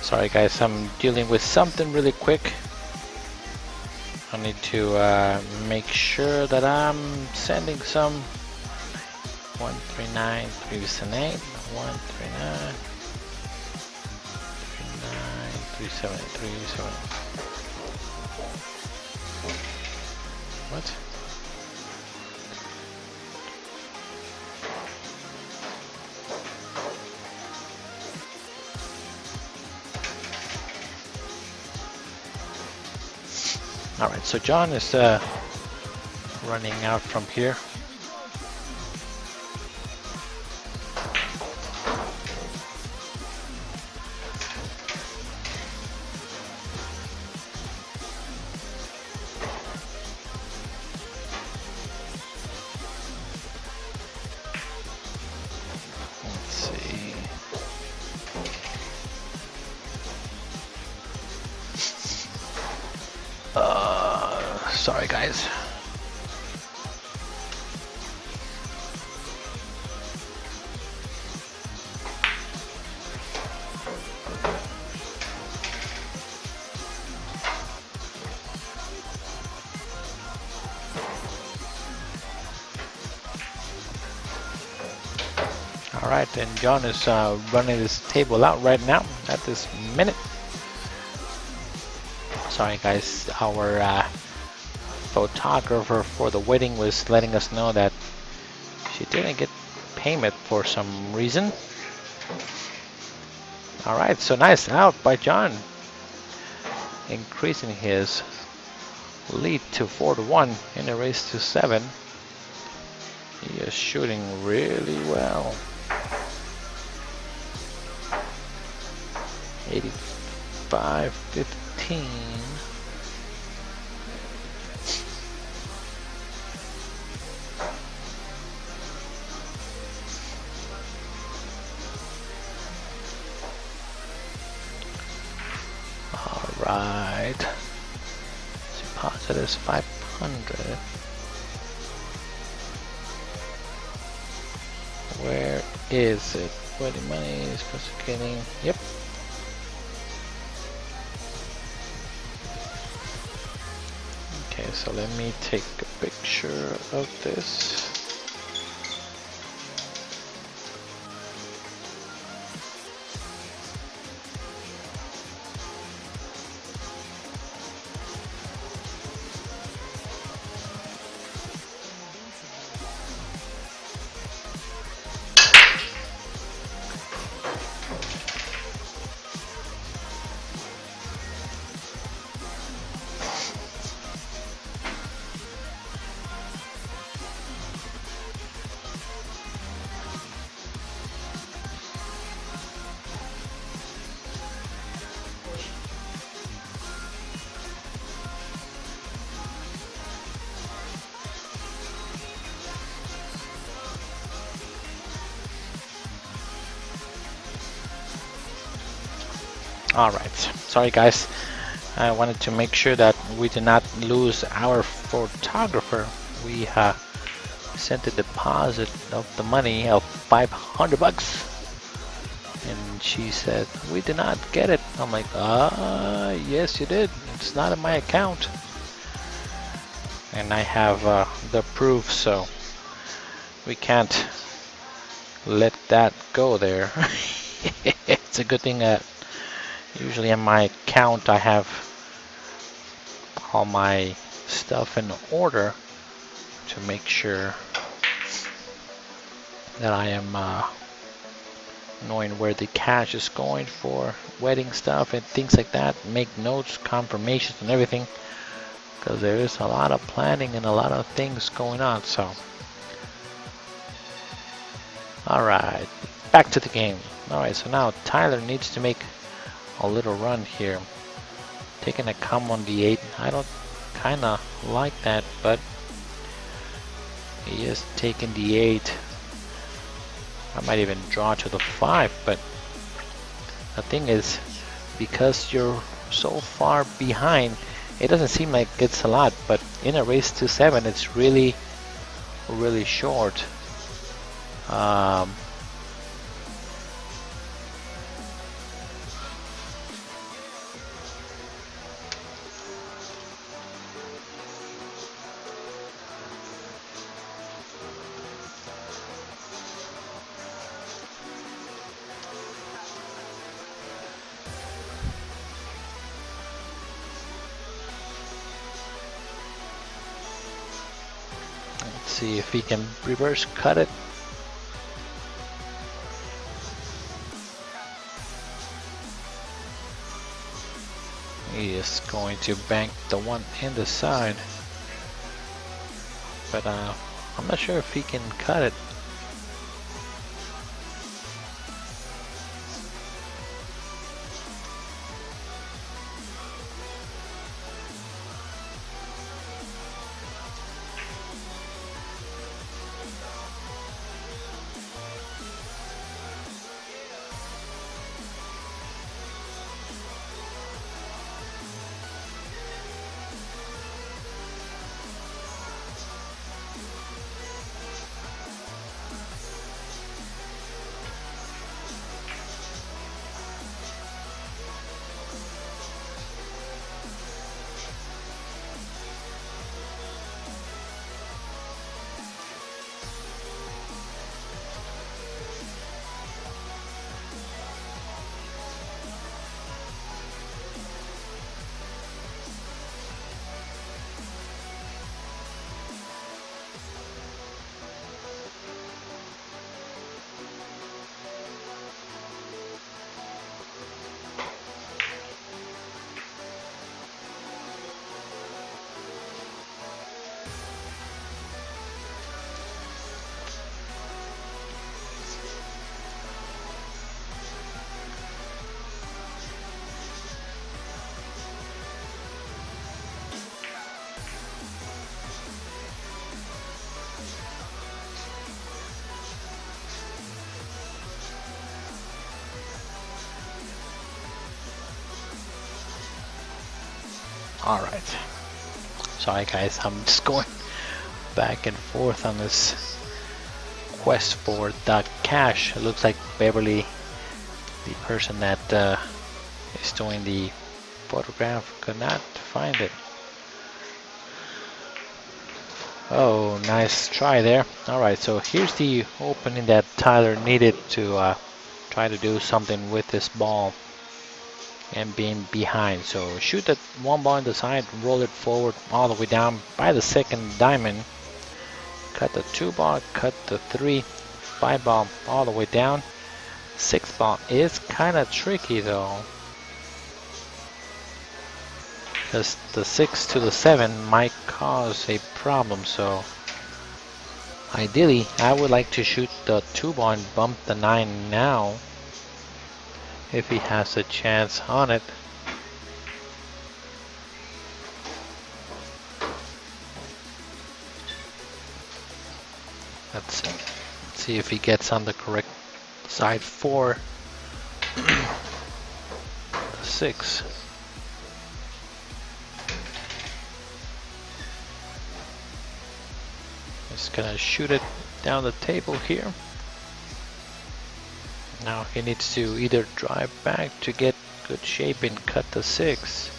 Sorry guys, I'm dealing with something really quick. I need to make sure that I'm sending some 139 378 139 373 What? Alright, so John is running out from here. Let's see. Sorry guys. All right, and John is running this table out right now at this minute. Sorry guys, our photographer for the wedding was letting us know that she didn't get payment for some reason. All right, so nice out by John, increasing his lead to 4-1 in a race to 7. He is shooting really well. 85-15. deposit is 500. Where is it? Where the money is getting? Yep. Okay, so let me take a picture of this. Alright, sorry guys, I wanted to make sure that we did not lose our photographer. We sent a deposit of the money of 500 bucks and she said we did not get it. I'm like, yes you did, it's not in my account, and I have the proof, so we can't let that go there. It's a good thing that usually in my account I have all my stuff in order to make sure that I am knowing where the cash is going for wedding stuff and things like that. Make notes, confirmations and everything, because there is a lot of planning and a lot of things going on. So alright, back to the game. Alright, so now Tyler needs to make a little run here, taking a come on the 8. I don't kinda like that, but he is taking the 8. I might even draw to the 5, but the thing is, because you're so far behind, it doesn't seem like it's a lot, but in a race to 7 it's really short. See if he can reverse cut it. He is going to bank the one in the side, but I'm not sure if he can cut it. Alright, Sorry guys, I'm just going back and forth on this quest for the cash. It looks like Beverly, the person that is doing the photograph, could not find it. Oh, nice try there. Alright, so here's the opening that Tyler needed to try to do something with this ball and being behind. So shoot that one ball in the side, roll it forward all the way down by the second diamond. Cut the 2 ball, cut the 3, 5 ball all the way down. 6 ball is kind of tricky though, because the 6 to the 7 might cause a problem. So ideally I would like to shoot the 2 ball and bump the 9 now if he has a chance on it. Let's see if he gets on the correct side for the 6. Just gonna shoot it down the table here. Now he needs to either drive back to get good shape and cut the 6.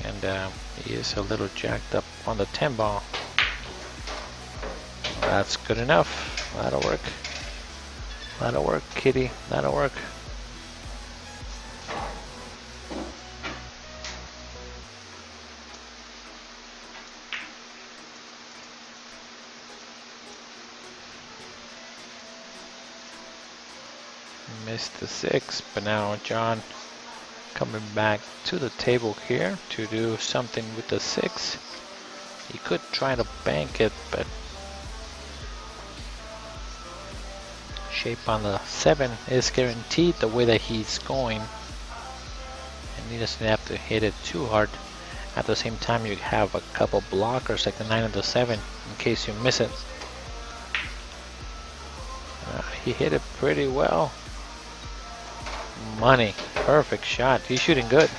And he is a little jacked up on the 10 ball. That's good enough. That'll work. That'll work, kitty. That'll work. Missed the 6, but now John coming back to the table here to do something with the 6. He could try to bank it, but shape on the 7 is guaranteed the way that he's going, and he doesn't have to hit it too hard. At the same time, you have a couple blockers like the 9 and the 7 in case you miss it. He hit it pretty well. Money, perfect shot. He's shooting good.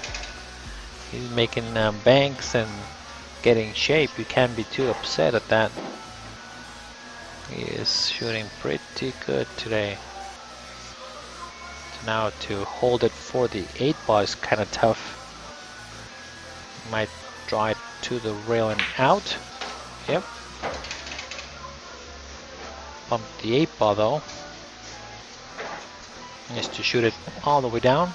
He's making banks and getting shape. You can't be too upset at that. He is shooting pretty good today. So now to hold it for the 8 ball is kind of tough. Might draw it to the rail and out. Yep. Pump the 8 ball though. Is to shoot it all the way down.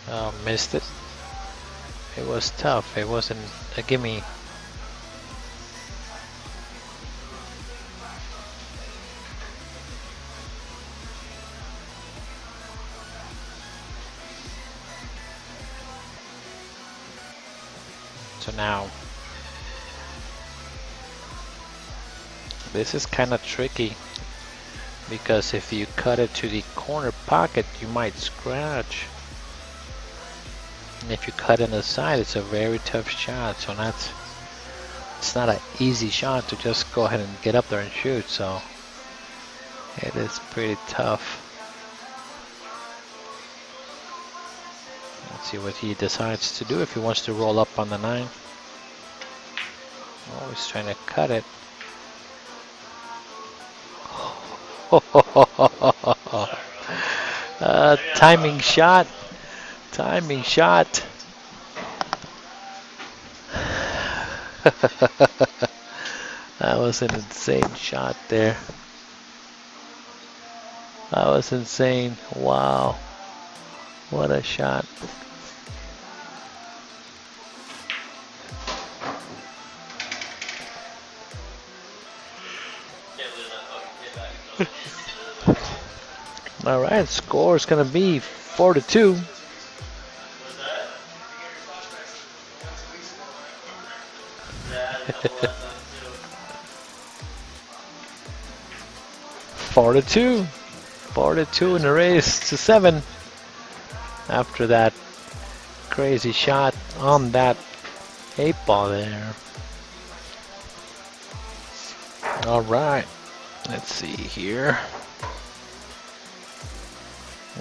Oh, missed it. It was tough. It wasn't a gimme. So now, this is kind of tricky because if you cut it to the corner pocket, you might scratch. And if you cut in the side, it's a very tough shot. So it's not an easy shot to just go ahead and get up there and shoot. So it is pretty tough. Let's see what he decides to do if he wants to roll up on the 9. Oh, he's trying to cut it. Timing shot. Timing shot. That was an insane shot there. That was insane. Wow. What a shot. All right, score is going to be 4-2. Four to two in the race to 7. After that crazy shot on that 8 ball there. All right, Let's see here.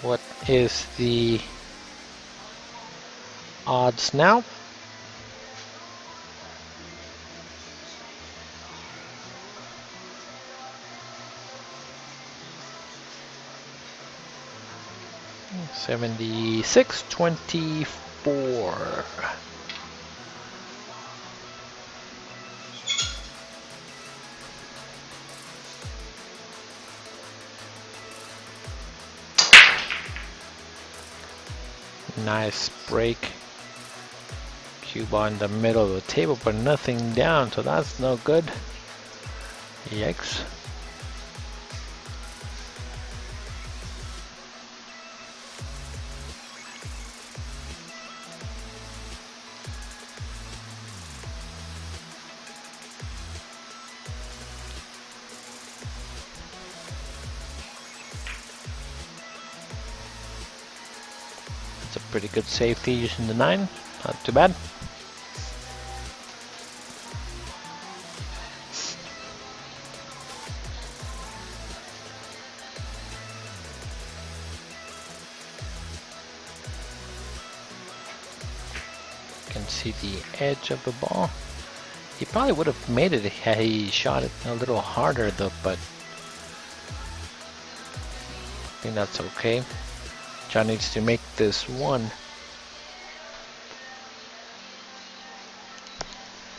What is the odds now? $76.24. Nice break. Cue ball in the middle of the table, but nothing down, so that's no good. Yikes. It's a pretty good safety using the 9. Not too bad. Can see the edge of the ball. He probably would have made it had he shot it a little harder though, but I think that's okay. John needs to make this one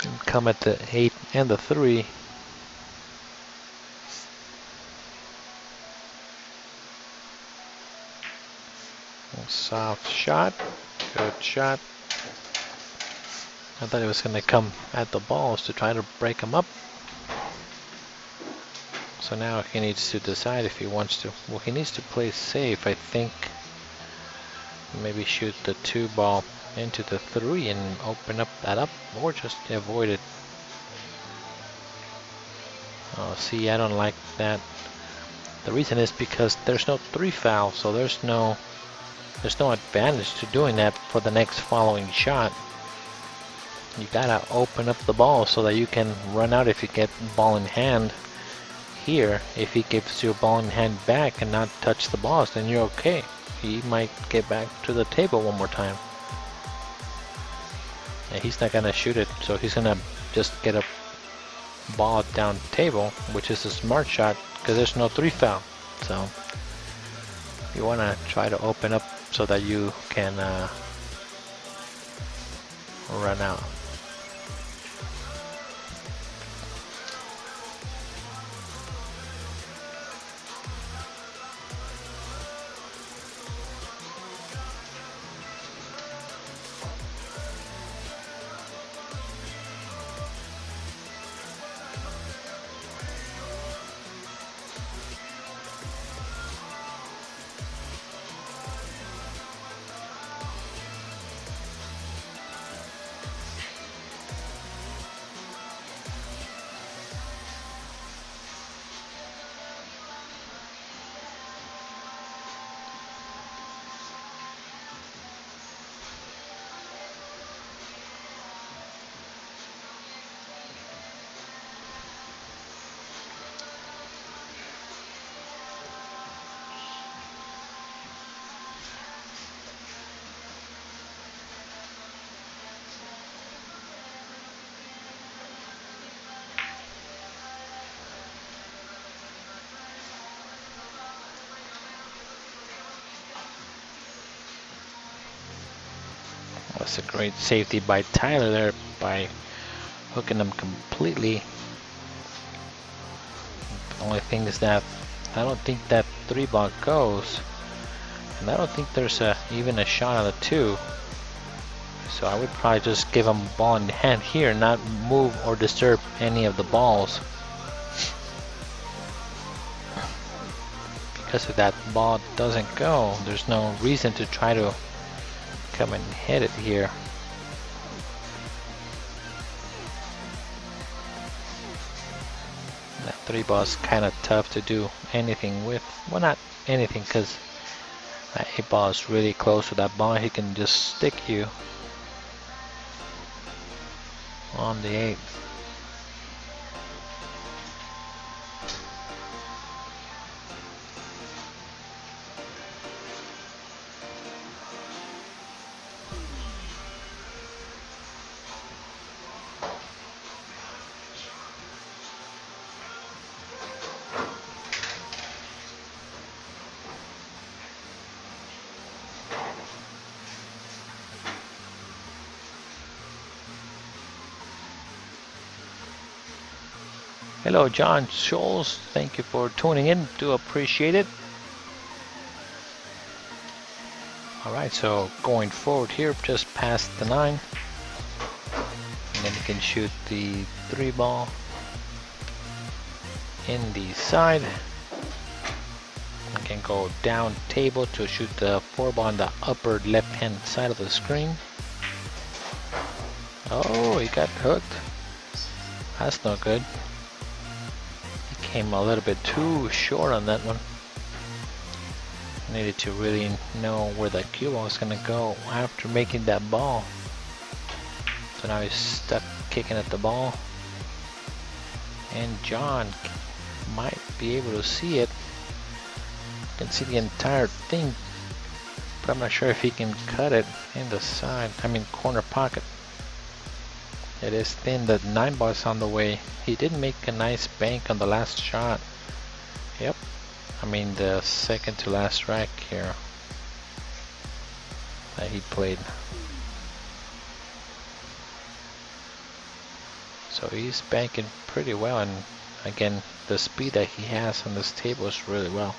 and come at the 8 and the 3. Soft shot, good shot. I thought he was going to come at the balls to try to break him up. So now he needs to decide if he wants to. Well, he needs to play safe, I think. Maybe shoot the 2 ball into the 3 and open up that up, or just avoid it. Oh, see, I don't like that. The reason is because there's no 3 foul, so there's no advantage to doing that for the next following shot. You gotta open up the ball so that you can run out if you get ball in hand. Here, if he gives you a ball in hand back and not touch the balls, then you're okay. He might get back to the table one more time. And he's not gonna shoot it, so he's gonna just get a ball down table, which is a smart shot because there's no 3 foul. So you wanna try to open up so that you can run out. That's a great safety by Tyler there by hooking them completely. The only thing is that I don't think that 3 ball goes, and I don't think there's even a shot on the 2. So I would probably just give him ball in hand here, not move or disturb any of the balls. Because if that ball doesn't go, there's no reason to try to come and hit it here. That 3 ball is kind of tough to do anything with. Well, not anything, because that 8 ball is really close to that ball. He can just stick you on the 8. Hello, John Scholes. Thank you for tuning in. Do appreciate it. Alright, so going forward here, just past the 9. And then you can shoot the 3 ball in the side. You can go down table to shoot the 4 ball on the upper left hand side of the screen. Oh, he got hooked. That's no good. He came a little bit too short on that one. Needed to really know where the cue ball was gonna go after making that ball. So now he's stuck kicking at the ball. And John might be able to see it. You can see the entire thing, but I'm not sure if he can cut it in the side, corner pocket. It is thin, the 9 ball is on the way. He did make a nice bank on the last shot. Yep, the second to last rack here that he played. So he's banking pretty well, and again, the speed that he has on this table is really well.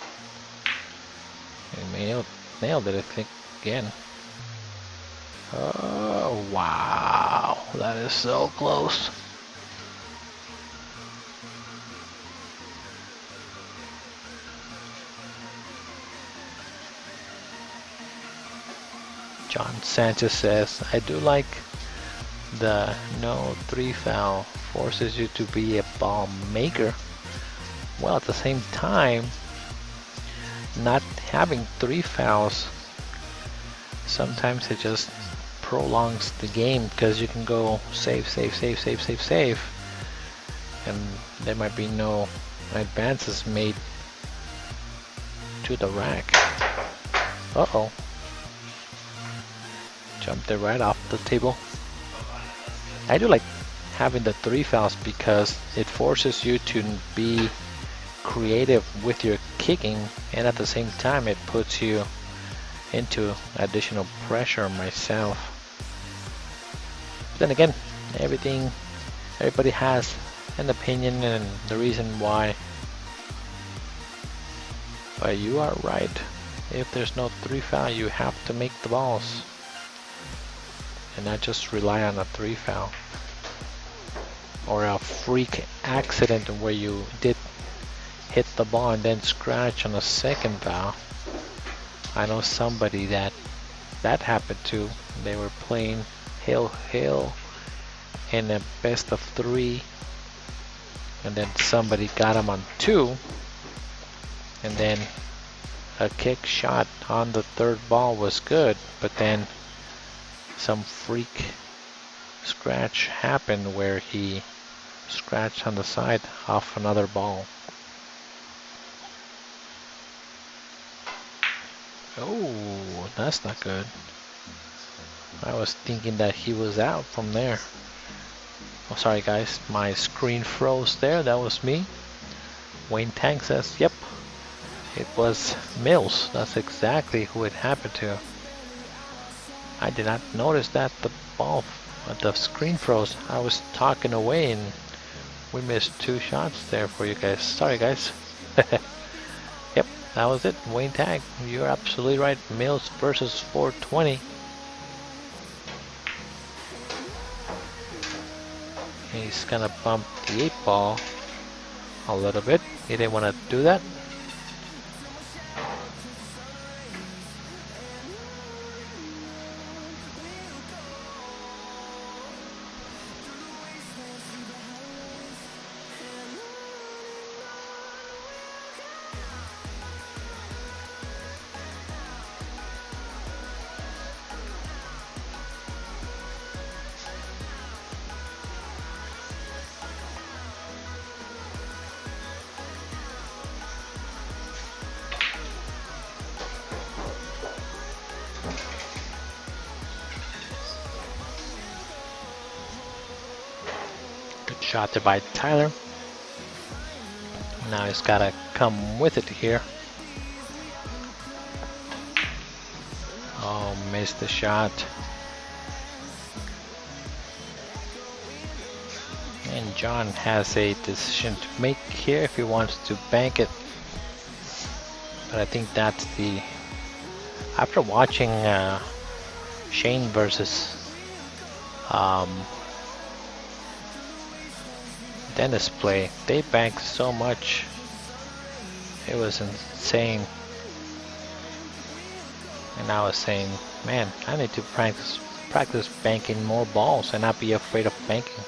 He nailed it, I think, again. Oh, wow. That is so close. John Sanchez says, I do like the no 3 foul forces you to be a ball maker. Well, at the same time, not having 3 fouls, sometimes it just prolongs the game because you can go save, and there might be no advances made to the rack. Uh-oh. Jumped it right off the table. I do like having the 3 fouls because it forces you to be creative with your kicking, and at the same time it puts you into additional pressure myself. Then again, everybody has an opinion and the reason why. But you are right. If there's no 3 foul, you have to make the balls and not just rely on a 3 foul or a freak accident where you did hit the ball and then scratch on a second foul. I know somebody that happened to. They were playing hill in a best of 3, and then somebody got them on 2, and then a kick shot on the 3rd ball was good, but then some freak scratch happened where he scratched on the side off another ball. Oh, that's not good. I was thinking that he was out from there. Oh, sorry guys, my screen froze there. That was me. Wayne Tang says, yep, it was Mills. That's exactly who it happened to. I did not notice that the screen froze. I was talking away and we missed 2 shots there for you guys. Sorry guys. Yep, that was it. Wayne Tag, you're absolutely right. Mills versus 420. He's gonna bump the 8 ball a little bit. He didn't want to do that. Shot there by Tyler. Now he's got to come with it here. Oh, missed the shot. And think John has a decision to make here if he wants to bank it. But I think that's the... After watching Shane versus Dennis play, they banked so much. It was insane. And I was saying, man, I need to practice banking more balls and not be afraid of banking.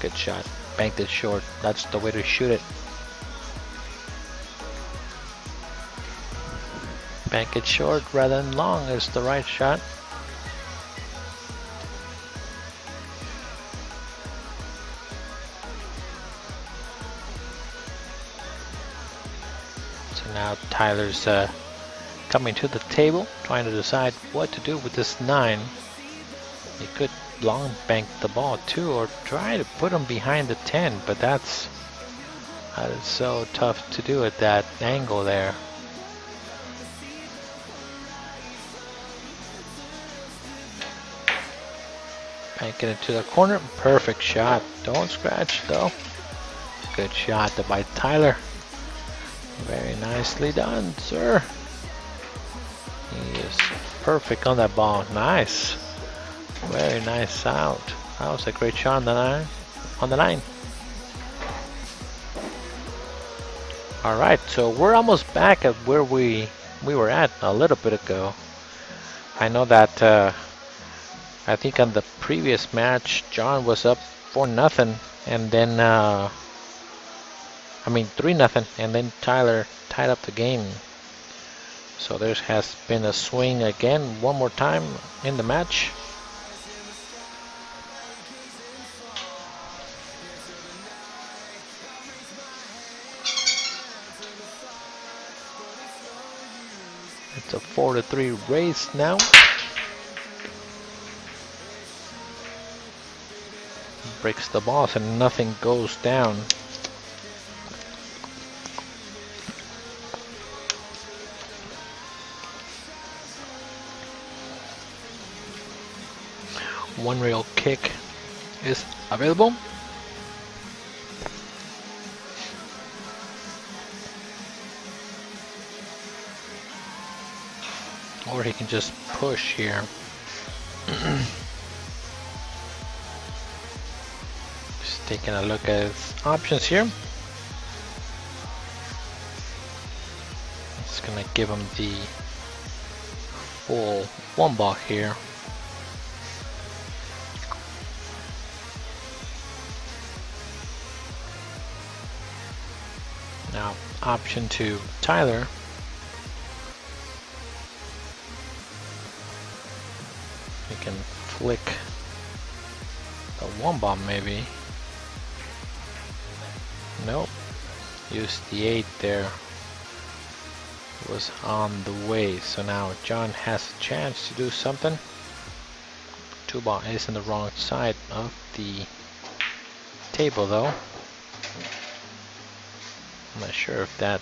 Good shot. Banked it short. That's the way to shoot it. Bank it short rather than long is the right shot. So now Tyler's coming to the table, trying to decide what to do with this 9. He could long bank the ball too, or try to put him behind the 10, but that is so tough to do at that angle there. Banking it to the corner. Perfect shot. Don't scratch though. Good shot by Tyler. Very nicely done, sir. He is perfect on that ball. Nice. Very nice out. That was a great shot on the 9. On the 9. All right, so we're almost back at where we were at a little bit ago. I know that I think on the previous match, John was up 4-0, and then I mean 3-0, and then Tyler tied up the game. So there has been a swing again, one more time in the match. It's a 4-3 race now. Breaks the balls and nothing goes down. One rail kick is available. Or he can just push here. Just taking a look at his options here. It's gonna give him the full 1 ball here. Now option to Tyler. You can flick the 1 ball maybe. Nope. Use the 8 there. It was on the way. So now John has a chance to do something. 2 ball is on the wrong side of the table though. I'm not sure if that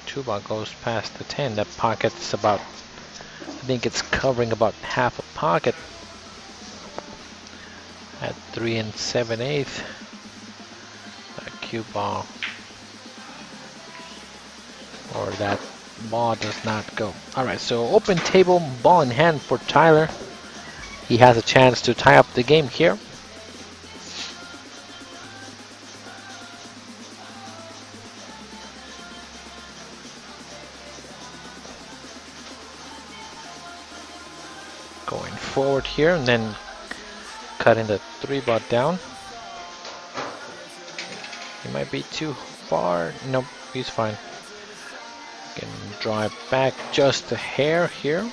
2 ball goes past the 10. That pocket's about, I think it's covering about half a pocket at 3 7/8. That cue ball, or that ball does not go. Alright, so open table, ball in hand for Tyler. He has a chance to tie up the game here. Going forward here and then cutting the 3 ball down. He might be too far. Nope, he's fine. Can drive back just a hair here.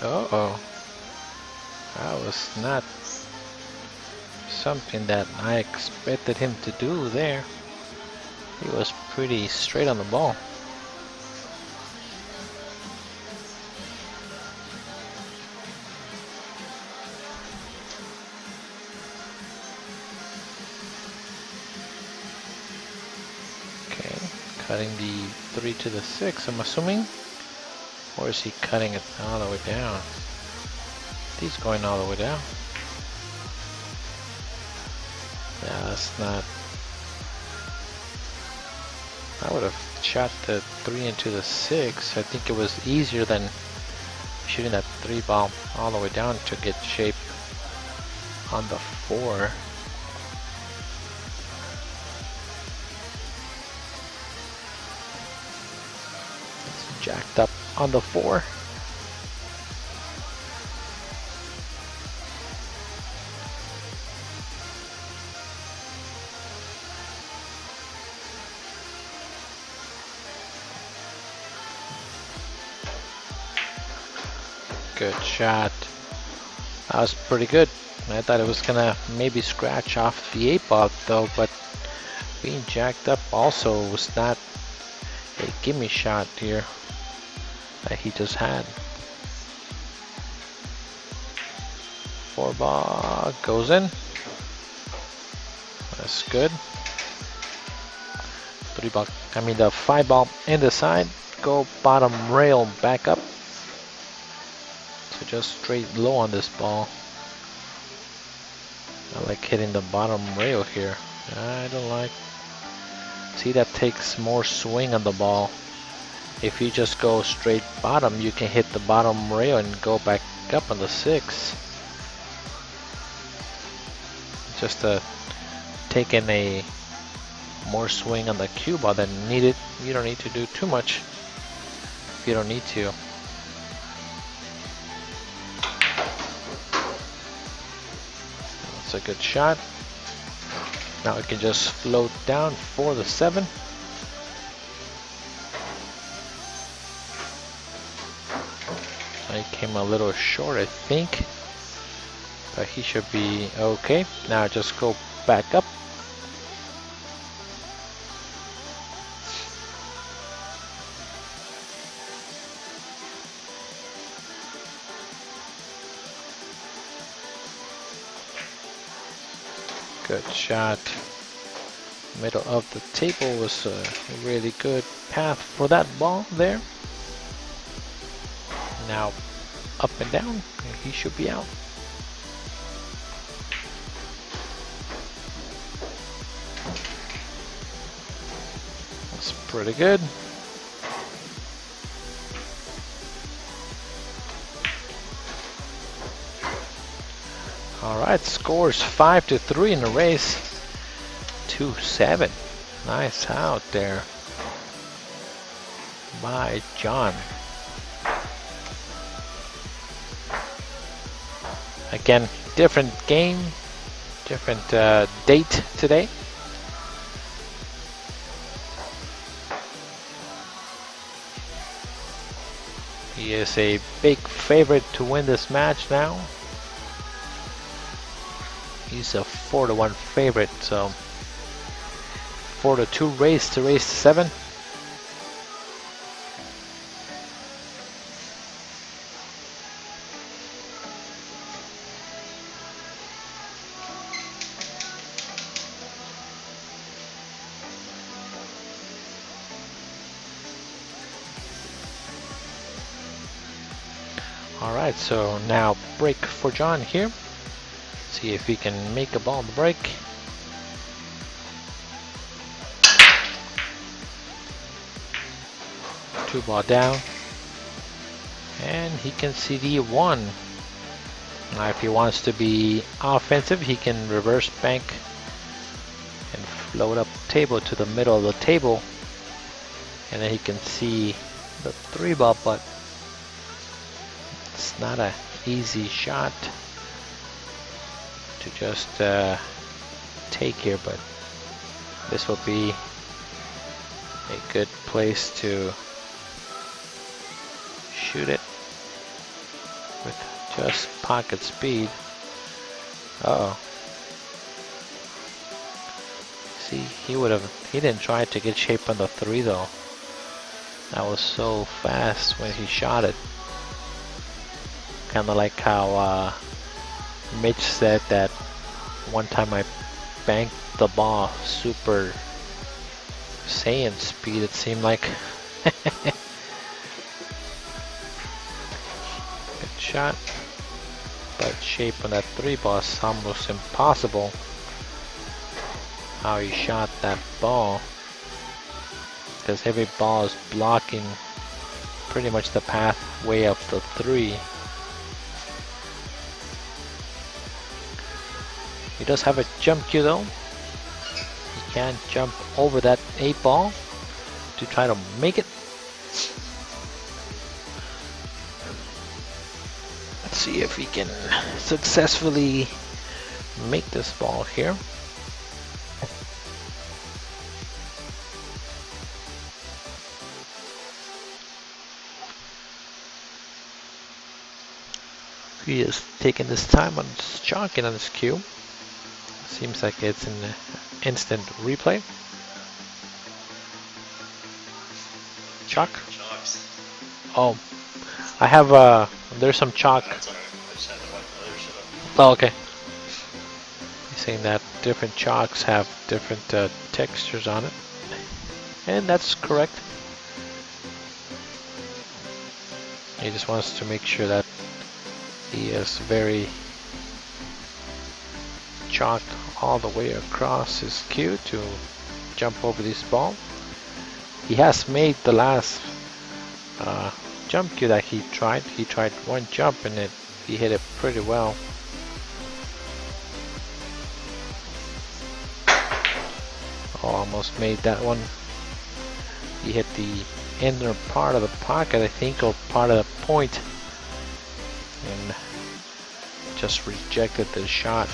Uh-oh. That was not something that I expected him to do there. He was pretty straight on the ball. Cutting the 3 to the 6, I'm assuming. Or is he cutting it all the way down? He's going all the way down. Yeah, that's not... I would have shot the 3 into the 6. I think it was easier than shooting that 3 ball all the way down to get shape on the 4. It's jacked up on the 4. Good shot. That was pretty good. I thought it was gonna maybe scratch off the 8 ball though, but being jacked up also was not a gimme shot here that he just had. 4 ball goes in. That's good. 3 ball, I mean the 5 ball in the side. Go bottom rail back up. So just straight low on this ball. I like hitting the bottom rail here. I don't like. See, that takes more swing on the ball. If you just go straight bottom, you can hit the bottom rail and go back up on the 6. Just taking a more swing on the cue ball than needed. You don't need to do too much if you don't need to. That's a good shot. Now we can just float down for the 7. He came a little short, I think, but he should be okay. Now just go back up. Good shot. Middle of the table was a really good path for that ball there. Now up and down, and he should be out. That's pretty good. Alright, scores 5-3 in the race. 2-7. Nice out there by John. Again, different game, different date today. He is a big favorite to win this match now. He's a 4-1 favorite, so 4-2 race to race 7. Alright, so now break for John here. See if he can make a ball on the break. Two ball down. And he can CD 1. Now if he wants to be offensive, he can reverse bank and float up table to the middle of the table. And then he can see the 3 ball, but it's not an easy shot to just take here, but this will be a good place to shoot it with just pocket speed. Uh-oh. See, he didn't try to get shape on the 3 though. That was so fast when he shot it. Kinda like how Mitch said that one time I banked the ball super Saiyan speed, it seemed like. shot, but shape on that 3 ball is almost impossible. How he shot that ball, because every ball is blocking pretty much the pathway of the 3. He does have a jump cue though. He can't jump over that 8 ball to try to make it. Let's see if he can successfully make this ball here. He is taking this time on chalking on his cue. Seems like it's an instant replay. Chalk? Oh, I have there's some chalk. Oh, okay. He's saying that different chalks have different textures on it, and that's correct. He just wants to make sure that he is very chalked all the way across his cue to jump over this ball. He has made the last jump cue that he tried. He tried one jump and he hit it pretty well. Oh, almost made that one. He hit the inner part of the pocket, I think, or part of the point, and just rejected the shot.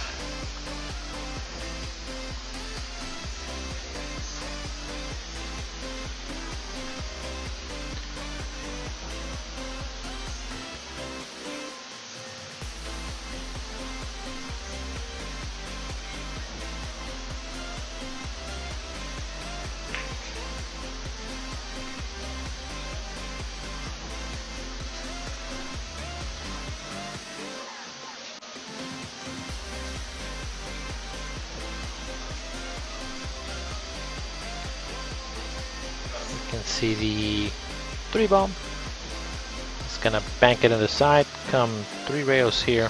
You can see the 3 ball. It's gonna bank it on the side, come 3 rails here.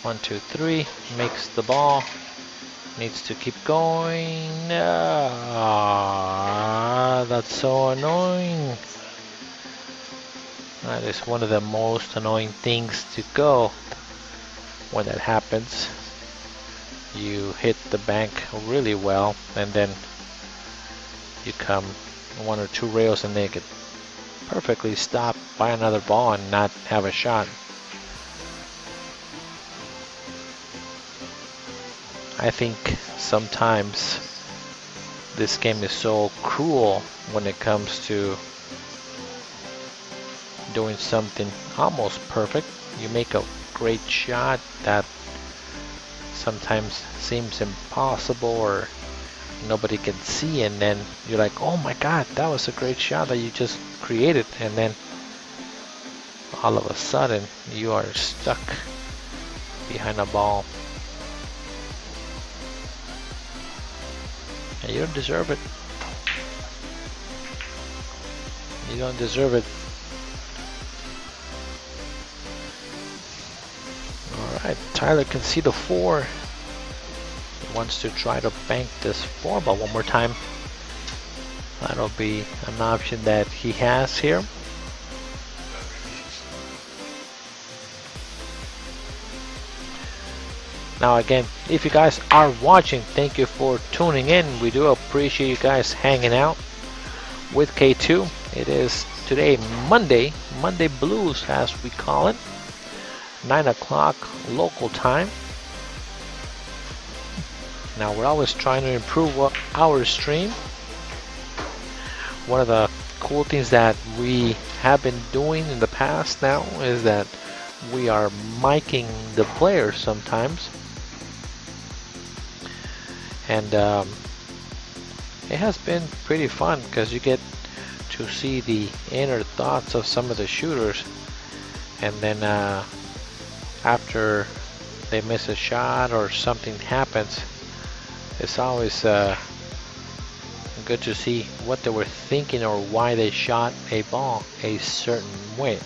1, 2, 3, makes the ball. Needs to keep going. That's so annoying. That is one of the most annoying things to go when that happens. You hit the bank really well, and then you come 1 or 2 rails and they get perfectly stopped by another ball and not have a shot. I think sometimes this game is so cruel when it comes to doing something almost perfect. You make a great shot that sometimes seems impossible or nobody can see, and then you're like, oh my god, that was a great shot that you just created, and then all of a sudden you are stuck behind a ball. And you don't deserve it. You don't deserve it. Alright, Tyler can see the 4. Wants to try to bank this 4 ball one more time. That'll be an option that he has here. Now again, if you guys are watching, thank you for tuning in. We do appreciate you guys hanging out with K2. It is today Monday Blues as we call it, 9 o'clock local time. Now we're always trying to improve our stream. One of the cool things that we have been doing in the past now is that we are miking the players sometimes, and it has been pretty fun because you get to see the inner thoughts of some of the shooters, and then after they miss a shot or something happens, it's always good to see what they were thinking or why they shot a ball a certain way.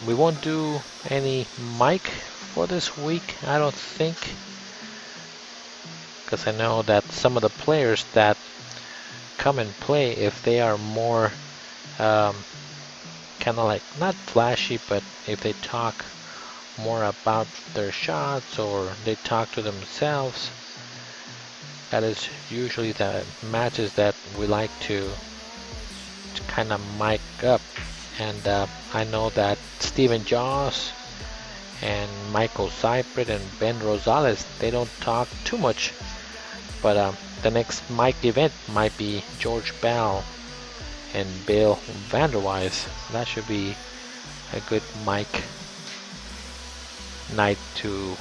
We won't do any mic for this week, I don't think, because I know that some of the players that come and play, if they are more kind of like not flashy, but if they talk more about their shots or they talk to themselves, that is usually the matches that we like to kind of mic up. And I know that Steven Joss and Michael Seifert and Ben Rosales, they don't talk too much, but the next mic event might be George Bell and Bill Vanderwise. That should be a good mic night to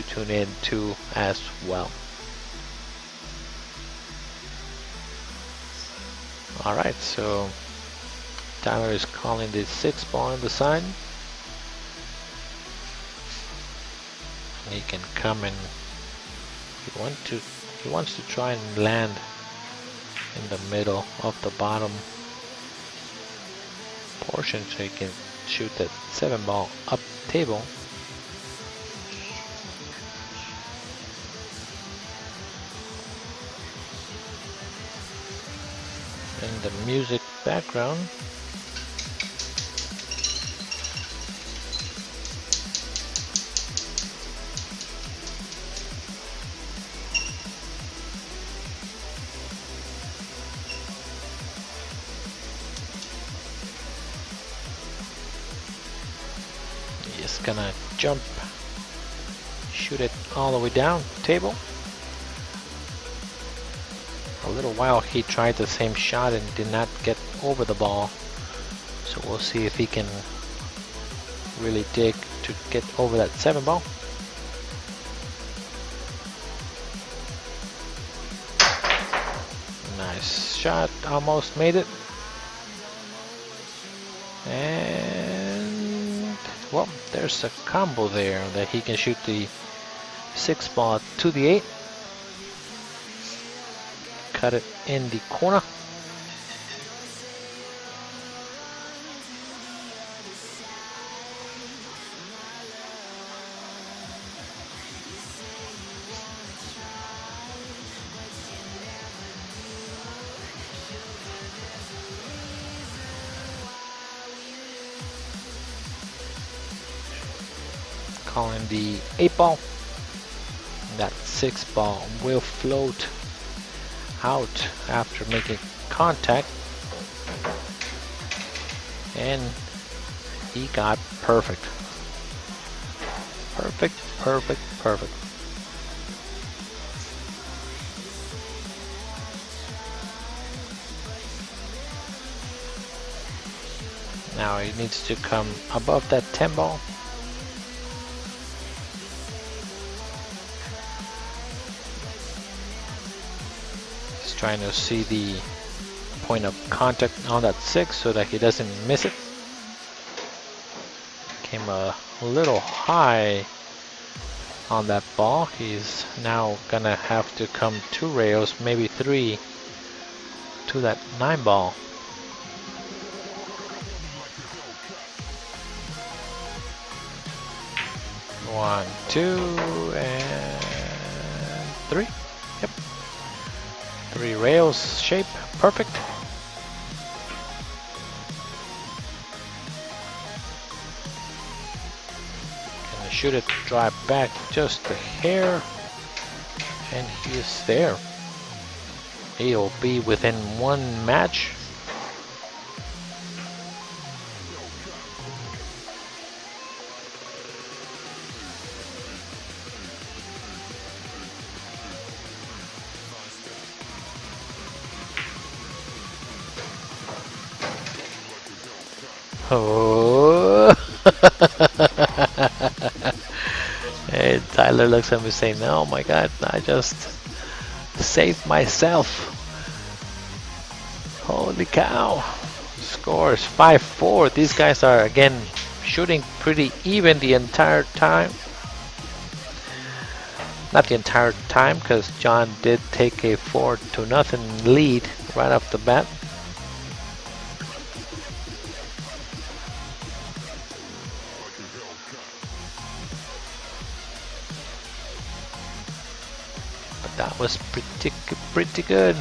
tune in to as well. Alright, so Tyler is calling the 6 ball on the sign. He can come and he wants to try and land in the middle of the bottom portion so he can shoot that 7 ball up table. In the music background, he's gonna jump, shoot it all the way down table. A little while he tried the same shot and did not get over the ball, so we'll see if he can really dig to get over that 7 ball. Nice shot, almost made it. And well, there's a combo there that he can shoot the 6 ball to the 8. Cut it in the corner. Calling the 8 ball. That 6 ball will float out after making contact, and he got perfect. Perfect. Now he needs to come above that 10 ball. Trying to see the point of contact on that 6 so that he doesn't miss it. Came a little high on that ball. He's now gonna have to come 2 rails, maybe 3, to that 9 ball. One, 2, and 3. Yep. 3 rails shape, perfect. Gonna shoot it, drive back just a hair, and he is there. He'll be within 1 match. Oh. And Tyler looks at me saying, "Oh my God, I just saved myself." Holy cow. Scores 5-4. These guys are again shooting pretty even the entire time. Not the entire time, because John did take a 4-0 lead right off the bat. That was pretty good.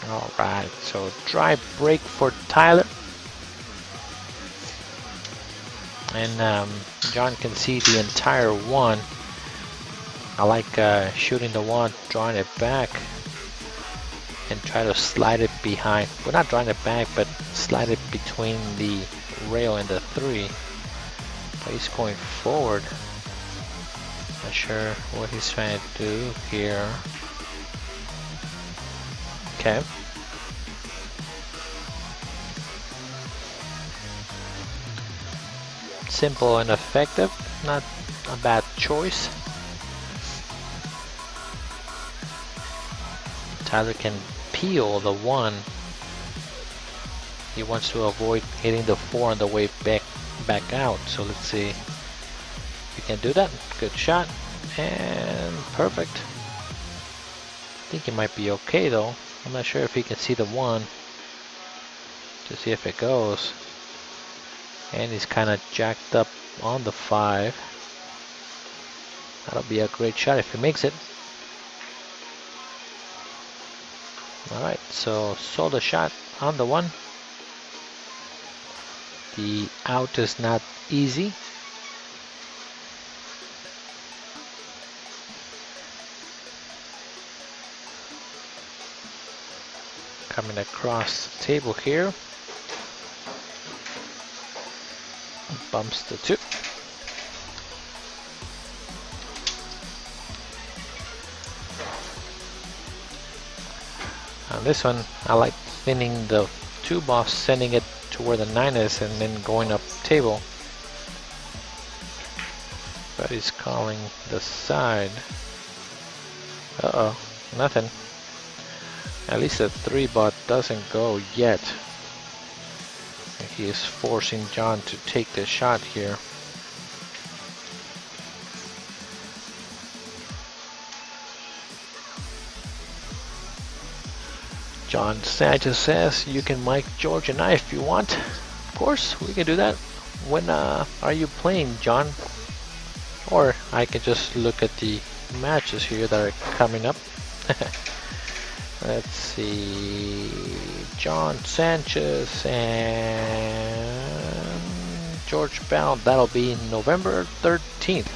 Alright, so dry break for Tyler. And John can see the entire one. I like shooting the one, drawing it back, and try to slide it behind. Well, not drawing it back, but slide it between the rail and the 3. But he's going forward. Not sure what he's trying to do here. Okay. Simple and effective, not a bad choice. Tyler can peel the 1. He wants to avoid hitting the 4 on the way back out. So let's see if he can do that. Good shot and perfect. I think he might be okay though. I'm not sure if he can see the 1 to see if it goes. And he's kind of jacked up on the 5. That'll be a great shot if he makes it. Alright, so saw the shot on the 1. The out is not easy. Coming across the table here. Bumps the 2. On this one, I like thinning the tube off, sending it to where the 9 is, and then going up table. But he's calling the side. Uh-oh, nothing. At least the 3 bot doesn't go yet. He is forcing John to take the shot here. John Sanchez says you can mic George and I if you want. Of course, we can do that. When are you playing, John? Or I can just look at the matches here that are coming up. Let's see, John Sanchez and George Bound. That'll be November 13th.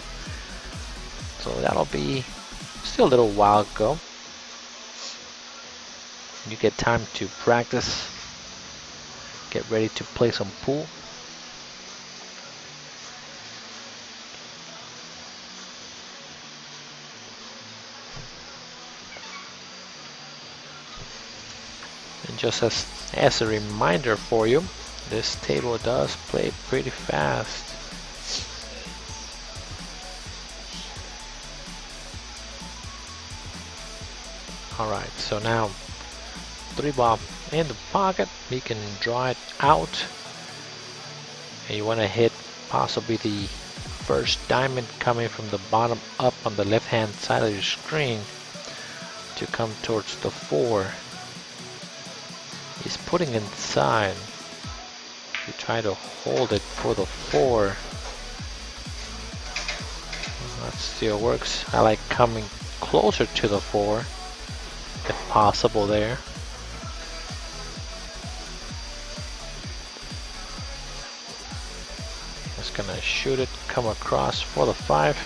So that'll be still a little while ago. You get time to practice, get ready to play some pool. And just as a reminder for you, this table does play pretty fast. Alright, so now 3 ball in the pocket, you can draw it out, and you want to hit possibly the first diamond coming from the bottom up on the left hand side of your screen to come towards the 4. He's putting inside. You try to hold it for the 4. That still works. I like coming closer to the 4 if possible there. Just gonna shoot it, come across for the 5.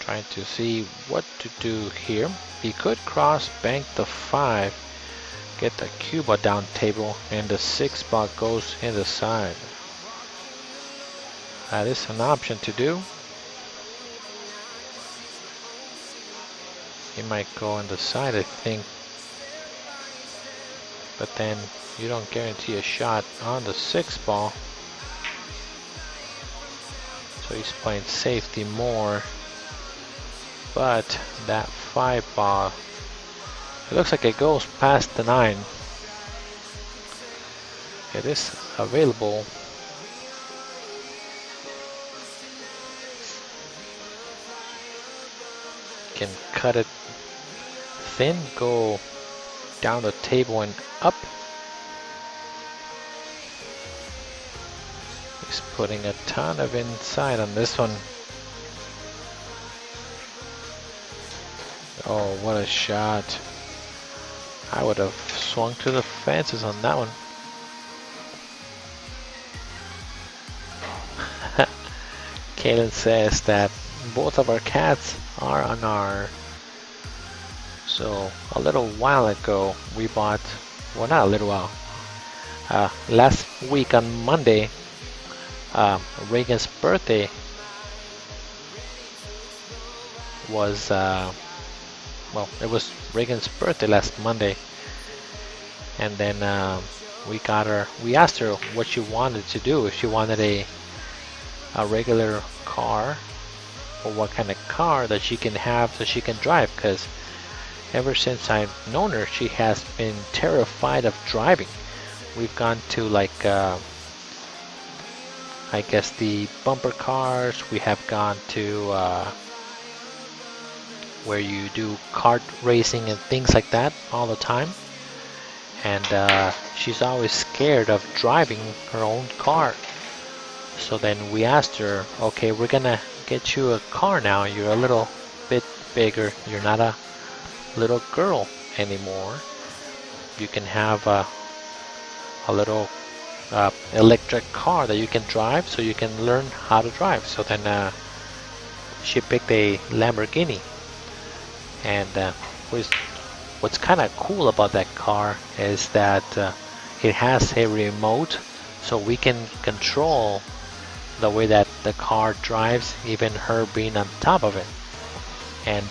Trying to see what to do here. He could cross bank the 5, get the Cuba down table, and the 6 ball goes in the side. That is an option to do. He might go on the side, I think. But then you don't guarantee a shot on the 6 ball. So he's playing safety more. But that 5 ball, it looks like it goes past the 9. It is available. Can cut it thin, go down the table and up. He's putting a ton of inside on this one. Oh, what a shot. I would have swung to the fences on that one. Kaylin says that both of our cats are on our. So a little while ago we bought, well, not a little while, last week on Monday, Reagan's birthday was well, it was Reagan's birthday last Monday, and then we asked her what she wanted to do, if she wanted a regular car or what kind of car that she can have so she can drive, because ever since I've known her, she has been terrified of driving. We've gone to like I guess the bumper cars, we have gone to where you do kart racing and things like that all the time, and she's always scared of driving her own car. So then we asked her, okay, we're gonna get you a car now, you're a little bit bigger, you're not a little girl anymore, you can have a little electric car that you can drive, so you can learn how to drive. So then she picked a Lamborghini. And what's kind of cool about that car is that it has a remote, so we can control the way that the car drives, even her being on top of it. And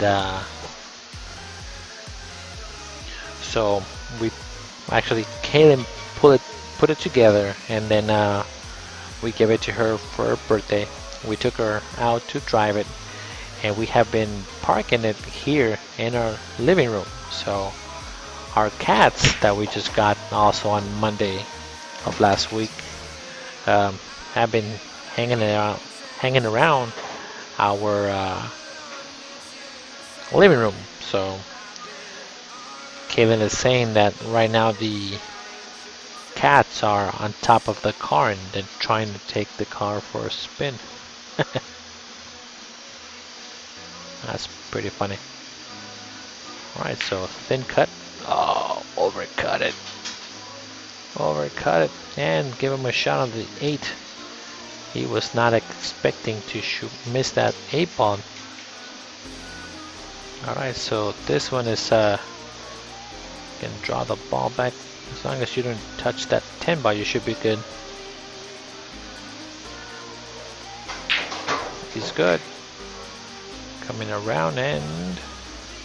so we actually, Kaylin put it together, and then we gave it to her for her birthday. We took her out to drive it, and we have been parking it here in our living room. So our cats that we just got also on Monday of last week have been hanging around our living room. So Kaylin is saying that right now the cats are on top of the car and then trying to take the car for a spin. That's pretty funny. Alright, so thin cut. Oh, overcut it. Overcut it. And give him a shot on the 8. He was not expecting to miss that 8 ball. Alright, so this one is you can draw the ball back. As long as you don't touch that 10 ball, you should be good. He's good. Coming around and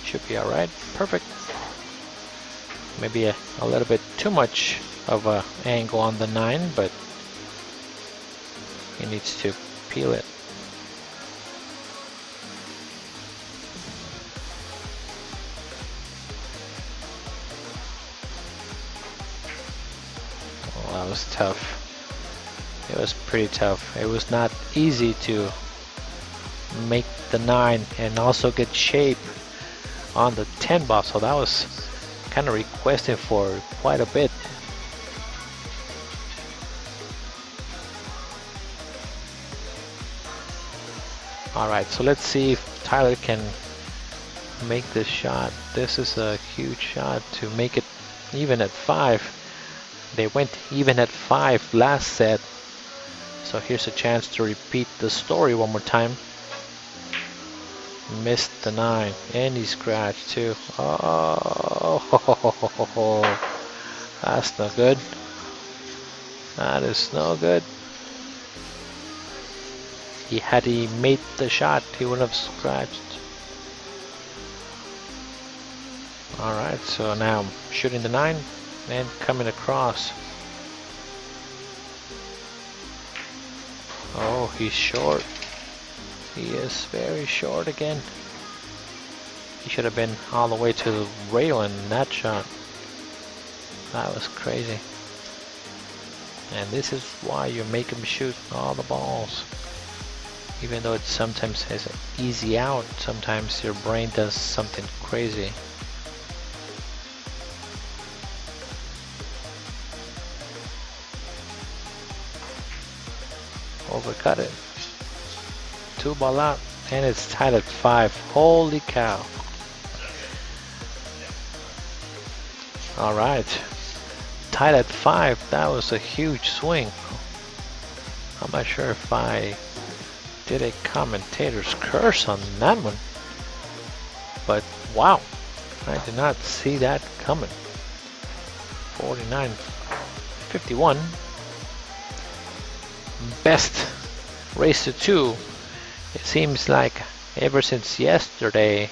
should be alright. Perfect. Maybe a little bit too much of a angle on the 9, but he needs to peel it. Oh, that was tough. It was pretty tough. It was not easy to make the 9 and also get shape on the 10 ball, so that was kind of requesting for quite a bit. Alright, so let's see if Tyler can make this shot. This is a huge shot to make it even at 5. They went even at 5 last set, so here's a chance to repeat the story one more time. Missed the 9, and he scratched too. Oh, that's no good. That is no good. Had he made the shot, he would have scratched. Alright, so now I'm shooting the 9 and coming across. Oh, he's short. He is very short again. He should have been all the way to the rail in that shot. That was crazy. And this is why you make him shoot all the balls. Even though it sometimes has an easy out, sometimes your brain does something crazy. Overcut it. 2 ball out, and it's tied at 5. Holy cow. Alright. Tied at 5. That was a huge swing. I'm not sure if I did a commentator's curse on that one. But wow. I did not see that coming. 49-51. Best race to 2. It seems like ever since yesterday,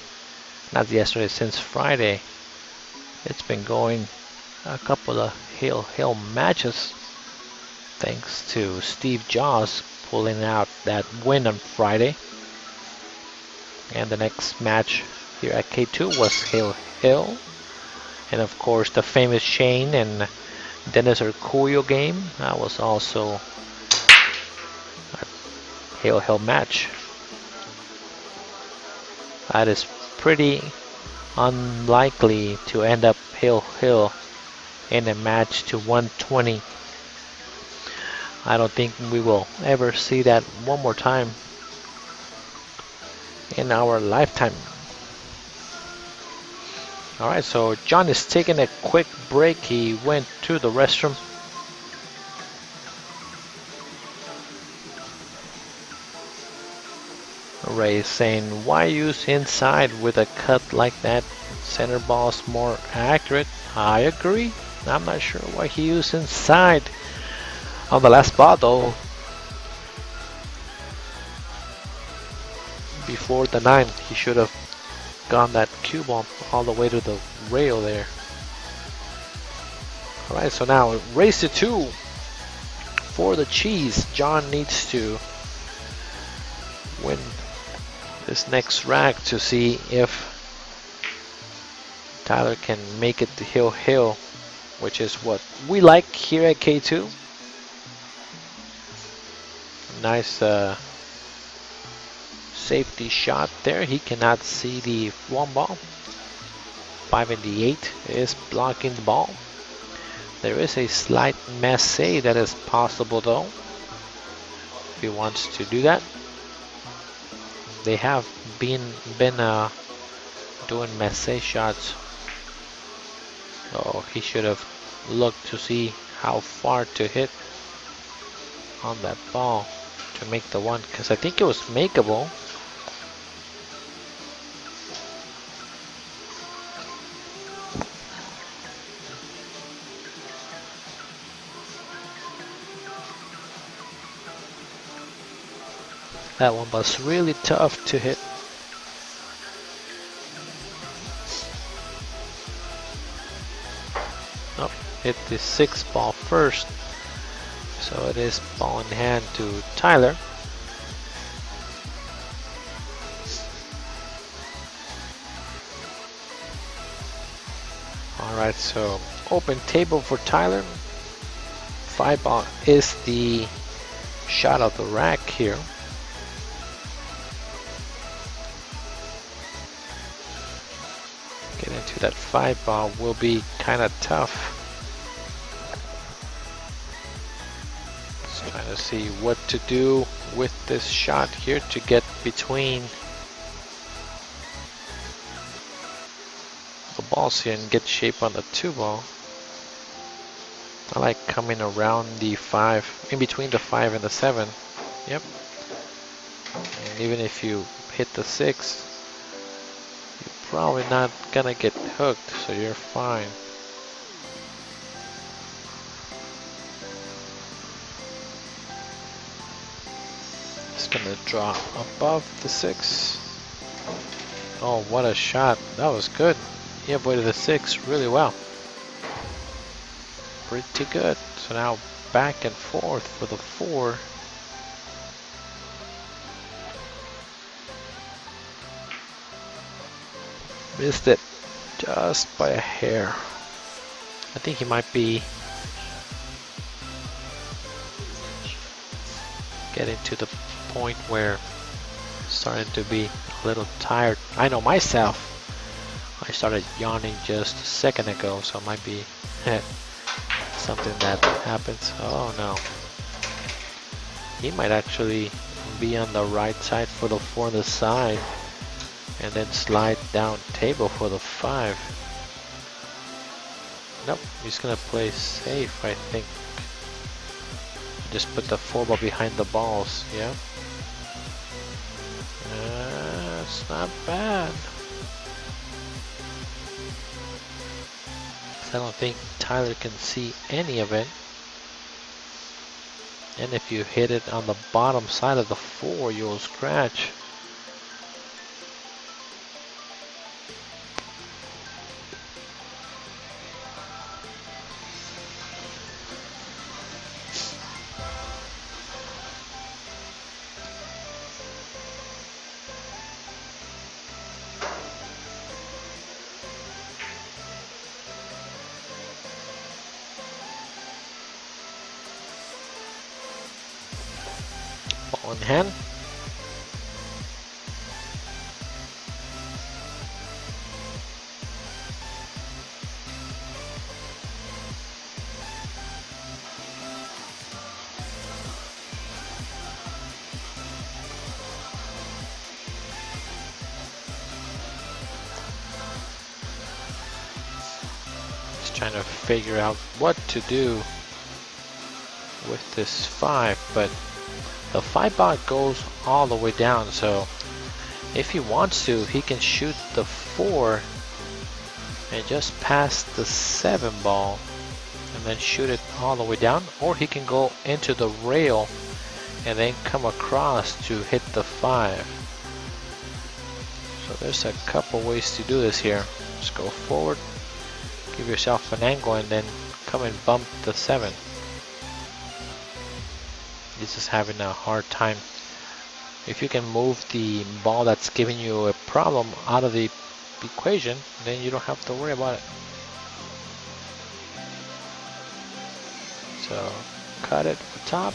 not yesterday, since Friday, it's been going a couple of hill matches thanks to Steve Jaws pulling out that win on Friday. And the next match here at K2 was hill. And of course the famous Shane and Dennis Arcuyo game, that was also a hill match. That is pretty unlikely to end up hill in a match to 120. I don't think we will ever see that one more time in our lifetime. Alright, so John is taking a quick break. He went to the restroom. Ray is saying, why use inside with a cut like that? Center ball's more accurate. I agree. I'm not sure why he used inside on the last ball though. Before the 9, he should have gone that cue ball all the way to the rail there. Alright, so now race to 2 for the cheese. John needs to win this next rack to see if Tyler can make it to hill, which is what we like here at K2. Nice safety shot there. He cannot see the 1 ball. 5 and the 8 is blocking the ball. There is a slight massé that is possible though, if he wants to do that. They have been doing massé shots. So he should have looked to see how far to hit on that ball to make the 1, because I think it was makeable. That one was really tough to hit. Oh, hit the 6 ball first. So it is ball in hand to Tyler. Alright, so open table for Tyler. 5 ball is the shot of the rack here. Getting into that 5 ball will be kind of tough. Just trying to see what to do with this shot here to get between the balls here and get shape on the 2 ball. I like coming around the 5, in between the 5 and the 7. Yep. And even if you hit the 6, probably not gonna get hooked, so you're fine. It's gonna draw above the 6. Oh, what a shot. That was good. He avoided the 6 really well. Pretty good. So now back and forth for the 4. Missed it just by a hair. I think he might be getting to the point where starting to be a little tired. I know myself. I started yawning just a second ago, so it might be something that happens. Oh no. He might actually be on the right side for the 4 on the side and then slide down table for the 5. Nope, he's gonna play safe, I think. Just put the 4 ball behind the balls, yeah? It's not bad. I don't think Tyler can see any of it. And if you hit it on the bottom side of the 4, you'll scratch. Ball in hand. Just trying to figure out what to do with this 5, but the 5 ball goes all the way down, so if he wants to, he can shoot the 4 and just pass the 7 ball and then shoot it all the way down, or he can go into the rail and then come across to hit the 5. So there's a couple ways to do this here. Just go forward, give yourself an angle, and then come and bump the 7. He's just having a hard time. If you can move the ball that's giving you a problem out of the equation, then you don't have to worry about it. So cut it for top,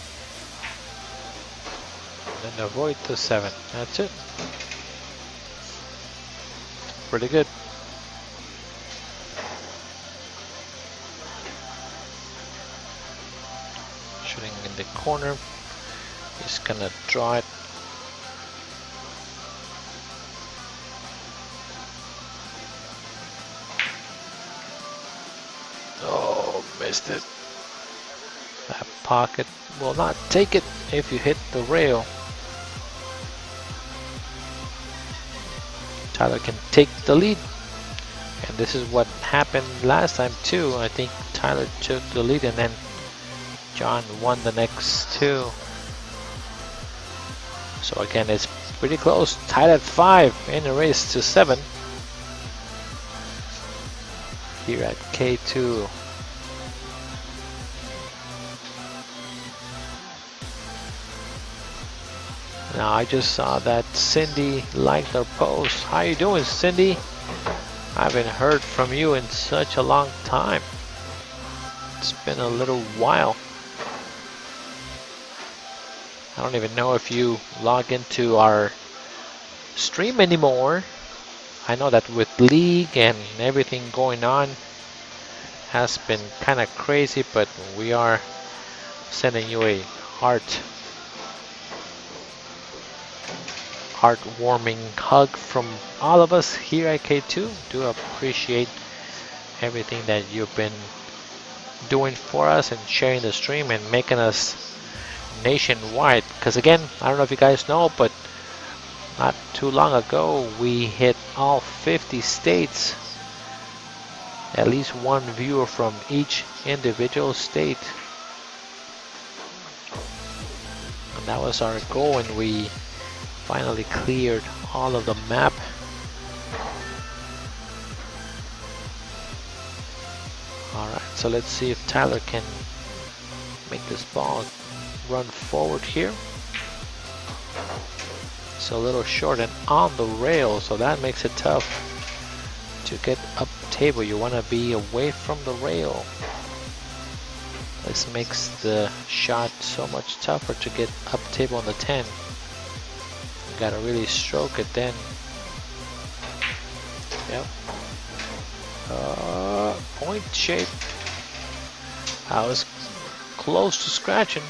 and then avoid the 7. That's it. Pretty good. Shooting in the corner. He's gonna draw it. Oh, missed it. That pocket will not take it if you hit the rail. Tyler can take the lead. And this is what happened last time too. I think Tyler took the lead and then John won the next 2. So again, it's pretty close. Tied at 5 in a race to 7. Here at K2. Now I just saw that Cindy liked our post. How you doing, Cindy? I haven't heard from you in such a long time. It's been a little while. I don't even know if you log into our stream anymore. I know that with league and everything going on has been kind of crazy, but we are sending you a heartwarming hug from all of us here at K2. Do appreciate everything that you've been doing for us and sharing the stream and making us nationwide. Because again, I don't know if you guys know, but Not too long ago, we hit all 50 states. At least one viewer from each individual state. And that was our goal, and we finally cleared all of the map. Alright, so let's see if Tyler can make this ball run forward here. It's a little short and on the rail, so that makes it tough to get up table. You want to be away from the rail. This makes the shot so much tougher to get up table on the 10. You gotta really stroke it then. Yep. Point shape. I was close to scratching.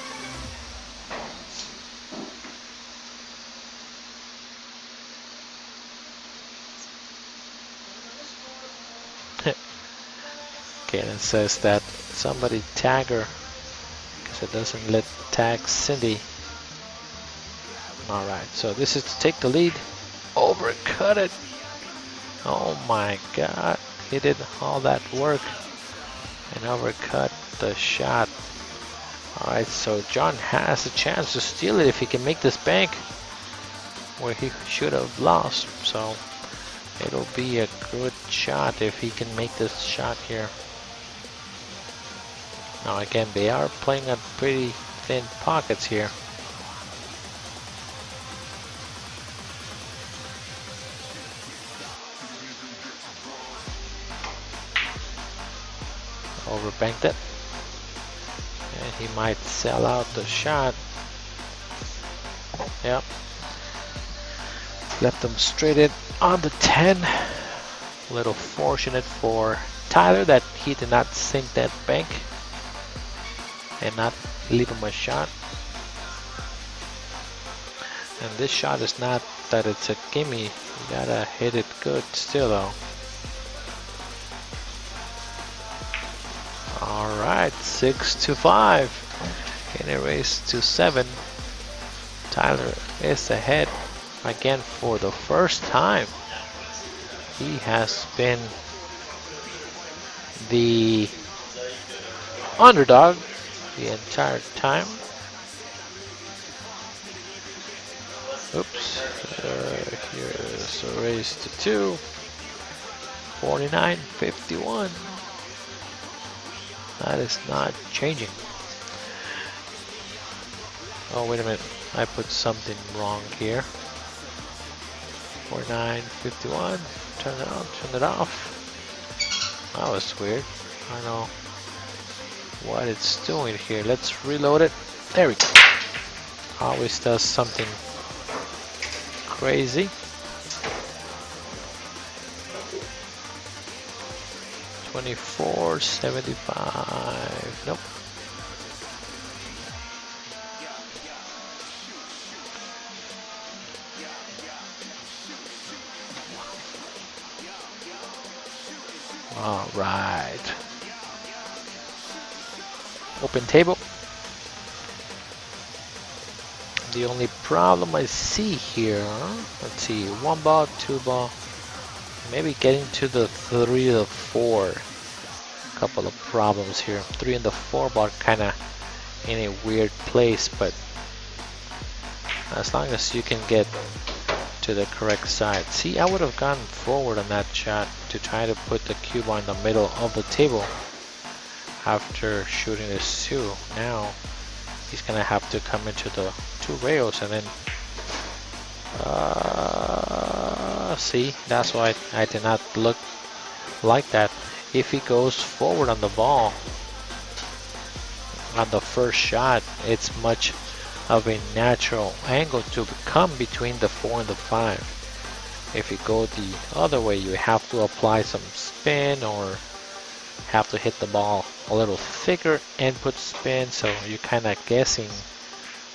Okay, and it says that somebody tag her because it doesn't let tag Cindy. Alright, so this is to take the lead. Overcut it. Oh my god. He did all that work and overcut the shot. Alright, so John has a chance to steal it if he can make this bank where he should have lost. So it'll be a good shot if he can make this shot here. Now again, they are playing at pretty thin pockets here. Overbanked it. And he might sell out the shot. Yep. Left them straight in on the 10. A little fortunate for Tyler that he did not sink that bank and not leave him a shot. And this shot is not that it's a gimme. You gotta hit it good still though. Alright, 6-5. Can it race to 7? Tyler is ahead again for the first time. He has been the underdog the entire time. Oops. Here's a race to 2. 49-51. That is not changing. Oh, wait a minute. I put something wrong here. 49-51. Turn it on, turn it off. That was weird. I don't know what it's doing here. Let's reload it. There we go. Always does something crazy. 24-75. Nope. All right. Open table. The only problem I see here, let's see, 1 ball, 2 ball, maybe getting to the 3 to 4. Couple of problems here. 3 and the 4 ball kind of in a weird place, but as long as you can get to the correct side. See, I would have gone forward on that shot to try to put the cue ball in the middle of the table after shooting this 2. Now he's gonna have to come into the 2 rails and then see, that's why I did not look like that. If he goes forward on the ball on the first shot, it's much of a natural angle to come between the 4 and the 5. If you go the other way, you have to apply some spin or have to hit the ball a little thicker and put spin, so you're kind of guessing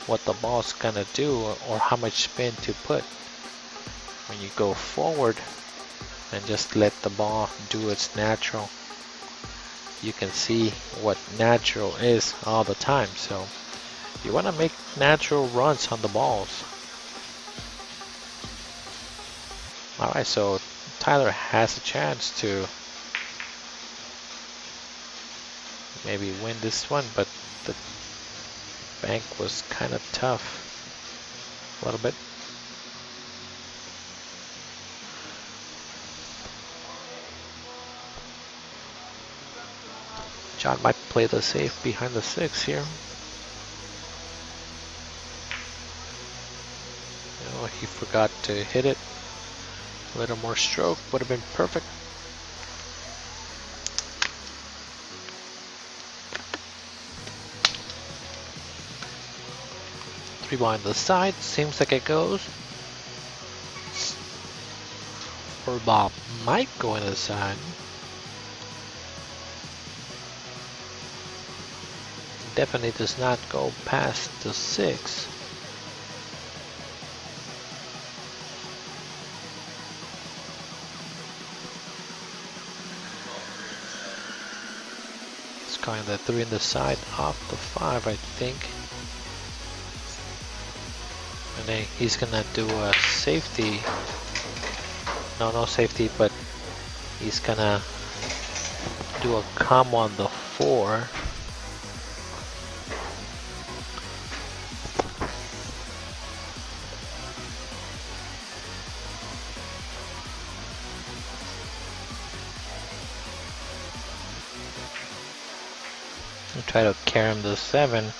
what the ball's gonna do or how much spin to put. When you go forward and just let the ball do its natural, you can see what natural is all the time. So you want to make natural runs on the balls. Alright, so Tyler has a chance to maybe win this one, but the bank was kind of tough. A little bit. John might play the safe behind the 6 here. Oh, he forgot to hit it. A little more stroke would have been perfect. Three behind the side, seems like it goes. Or Bob might go in the side. Definitely does not go past the 6. It's going the 3 in the side off the 5, I think. And then he's gonna do a safety. No safety, but he's gonna do a combo on the 4. And try to carry him to 7,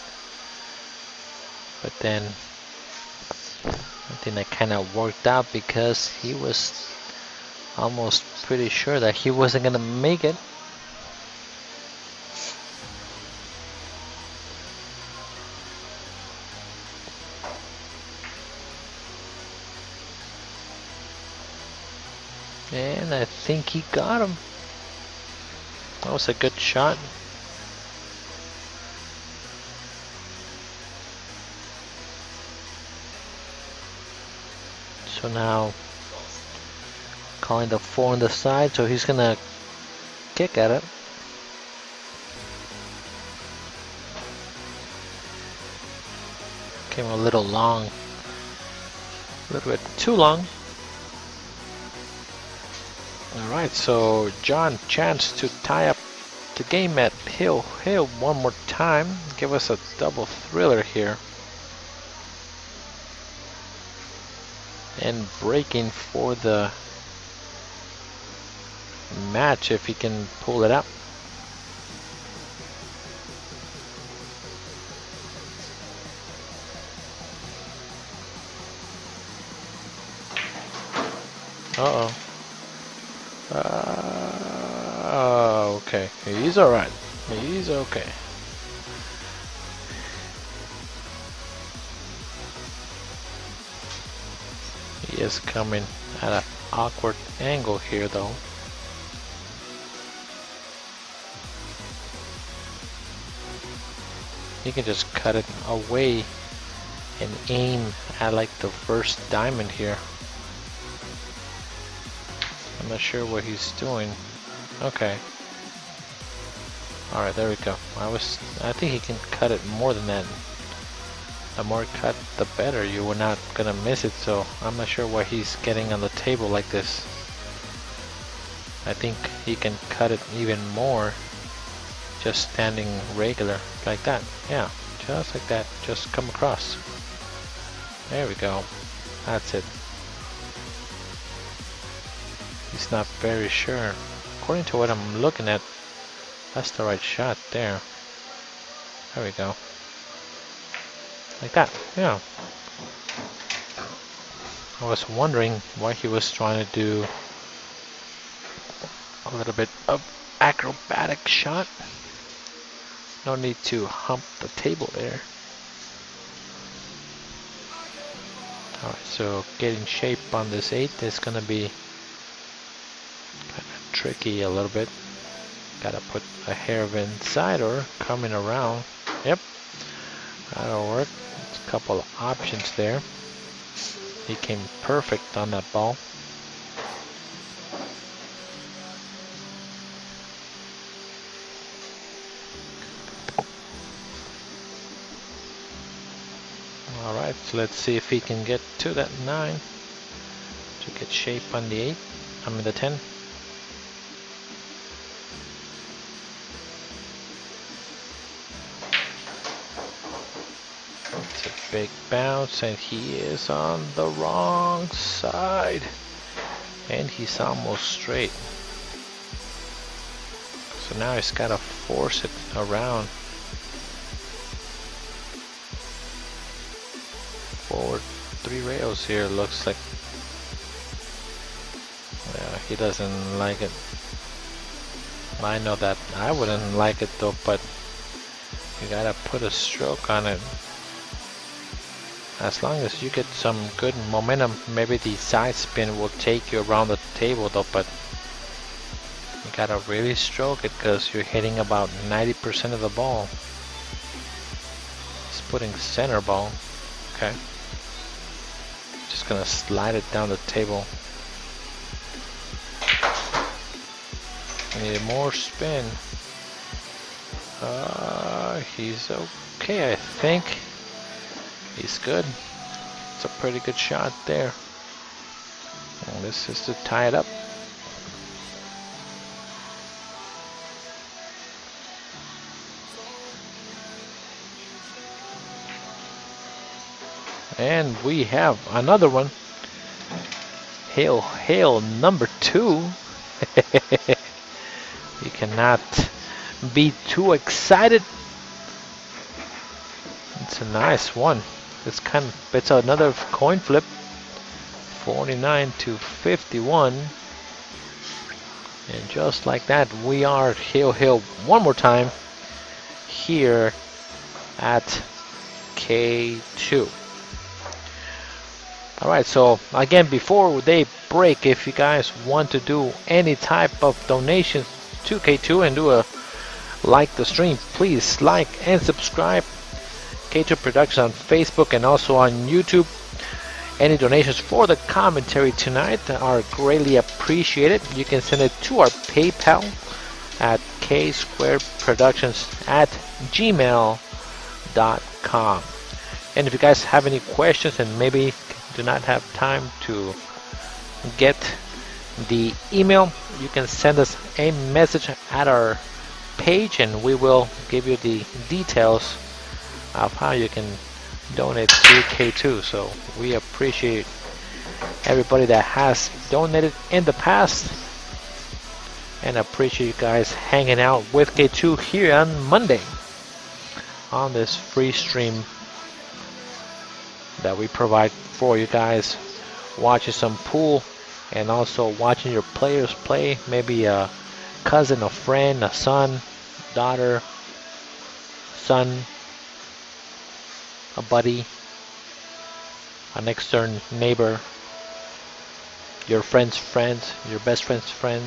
but then I think that kind of worked out because he was almost pretty sure that he wasn't gonna make it. And I think he got him. That was a good shot. So now calling the 4 on the side, so he's gonna kick at it. Came a little long, a little bit too long. Alright, so John, chance to tie up the game at Hill one more time. Give us a double thriller here. And breaking for the match if he can pull it up. Okay. He's alright. He's okay. He is coming at an awkward angle here though. You can just cut it away and aim at like the first diamond here. I'm not sure what he's doing. Okay. Alright, there we go. I think he can cut it more than that. The more cut, the better. You were not gonna miss it, so I'm not sure why he's getting on the table like this. I think he can cut it even more just standing regular like that. Yeah, just like that. Just come across. There we go. That's it. He's not very sure. According to what I'm looking at, that's the right shot there. There we go. Like that, yeah. I was wondering why he was trying to do a little bit of acrobatic shot. No need to hump the table there. Alright, so getting shape on this 8 is gonna be kind of tricky a little bit. Gotta put a hair of inside or coming around. Yep, that'll work. A couple of options there. He came perfect on that ball. Alright, so let's see if he can get to that 9. to get shape on the 8. I mean the 10. It's a big bounce, and he is on the wrong side. And he's almost straight. So now he's got to force it around. Forward 3 rails here, looks like. Yeah, he doesn't like it. I know that I wouldn't like it though, but you gotta put a stroke on it. As long as you get some good momentum, maybe the side spin will take you around the table though, but you gotta really stroke it because you're hitting about 90% of the ball. He's putting center ball. Okay. Just gonna slide it down the table. Need more spin. He's okay, I think. He's good. It's a pretty good shot there. And this is to tie it up. And we have another one. Hail, hail, number 2. You cannot be too excited. It's a nice one. It's another coin flip. 49 to 51. And just like that, we are hail, hail one more time here at K2. Alright, so again, before they break, if you guys want to do any type of donations to K2 and do a like the stream, please like and subscribe. K2 Productionz on Facebook and also on YouTube. Any donations for the commentary tonight are greatly appreciated. You can send it to our PayPal at ksquaredproductions@gmail.com. And if you guys have any questions and maybe do not have time to get the email, you can send us a message at our page and we will give you the details of how you can donate to K2. So we appreciate everybody that has donated in the past and appreciate you guys hanging out with K2 here on Monday on this free stream that we provide for you guys, watching some pool and also watching your players play, maybe a cousin, a friend, a son, daughter, son, a buddy, a next door neighbor, your friend's friend, your best friend's friend.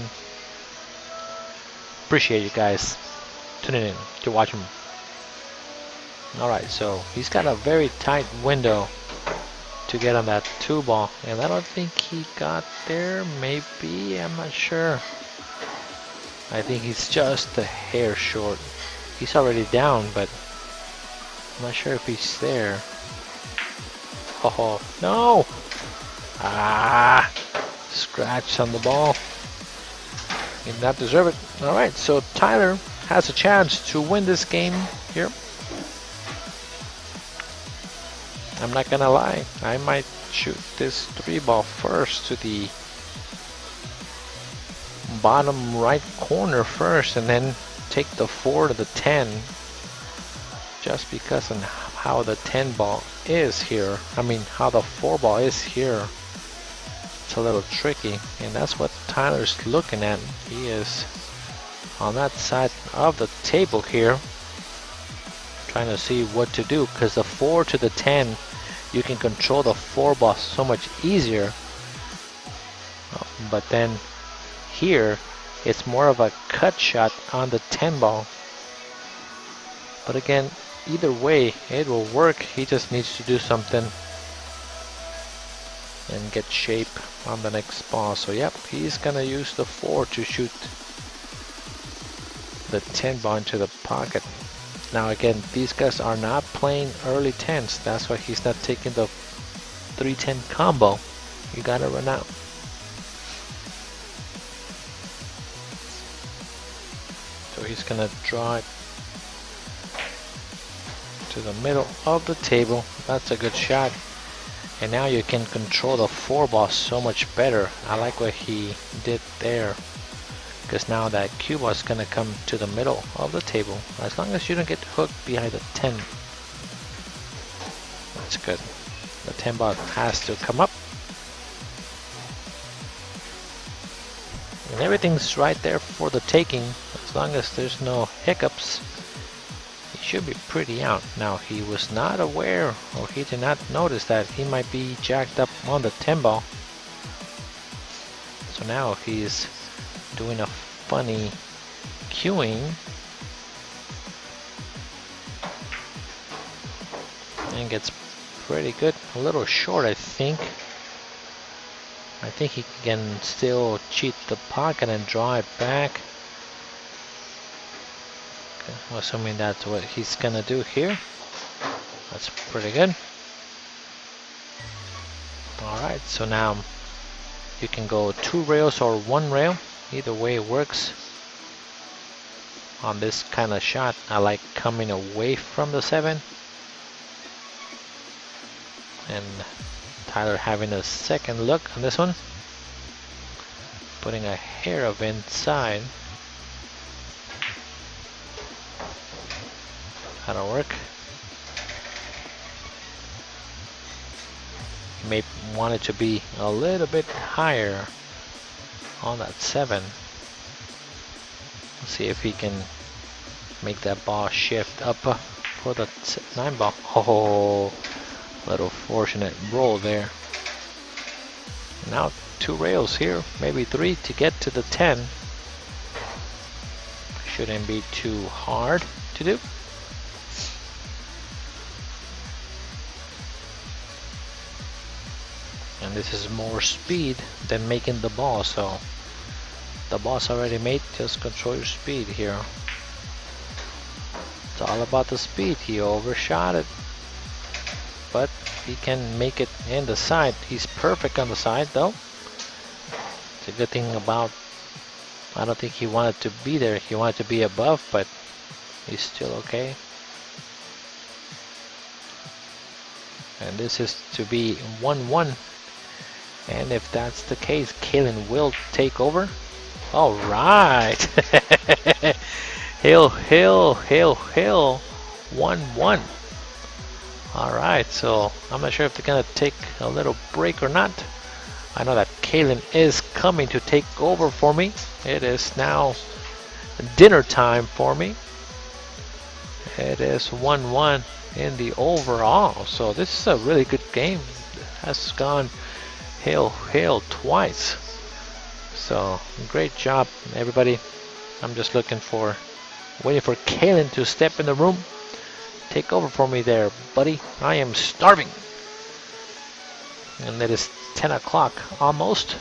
Appreciate you guys tuning in to watch him. Alright, so he's got a very tight window to get on that 2 ball, and I don't think he got there. Maybe, I'm not sure. I think he's just a hair short. He's already down, but I'm not sure if he's there. Oh no! Ah, scratch on the ball. He did not deserve it. All right, so Tyler has a chance to win this game here. I'm not gonna lie, I might shoot this 3 ball first to the bottom right corner first and then take the 4 to the 10, just because of how the 10 ball is here. I mean how the 4 ball is here. It's a little tricky, and that's what Tyler's looking at. He is on that side of the table here trying to see what to do, because the 4 to the 10, you can control the 4 ball so much easier. But then here, it's more of a cut shot on the 10 ball. But again, either way, it will work. He just needs to do something and get shape on the next ball. So yep, he's gonna use the 4 to shoot the 10 ball into the pocket. Now again, these guys are not playing early 10s. That's why he's not taking the 3-10 combo. You gotta run out. he's gonna draw it to the middle of the table. That's a good shot. And now you can control the 4-ball so much better. I like what he did there, because now that cue ball is gonna come to the middle of the table. As long as you don't get hooked behind the 10, that's good. The 10 ball has to come up. And everything's right there for the taking. As long as there's no hiccups, he should be pretty out. Now, he was not aware, or he did not notice that he might be jacked up on the 10 ball. So now he's doing a funny cueing. And gets pretty good. A little short, I think. I think he can still cheat the pocket and draw it back. Okay, assuming that's what he's gonna do here. That's pretty good. Alright, so now you can go 2 rails or 1 rail. Either way works. On this kind of shot, I like coming away from the 7. And Tyler having a second look on this one. Putting a hair of inside. That'll work. You may want it to be a little bit higher on that 7. Let's see if he can make that ball shift up for the 9 ball. Oh, little fortunate roll there. Now 2 rails here, maybe 3 to get to the 10. Shouldn't be too hard to do. And this is more speed than making the ball, so the ball's already made, just control your speed here. It's all about the speed. He overshot it, but he can make it in the side. He's perfect on the side though. It's a good thing about, I don't think he wanted to be there. He wanted to be above, but he's still okay. And this is to be 1-1. And if that's the case, Kalen will take over. All right. Hill, 1-1. All right, so I'm not sure if they're gonna take a little break or not. I know that Kalen is coming to take over for me. It is now dinner time for me. It is 1-1 in the overall, so this is a really good game. It has gone Hill twice. So great job, everybody. I'm just waiting for Kalen to step in the room. Take over for me there, buddy. I am starving. And it is 10 o'clock almost.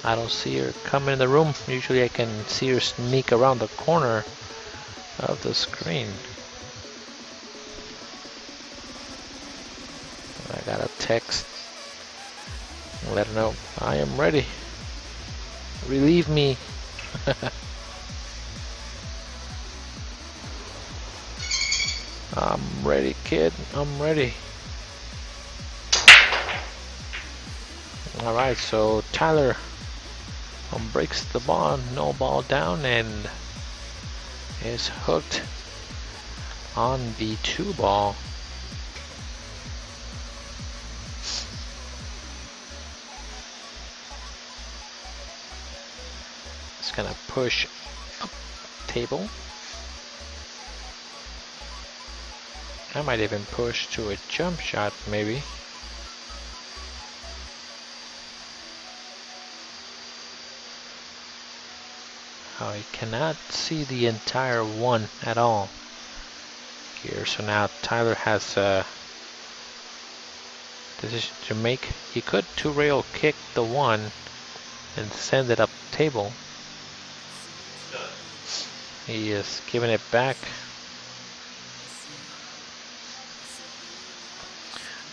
I don't see her come in the room. Usually I can see her sneak around the corner of the screen. I got a text. Let her know I am ready. Relieve me. I'm ready, kid. I'm ready. Alright, so Tyler breaks the ball, no ball down, and is hooked on the 2 ball. It's gonna push up table. I might even push to a jump shot, maybe. Oh, you cannot see the entire 1 at all here. So now Tyler has a decision to make. He could 2-rail kick the 1 and send it up table. He is giving it back.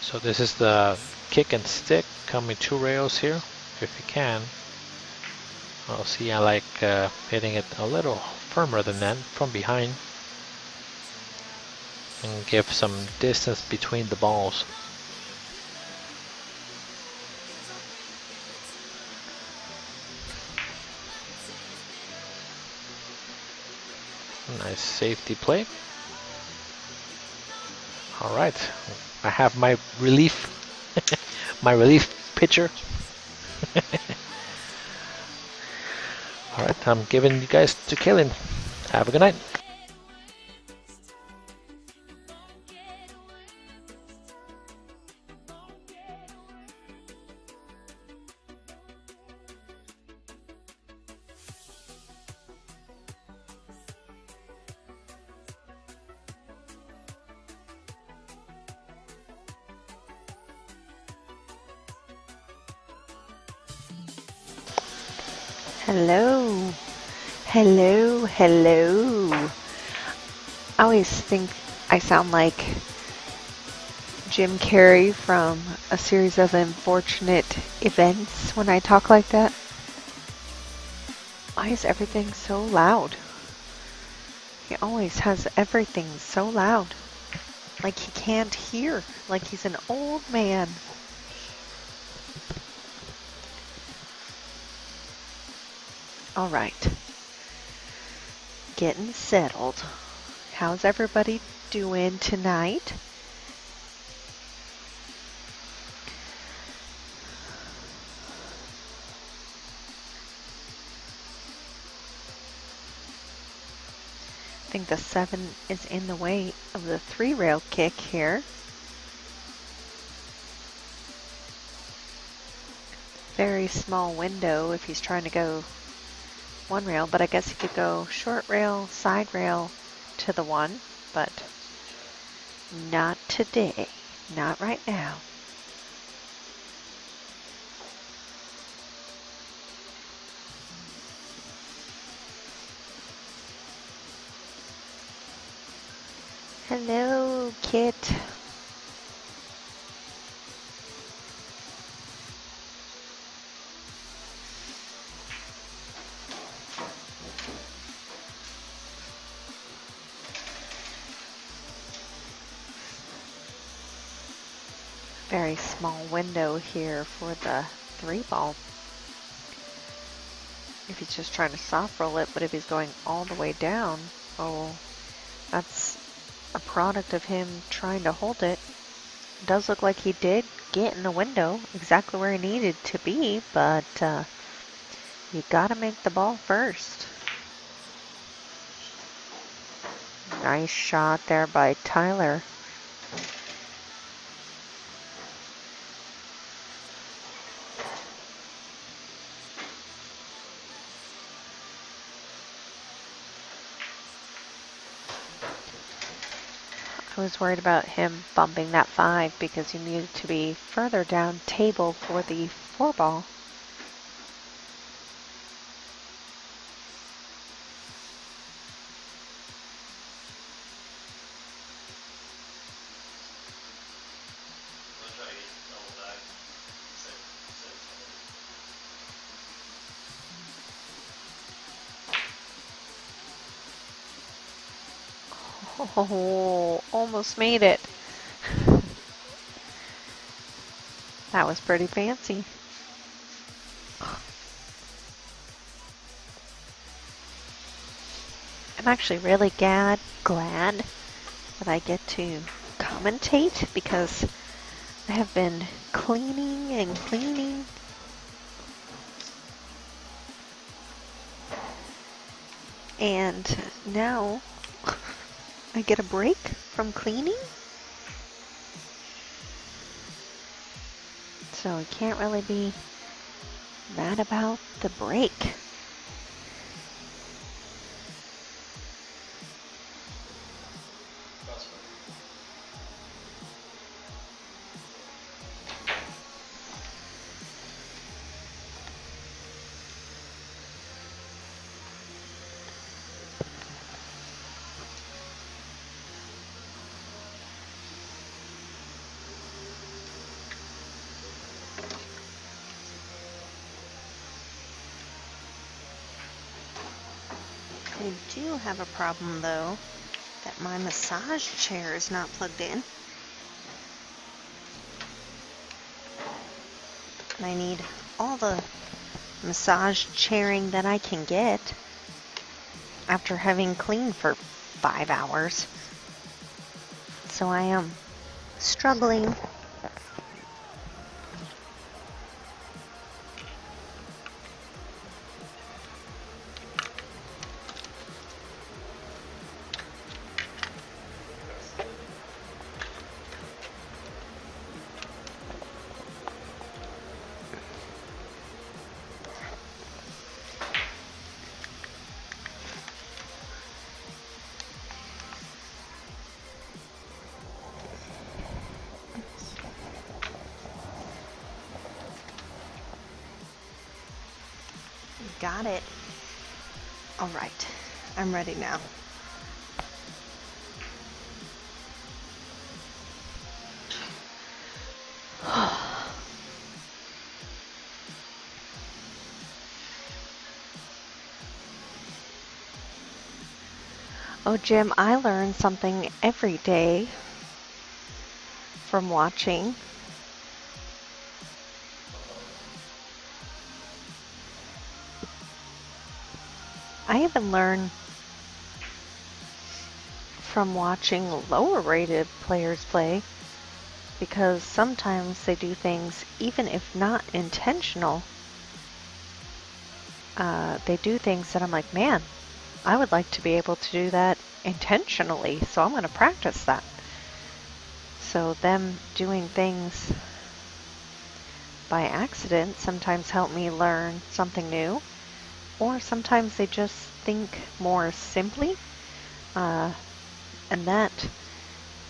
So this is the kick and stick, coming 2 rails here, if you can. Oh, see, I like hitting it a little firmer than that from behind and give some distance between the balls. Nice safety play. All right, I have my relief, my relief pitcher. All right, I'm giving you guys to Kaylin. Have a good night.
Hello. Hello, hello. I always think I sound like Jim Carrey from A Series of Unfortunate Events when I talk like that. Why is everything so loud? He always has everything so loud. Like he can't hear. Like he's an old man. All right. Getting settled. How's everybody doing tonight? I think the 7 is in the way of the 3-rail kick here. Very small window if he's trying to go 1 rail, but I guess he could go short rail, side rail to the 1, but not today, not right now. Hello, Kit. Very small window here for the 3-ball. If he's just trying to soft roll it, but if he's going all the way down, oh, that's a product of him trying to hold it. It does look like he did get in the window exactly where he needed to be, but you gotta make the ball first. Nice shot there by Tyler. I was worried about him bumping that 5 because he needed to be further down table for the 4-ball. Oh, almost made it. That was pretty fancy. I'm actually really glad that I get to commentate because I have been cleaning and cleaning. And now I get a break from cleaning. So I can't really be mad about the break. I do have a problem though, that my massage chair is not plugged in. And I need all the massage chairing that I can get after having cleaned for 5 hours. So I am struggling. Got it. All right, I'm ready now. Oh, Jim, I learn something every day from watching. I even learn from watching lower rated players play, because sometimes they do things, even if not intentional, they do things that I'm like, man, I would like to be able to do that intentionally, so I'm going to practice that. So them doing things by accident sometimes help me learn something new, or sometimes they just think more simply, and that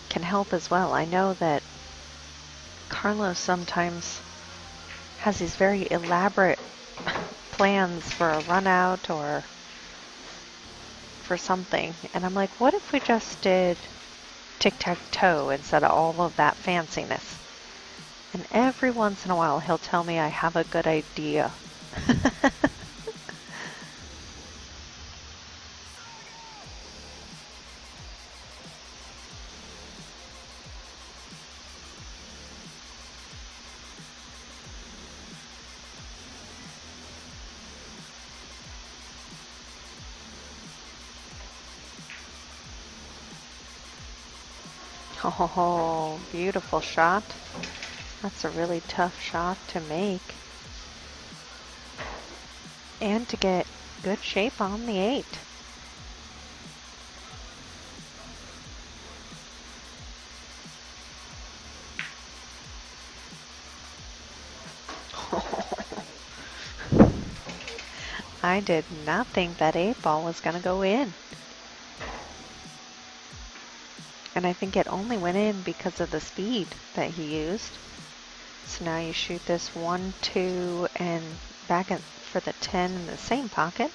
can help as well. I know that Carlos sometimes has these very elaborate plans for a run out or for something, and I'm like, what if we just did tic-tac-toe instead of all of that fanciness? And every once in a while he'll tell me I have a good idea. Oh, beautiful shot. That's a really tough shot to make. And to get good shape on the 8. I did not think that 8 ball was going to go in. And I think it only went in because of the speed that he used. So now you shoot this 1, 2, and back for the 10 in the same pocket.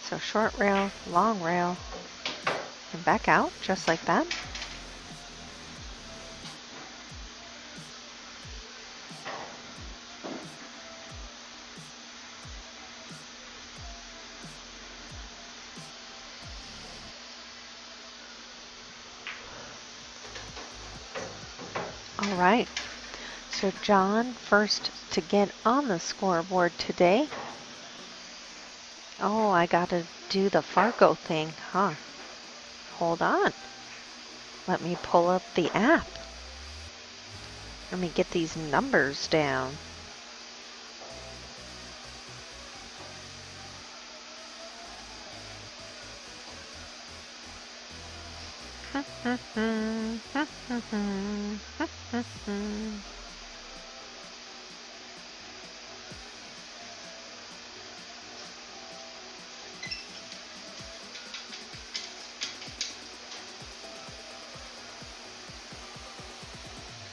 So short rail, long rail, and back out just like that. All right, so John first to get on the scoreboard today. Oh, I gotta do the Fargo thing, huh? Hold on. Let me pull up the app. Let me get these numbers down.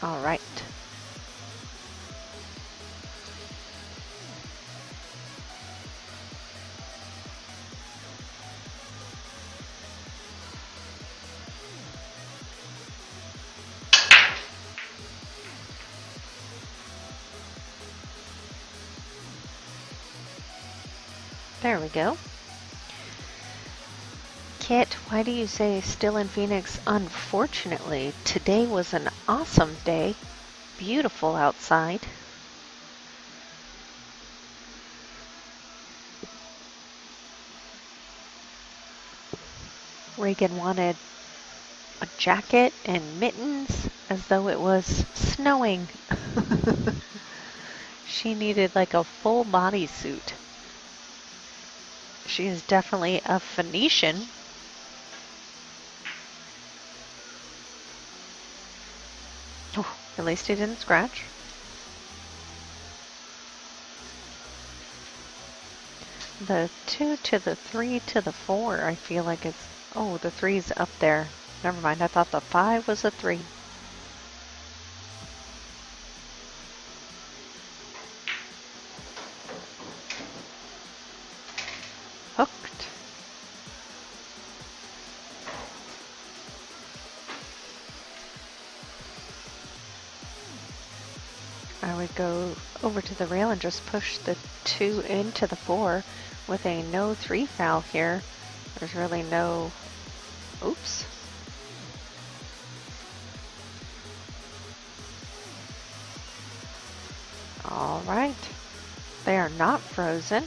All right. There we go. Kit, why do you say still in Phoenix? Unfortunately, today was an awesome day. Beautiful outside. Reagan wanted a jacket and mittens as though it was snowing. She needed like a full bodysuit. She is definitely a Phoenician. Oh, at least he didn't scratch. The 2 to the 3 to the 4, I feel like it's... Oh, the 3's up there. Never mind, I thought the 5 was a 3. Hooked. I would go over to the rail and just push the 2 into the 4 with a no 3 foul here. There's really no... Oops. All right. They are not frozen.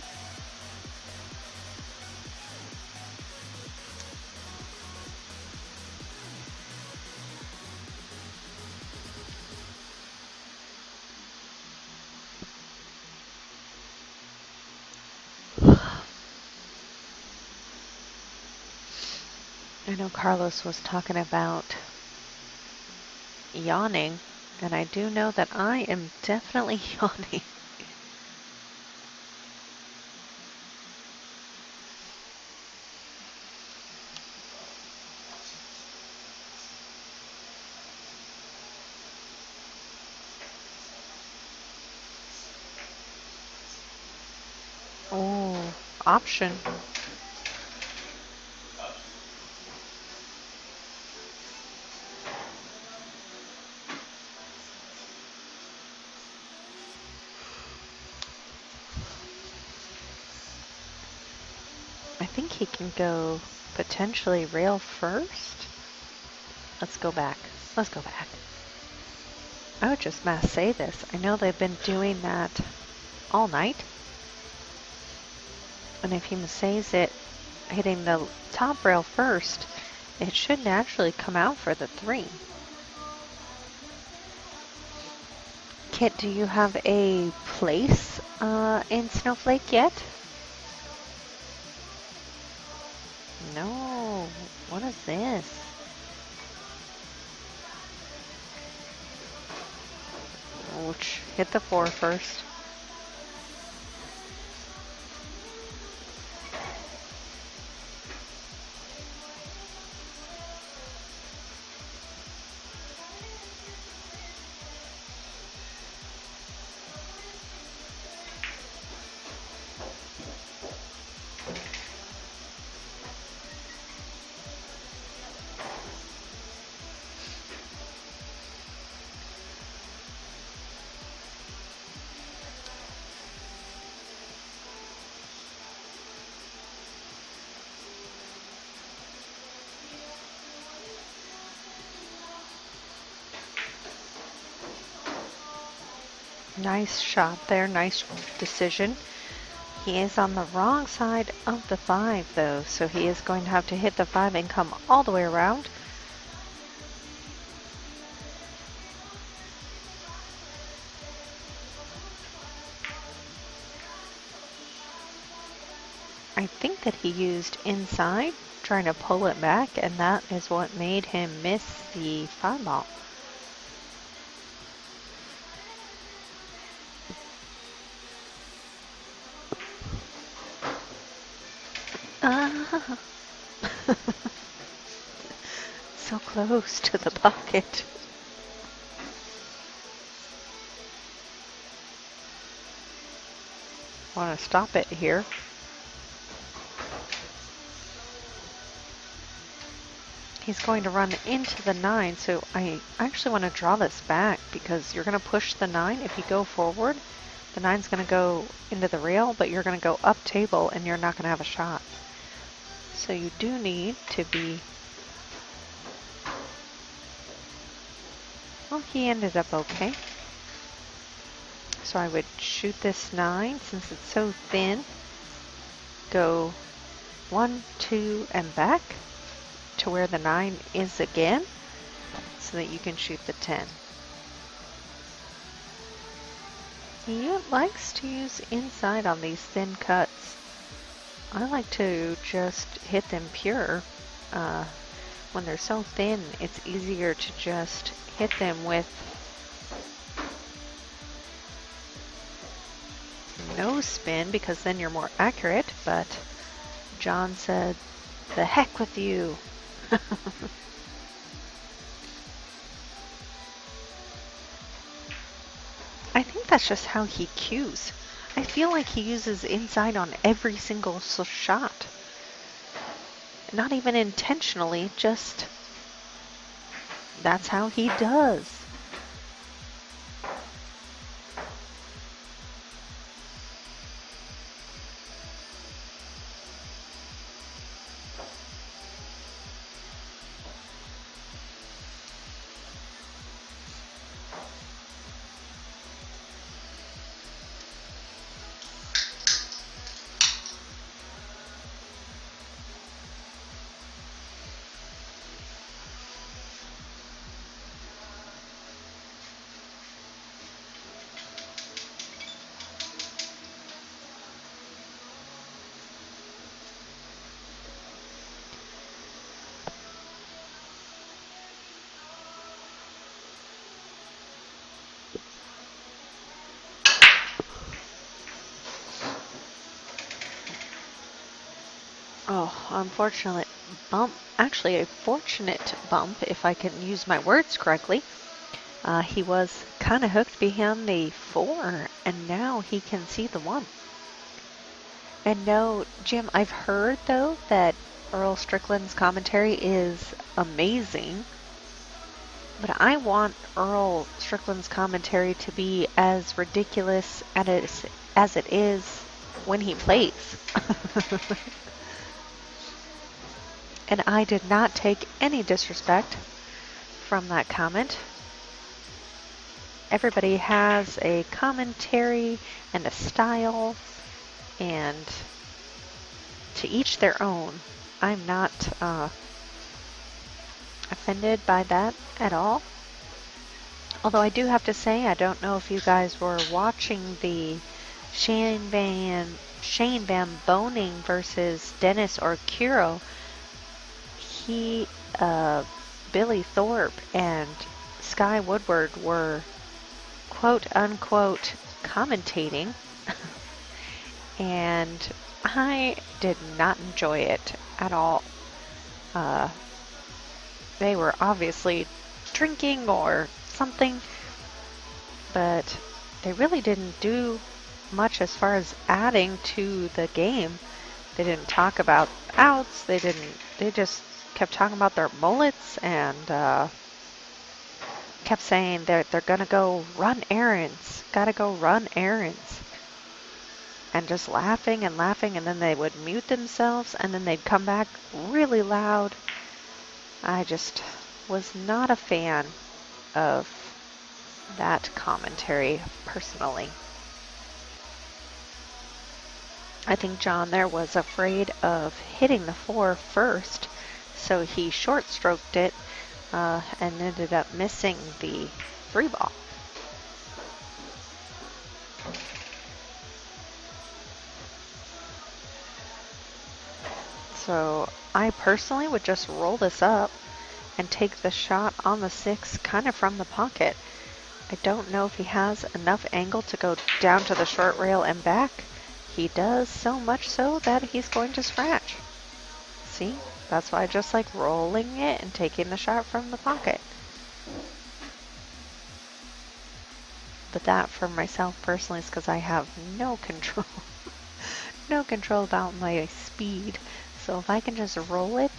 I know Carlos was talking about yawning, and I do know that I am definitely yawning. Oh, option. I think he can go potentially rail first. Let's go back. Let's go back. I would just mass say this. I know they've been doing that all night. And if he missays it, hitting the top rail first, it should naturally come out for the 3. Kit, do you have a place in Snowflake yet? No. What is this? Ouch. Hit the 4 first. Nice shot there, nice decision. He is on the wrong side of the 5 though, so he is going to have to hit the 5 and come all the way around. I think that he used inside, trying to pull it back, and that is what made him miss the 5 ball. So close to the pocket. Want to stop it here. He's going to run into the 9, so I actually want to draw this back because you're going to push the 9. If you go forward, the 9's going to go into the rail, but you're going to go up table and you're not going to have a shot. So you do need to be... Well, he ended up okay. So I would shoot this 9 since it's so thin. Go 1, 2, and back to where the 9 is again so that you can shoot the 10. He likes to use inside on these thin cuts. I like to just hit them pure. When they're so thin, it's easier to just hit them with no spin because then you're more accurate, but John said, "The heck with you." I think that's just how he cues. I feel like he uses inside on every single shot. Not even intentionally, just that's how he does. Oh, unfortunate bump. Actually, a fortunate bump, if I can use my words correctly. He was kind of hooked behind the 4, and now he can see the 1. And no, Jim, I've heard, though, that Earl Strickland's commentary is amazing. But I want Earl Strickland's commentary to be as ridiculous as it is when he plays. And I did not take any disrespect from that comment. Everybody has a commentary and a style, and to each their own. I'm not offended by that at all. Although I do have to say, I don't know if you guys were watching the Shane Van Boning versus Dennis Orcuro. Billy Thorpe and Sky Woodward were quote unquote commentating, and I did not enjoy it at all. They were obviously drinking or something, but they really didn't do much as far as adding to the game. They didn't talk about outs. They just kept talking about their mullets and kept saying they're gonna go run errands, gotta go run errands, and just laughing and laughing, and then they would mute themselves and then they'd come back really loud. I just was not a fan of that commentary personally. I think John there was afraid of hitting the 4 first, so he short stroked it and ended up missing the 3 ball. So I personally would just roll this up and take the shot on the 6 kind of from the pocket. I don't know if he has enough angle to go down to the short rail and back. He does, so much so that he's going to scratch. See? That's why I just like rolling it and taking the shot from the pocket. But that for myself personally is because I have no control. No control about my speed. So if I can just roll it,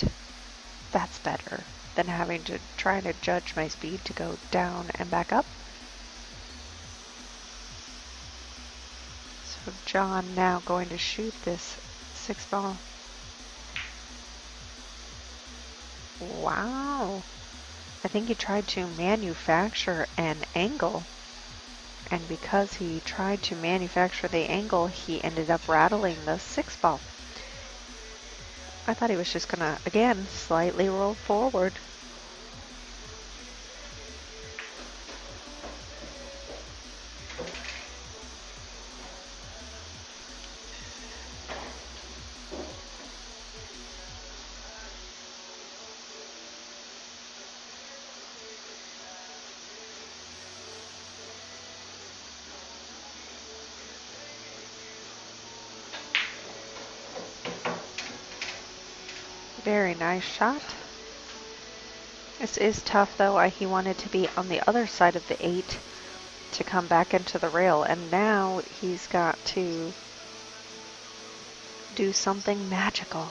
that's better than having to try to judge my speed to go down and back up. So John now going to shoot this 6 ball. Wow. I think he tried to manufacture an angle. And because he tried to manufacture the angle, he ended up rattling the 6 ball. I thought he was just gonna, again, slightly roll forward. Very nice shot. This is tough though. He wanted to be on the other side of the 8 to come back into the rail, and now he's got to do something magical.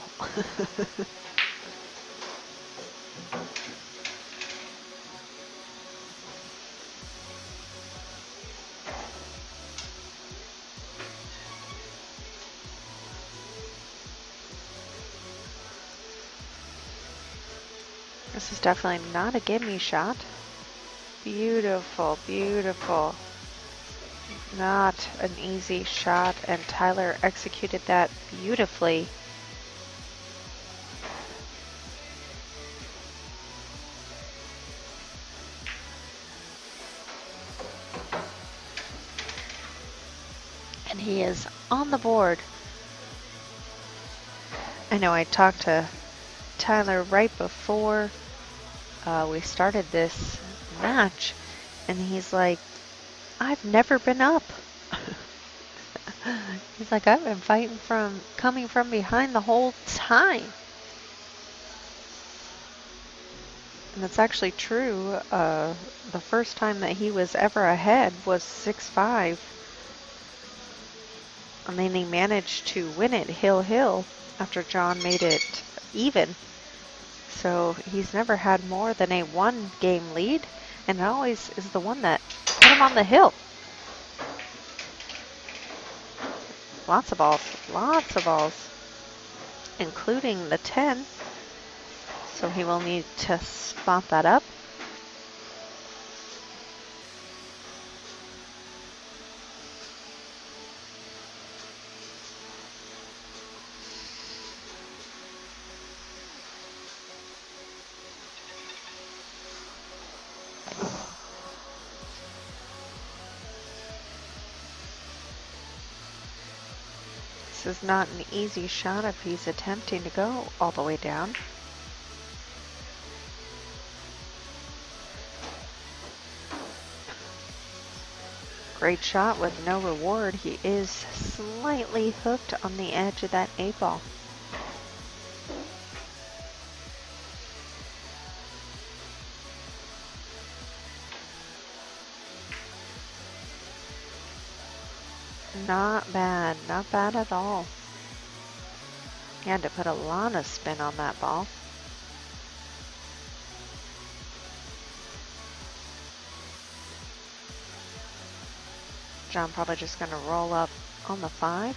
This is definitely not a gimme shot. Beautiful, beautiful. Not an easy shot, and Tyler executed that beautifully. And he is on the board. I know I talked to Tyler right before we started this match, and he's like, I've never been up. He's like, I've been coming from behind the whole time. And that's actually true. The first time that he was ever ahead was 6-5. And then he managed to win it hill after John made it even. So he's never had more than a 1-game lead, and it always is the one that put him on the hill. Lots of balls, including the 10. So he will need to spot that up. This is not an easy shot if he's attempting to go all the way down. Great shot with no reward. He is slightly hooked on the edge of that 8 ball. Not bad at all. He had to put a lot of spin on that ball. John probably just going to roll up on the 5.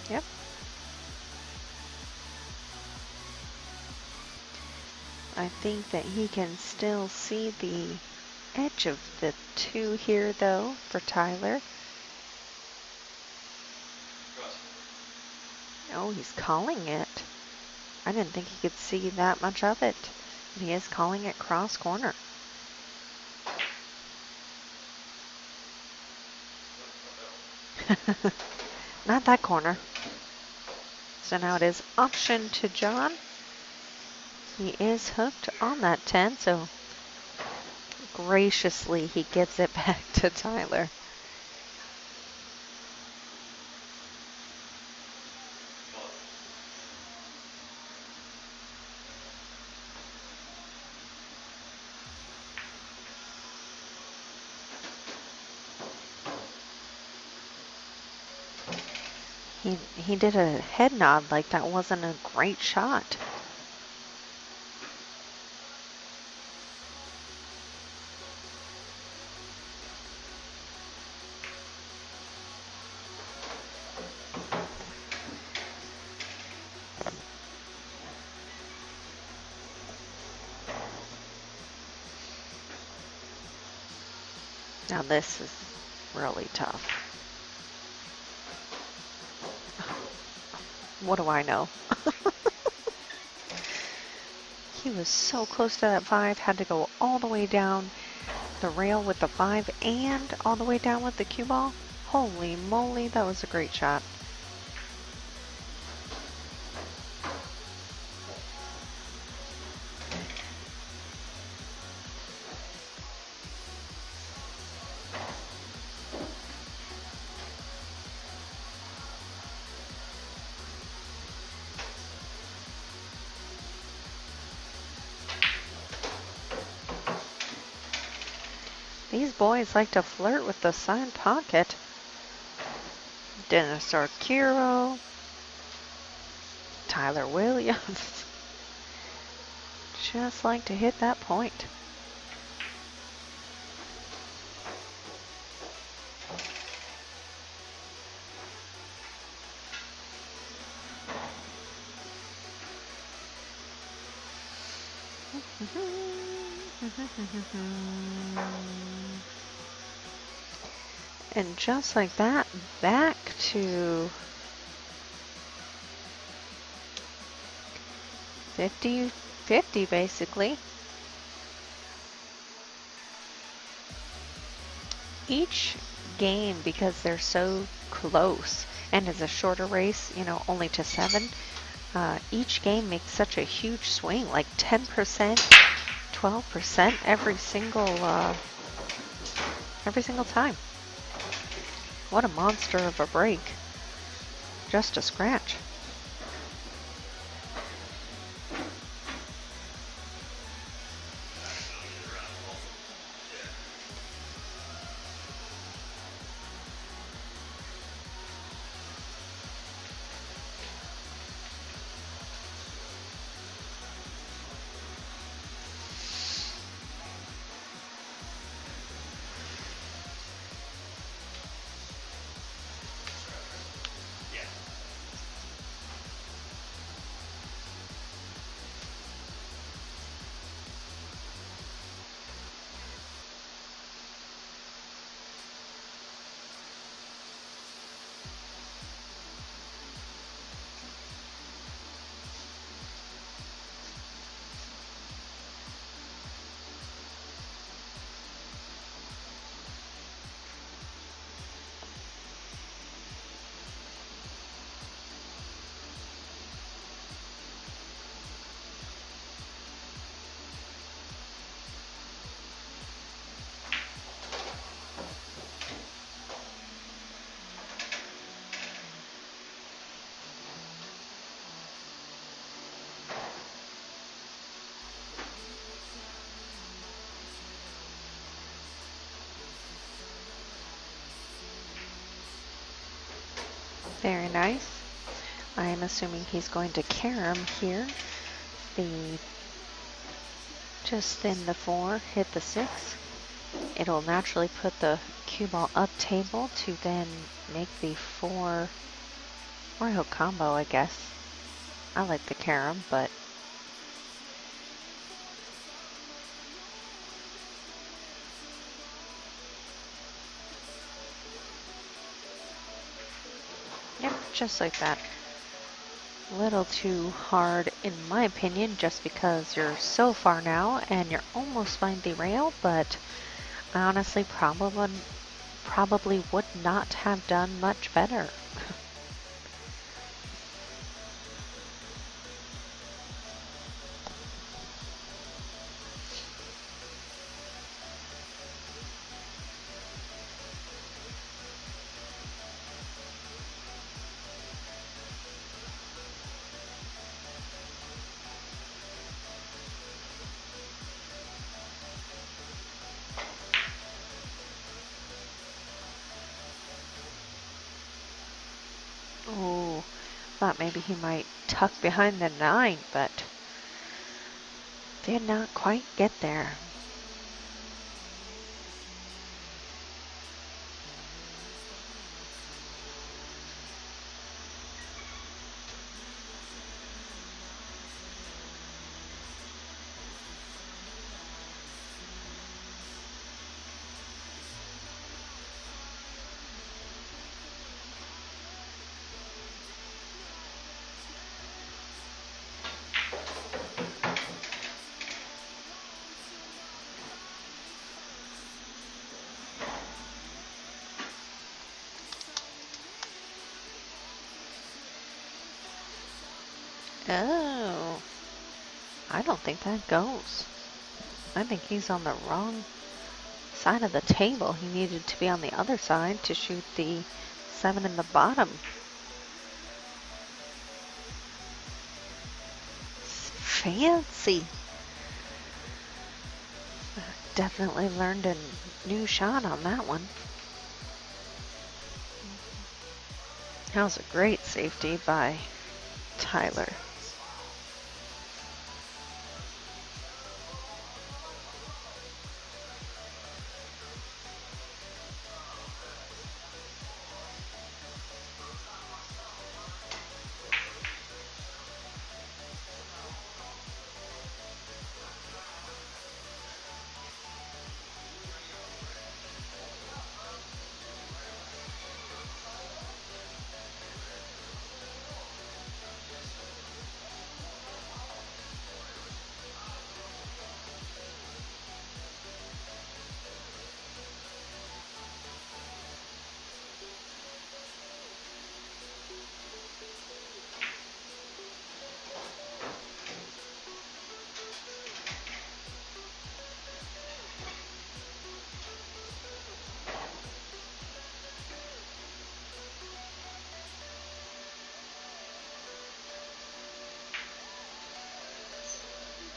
Yep. I think that he can still see the edge of the 2 here though for Tyler. Oh, he's calling it. I didn't think he could see that much of it. He is calling it cross corner. Not that corner. So now it is option to John. He is hooked on that 10, so graciously he gives it back to Tyler. He did a head nod like that wasn't a great shot. Now this is really tough. What do I know? He was so close to that 5, had to go all the way down the rail with the 5 and all the way down with the cue ball. Holy moly, that was a great shot. These boys like to flirt with the side pocket. Dennis Arcuro, Tyler Williams. Just like to hit that point. And just like that, back to 50-50 basically. Each game, because they're so close and it's a shorter race, you know, only to 7, each game makes such a huge swing, like 10%, 12% every single time. What a monster of a break. Just a scratch. Very nice. I am assuming he's going to carom here. Just thin the 4, hit the 6. It'll naturally put the cue ball up table to then make the 4, or he'll combo, I guess. I like the carom, but yep, just like that. A little too hard in my opinion, just because you're so far now and you're almost by the rail, but I honestly probably would not have done much better. Oh, thought maybe he might tuck behind the 9, but did not quite get there. Oh, I don't think that goes. I think he's on the wrong side of the table. He needed to be on the other side to shoot the 7 in the bottom. Fancy. Definitely learned a new shot on that one. That was a great safety by Tyler.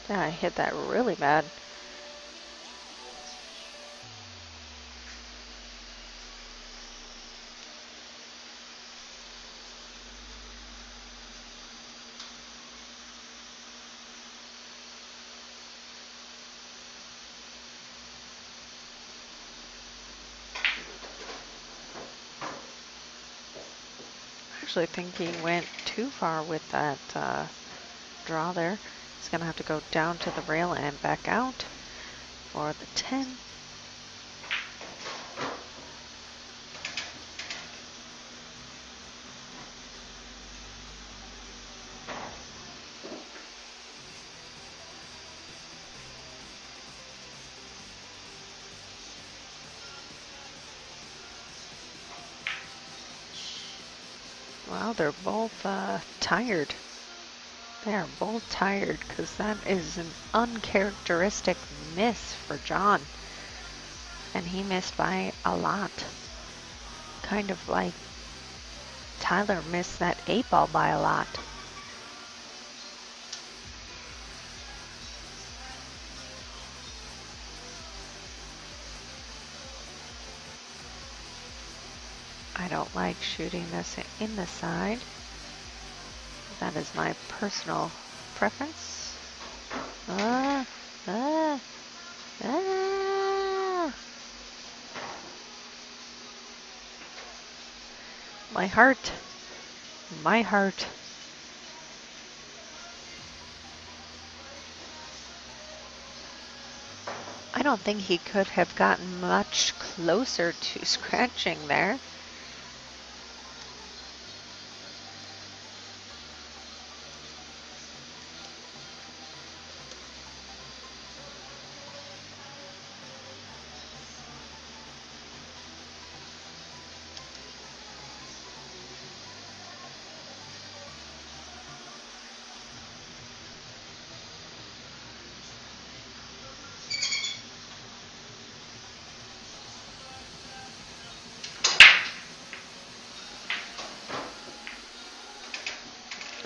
Yeah, I hit that really bad. I actually think he went too far with that draw there. He's going to have to go down to the rail and back out for the 10. Wow, they're both tired. They are both tired because that is an uncharacteristic miss for John. And he missed by a lot. Kind of like Tyler missed that 8-ball by a lot. I don't like shooting this in the side. That is my personal preference. Ah, ah, ah. My heart. My heart. I don't think he could have gotten much closer to scratching there.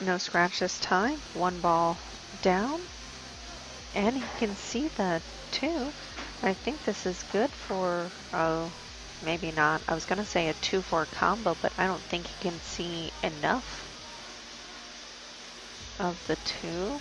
No scratch this time. 1 ball down. And he can see the 2. I think this is good for, oh, maybe not. I was going to say a 2-4 combo, but I don't think he can see enough of the 2.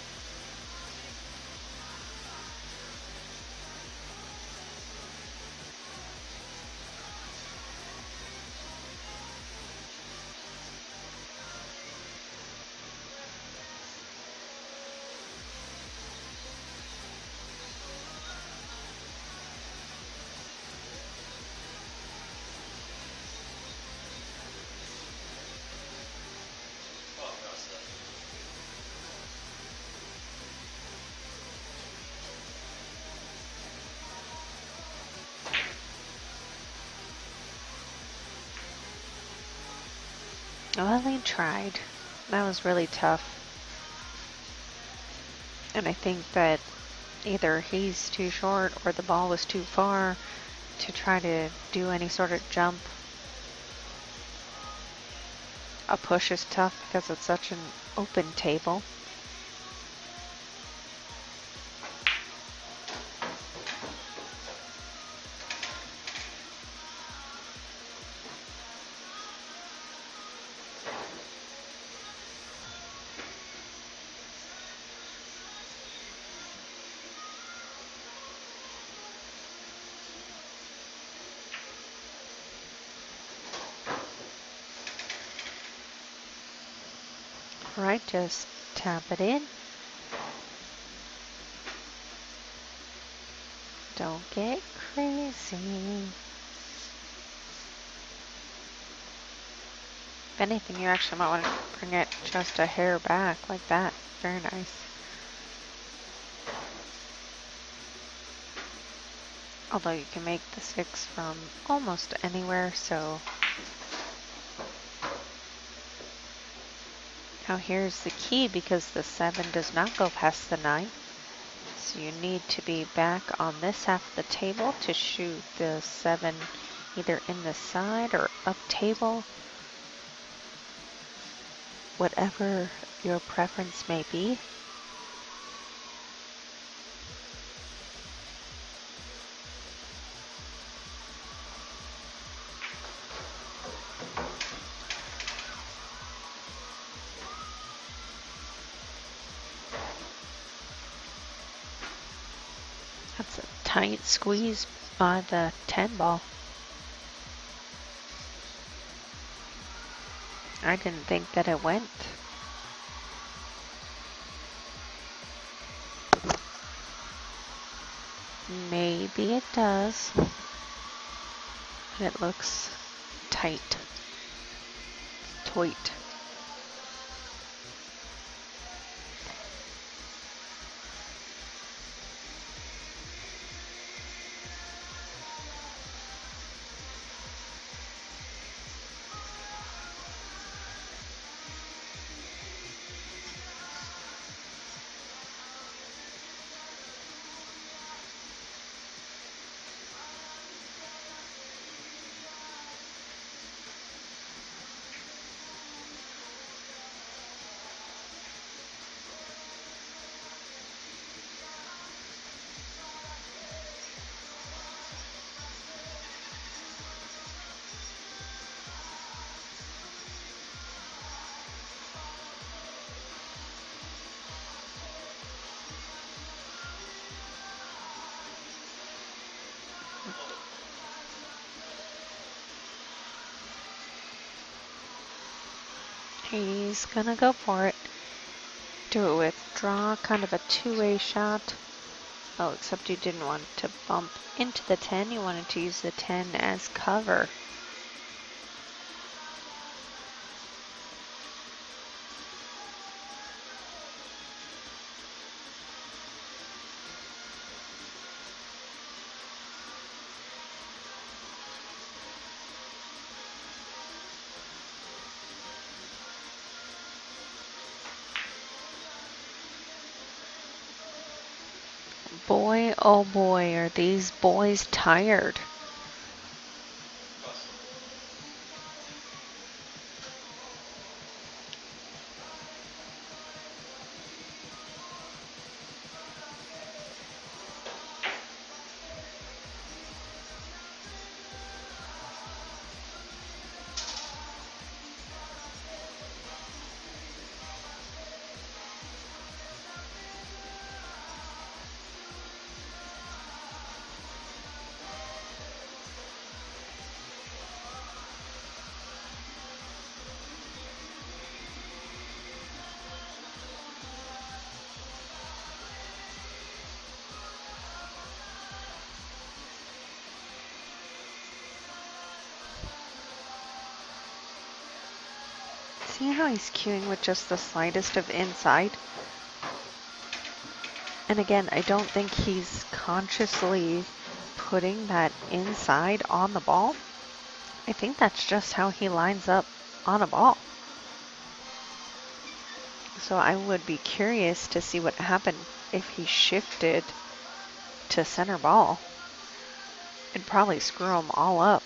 Well, he tried. That was really tough. And I think that either he's too short or the ball was too far to try to do any sort of jump. A push is tough because it's such an open table. Right, just tap it in. Don't get crazy. If anything, you actually might want to bring it just a hair back like that. Very nice. Although you can make the 6 from almost anywhere, so. Now here's the key, because the 7 does not go past the 9. So you need to be back on this half of the table to shoot the 7 either in the side or up table. Whatever your preference may be. That's a tight squeeze by the 10 ball. I didn't think that it went. Maybe it does. It looks tight. Tight. He's gonna go for it. Do it with draw, kind of a two-way shot. Oh, except you didn't want to bump into the 10. You wanted to use the 10 as cover. Boy, oh boy, are these boys tired. See how he's cueing with just the slightest of inside? And again, I don't think he's consciously putting that inside on the ball. I think that's just how he lines up on a ball. So I would be curious to see what happened if he shifted to center ball, it'd probably screw him all up.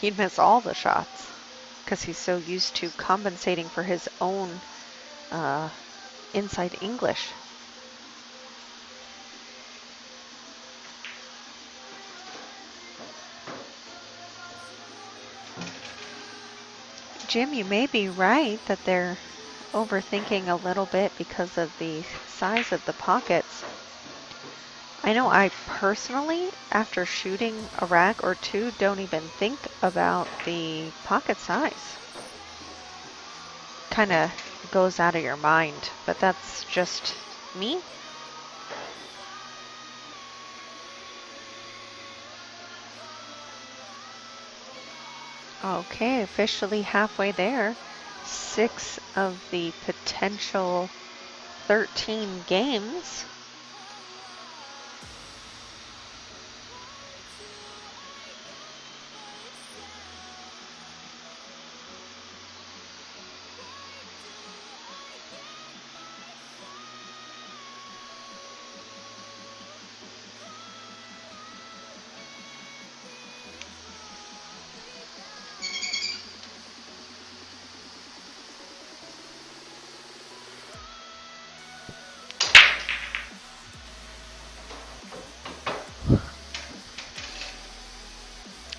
He'd miss all the shots because he's so used to compensating for his own inside English. Jim, you may be right that they're overthinking a little bit because of the size of the pockets. I know I personally, after shooting a rack or two, don't even think about the pocket size. Kind of goes out of your mind, but that's just me. Okay, officially halfway there. 6 of the potential 13 games.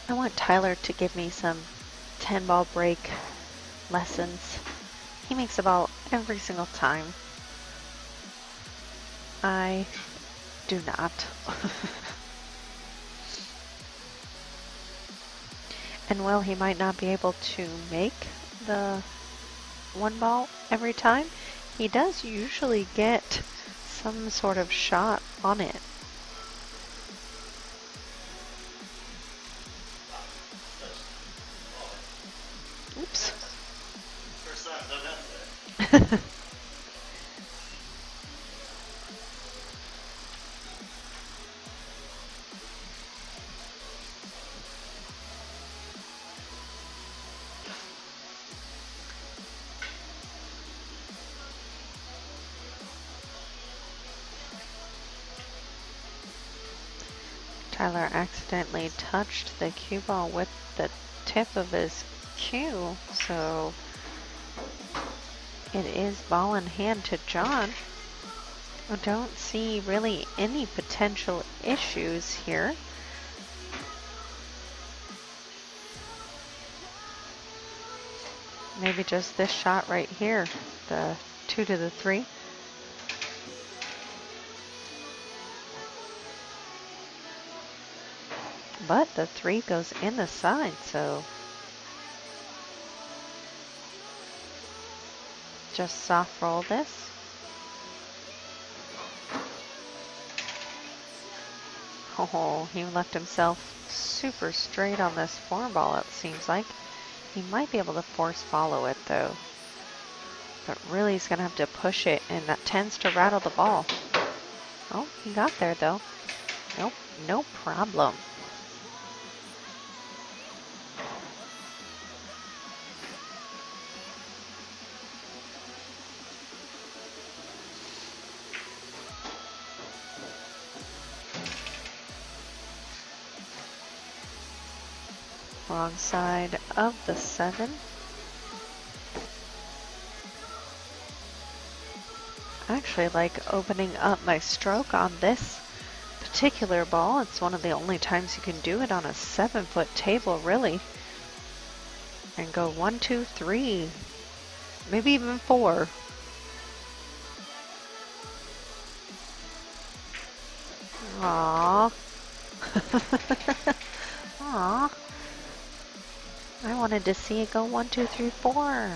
I want Tyler to give me some 10-ball break lessons. He makes a ball every single time. I do not. And while he might not be able to make the 1 ball every time, he does usually get some sort of shot on it. Oops.
First time I've done that today.
Tyler accidentally touched the cue ball with the tip of his cue, so it is ball in hand to John. I don't see really any potential issues here. Maybe just this shot right here, the 2 to the 3. But the 3 goes in the side, so just soft roll this. Oh, he left himself super straight on this 4 ball, it seems like. He might be able to force follow it though. But really he's gonna have to push it, and that tends to rattle the ball. Oh, he got there though. Nope, no problem. Wrong side of the 7. I actually like opening up my stroke on this particular ball. It's one of the only times you can do it on a 7-foot table, really. And go 1, 2, 3, maybe even 4. Aww. Aww. I wanted to see it go 1, 2, 3, 4.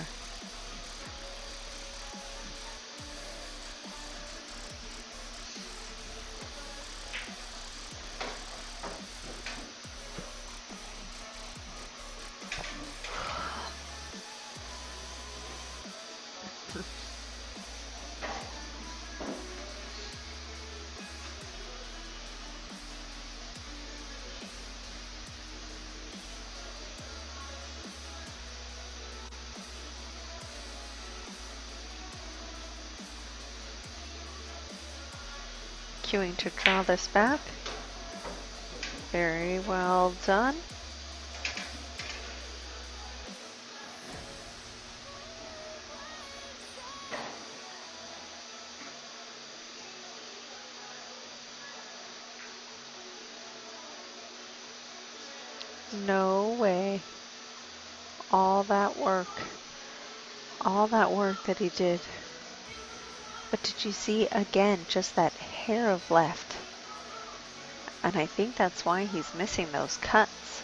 queuing to draw this back. Very well done. No way. All that work that he did. But did you see again just that hair of left? And I think that's why he's missing those cuts.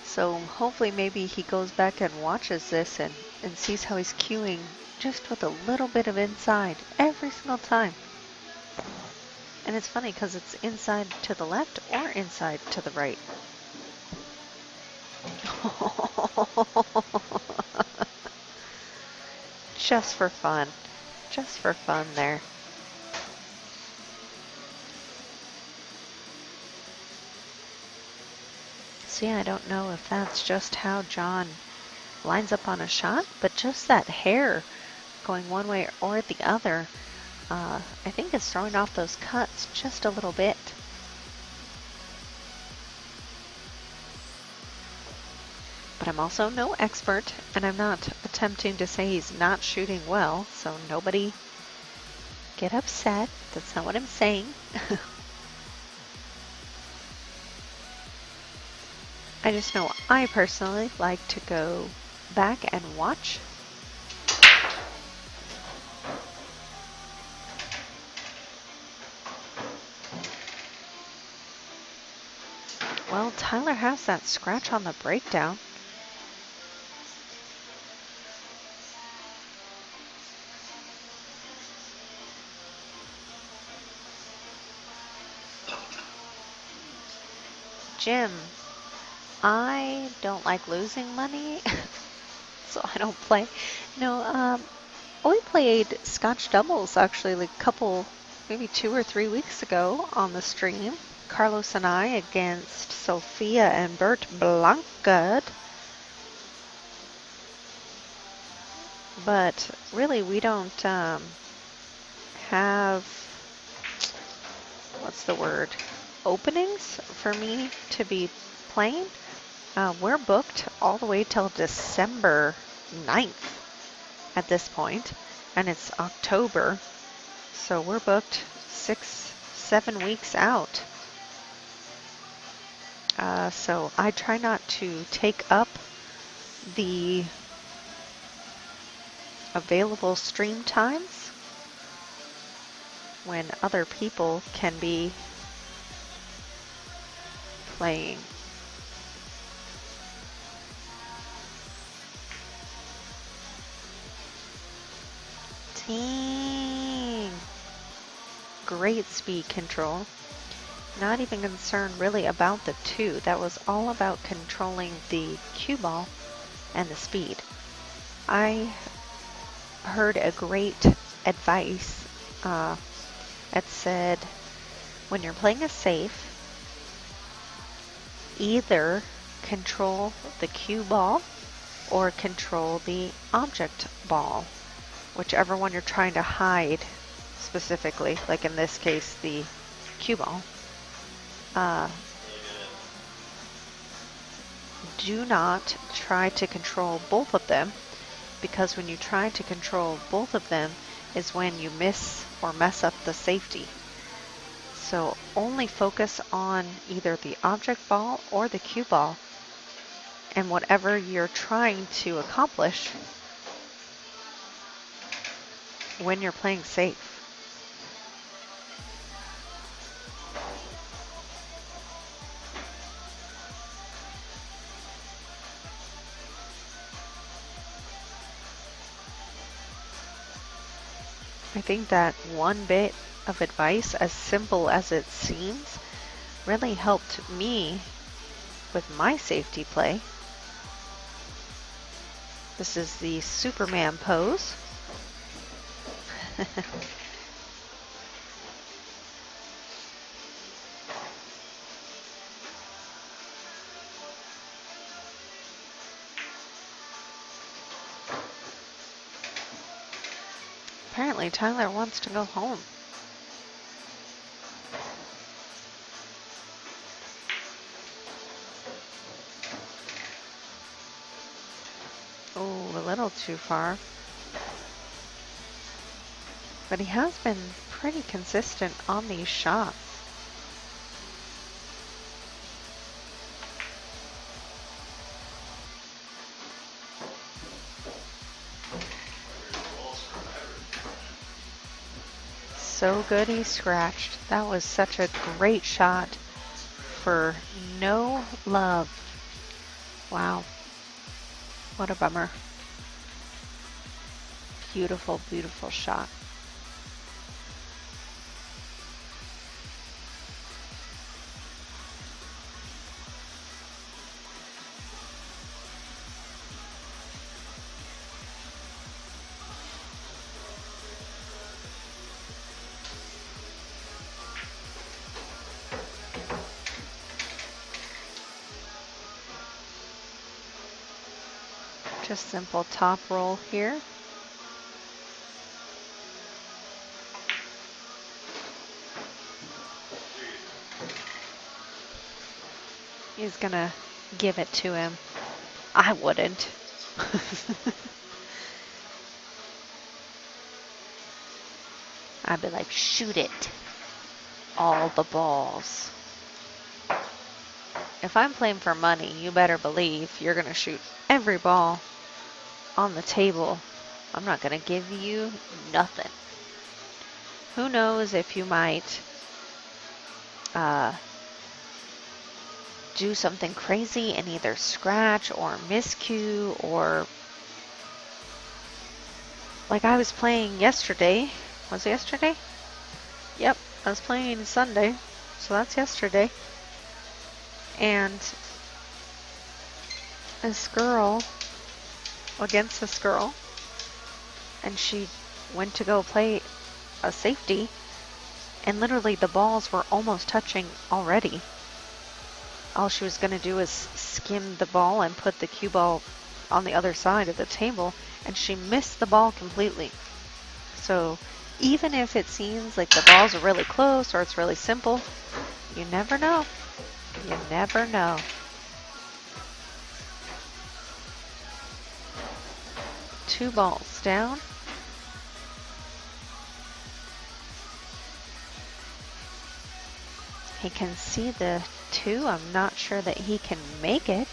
So hopefully maybe he goes back and watches this and sees how he's cueing just with a little bit of inside every single time. And it's funny because it's inside to the left or inside to the right. Just for fun. Just for fun there. See, I don't know if that's just how John lines up on a shot, but just that hair going one way or the other, I think it's throwing off those cuts just a little bit. But I'm also no expert, and I'm not attempting to say he's not shooting well, so nobody get upset. That's not what I'm saying. I just know I personally like to go back and watch. Well, Tyler has that scratch on the breakdown. Jim, I don't like losing money, so I don't play. No, we played Scotch doubles actually like a couple, maybe 2 or 3 weeks ago on the stream. Carlos and I against Sophia and Bert Blancad. But really we don't have, what's the word, openings for me to be playing. We're booked all the way till December 9th at this point, and it's October, so we're booked 6-7 weeks out. So I try not to take up the available stream times when other people can be playing. Dang. Great speed control. Not even concerned really about the two. That was all about controlling the cue ball and the speed. I heard a great advice that said when you're playing a safe, either control the cue ball or control the object ball, whichever one you're trying to hide specifically, like in this case the cue ball. Do not try to control both of them, because when you try to control both of them is when you miss or mess up the safety. So only focus on either the object ball or the cue ball, and whatever you're trying to accomplish when you're playing safe. I think that one bit of advice, as simple as it seems, really helped me with my safety play. This is the Superman pose. Apparently Tyler wants to go home. little too far. But he has been pretty consistent on these shots. So good he scratched. That was such a great shot for no love. Wow. What a bummer. Beautiful, beautiful shot. Just simple top roll here. He's gonna give it to him. I wouldn't. I'd be like, shoot it. All the balls. If I'm playing for money, you better believe you're gonna shoot every ball on the table. I'm not gonna give you nothing. Who knows if you might do something crazy and either scratch or miscue, or like I was playing yesterday. Was it yesterday? Yep, I was playing Sunday, so that's yesterday. And this girl, against this girl, and she went to go play a safety, and literally the balls were almost touching already. All she was going to do is skim the ball and put the cue ball on the other side of the table, and she missed the ball completely. So even if it seems like the balls are really close or it's really simple, you never know. You never know. Two balls down. He can see the two. I'm not sure that he can make it.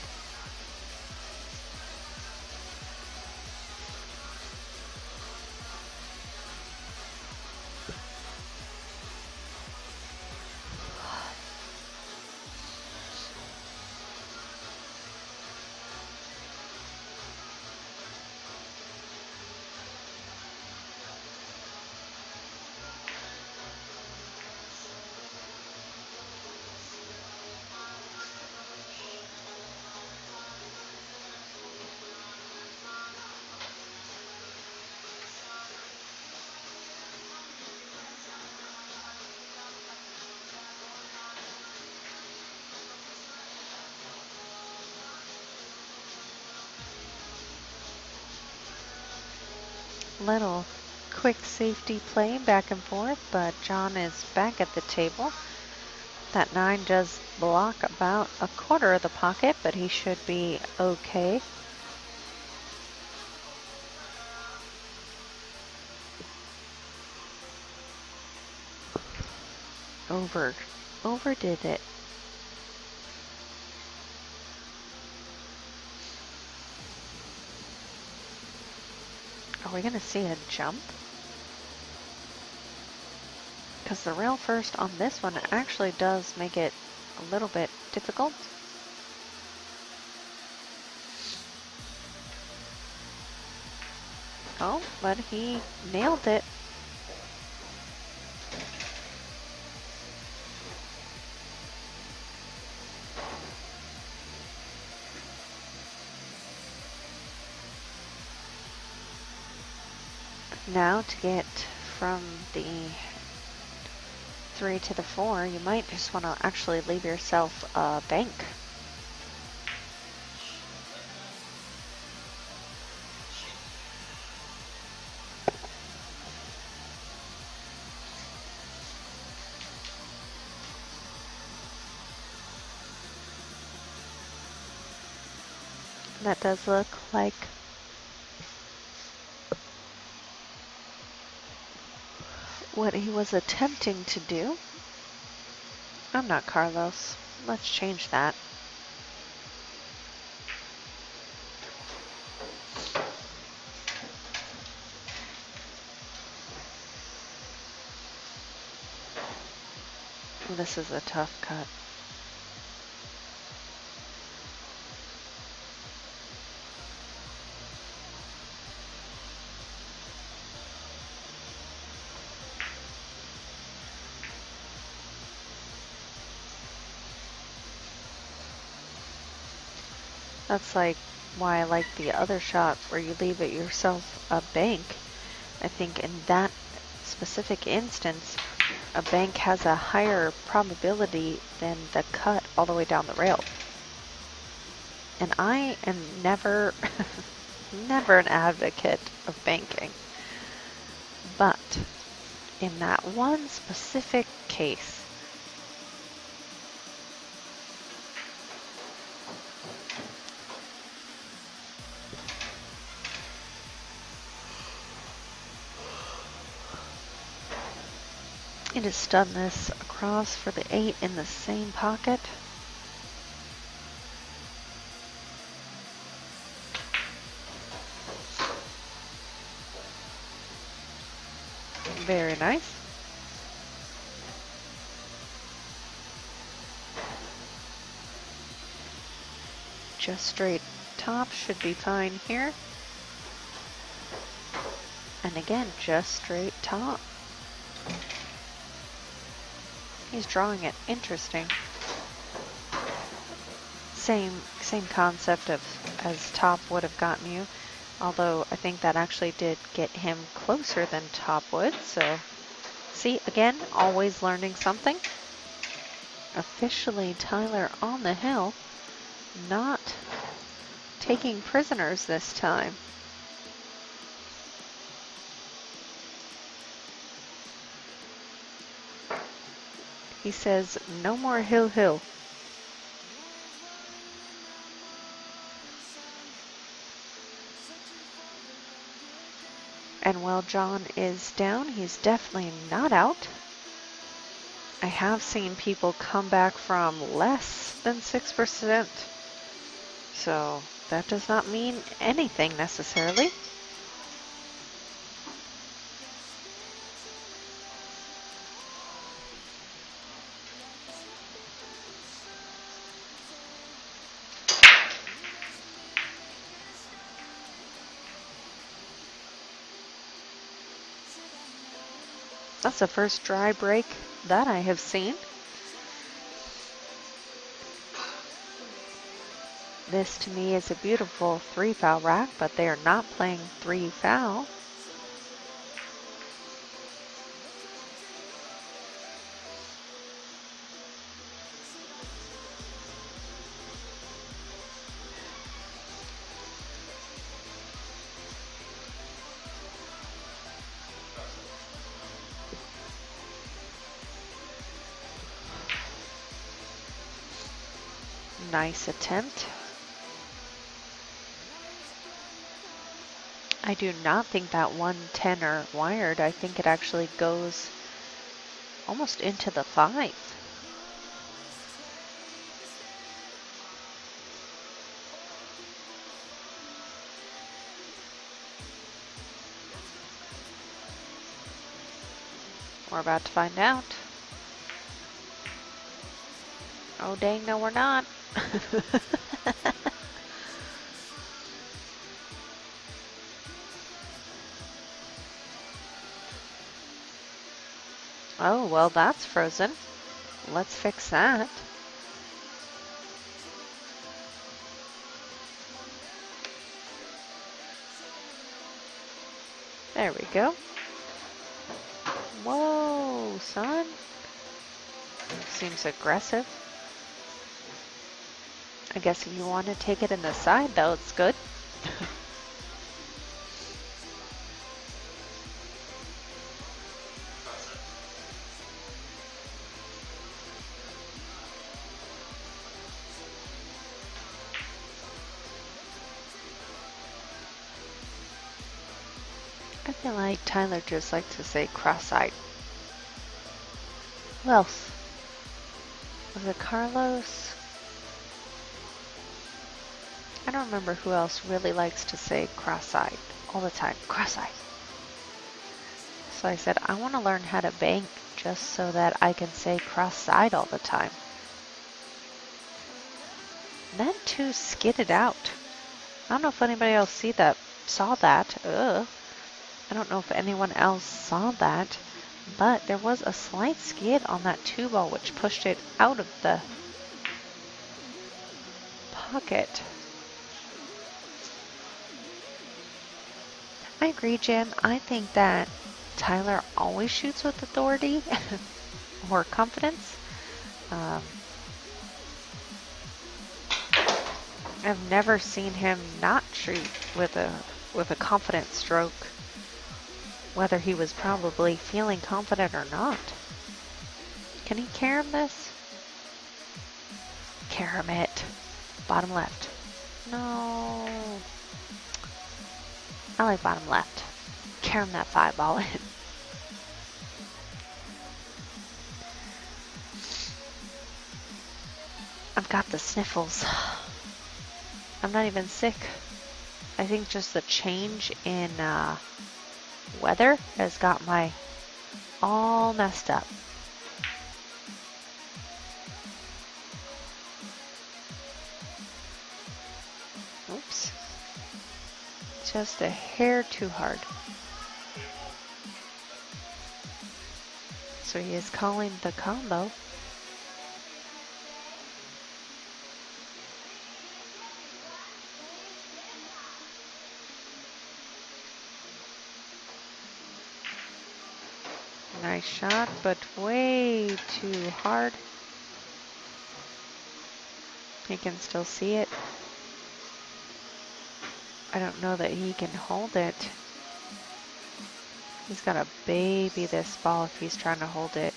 Little quick safety play back and forth, but John is back at the table. That 9 does block about a quarter of the pocket, but he should be okay. Overdid it. Are we going to see a jump? Because the rail first on this one actually does make it a little bit difficult. Oh, but he nailed it. Now to get from the 3 to the 4, you might just want to actually leave yourself a bank. That does look like what he was attempting to do. I'm not Carlos. Let's change that. This is a tough cut. That's like why I like the other shot where you leave it yourself a bank. I think in that specific instance, a bank has a higher probability than the cut all the way down the rail. And I am never, never an advocate of banking. But in that one specific case, it has done this across for the 8 in the same pocket. Very nice. Just straight top should be fine here. And again, just straight top. He's drawing it interesting. Same concept of as top would have gotten you. Although I think that actually did get him closer than top would. So see, again, always learning something. Officially Tyler on the hill, not taking prisoners this time. He says, no more hill hill. And while John is down, he's definitely not out. I have seen people come back from less than 6%. So that does not mean anything necessarily. That's the first dry break that I have seen. This to me is a beautiful 3-foul rack, but they are not playing 3-foul. Nice attempt. I do not think that 110er wired. I think it actually goes almost into the 5. We're about to find out. Oh dang, no we're not. Oh, well, that's frozen. Let's fix that. There we go. Whoa, son. Seems aggressive. I guess if you want to take it in the side, though, it's good. I feel like Tyler just likes to say cross-eyed. Who else? Was it Carlos? I don't remember who else really likes to say cross-eyed all the time. Cross-eyed. So I said, I want to learn how to bank just so that I can say cross-eyed all the time. That too skidded out. I don't know if anybody else saw that. Ugh. I don't know if anyone else saw that, but there was a slight skid on that 2-ball which pushed it out of the pocket. I agree, Jim. I think that Tyler always shoots with authority or confidence. I've never seen him not shoot with a confident stroke, whether he was probably feeling confident or not. Can he carom this? Carom it. Bottom left. No. I like bottom left. Carom that 5-ball in. I've got the sniffles. I'm not even sick. I think just the change in weather has got my all messed up. Oops. Just a hair too hard. So he is calling the combo. Nice shot, but way too hard. He can still see it. I don't know that he can hold it. He's got to baby this ball if he's trying to hold it.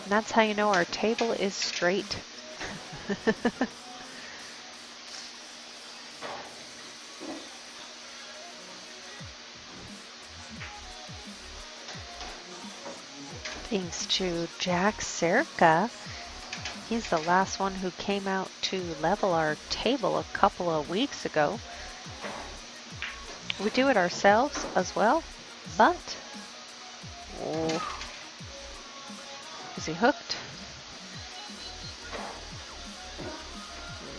And that's how you know our table is straight. Thanks to Jack Serica. He's the last one who came out to level our table a couple of weeks ago. We do it ourselves as well, but oh, is he hooked?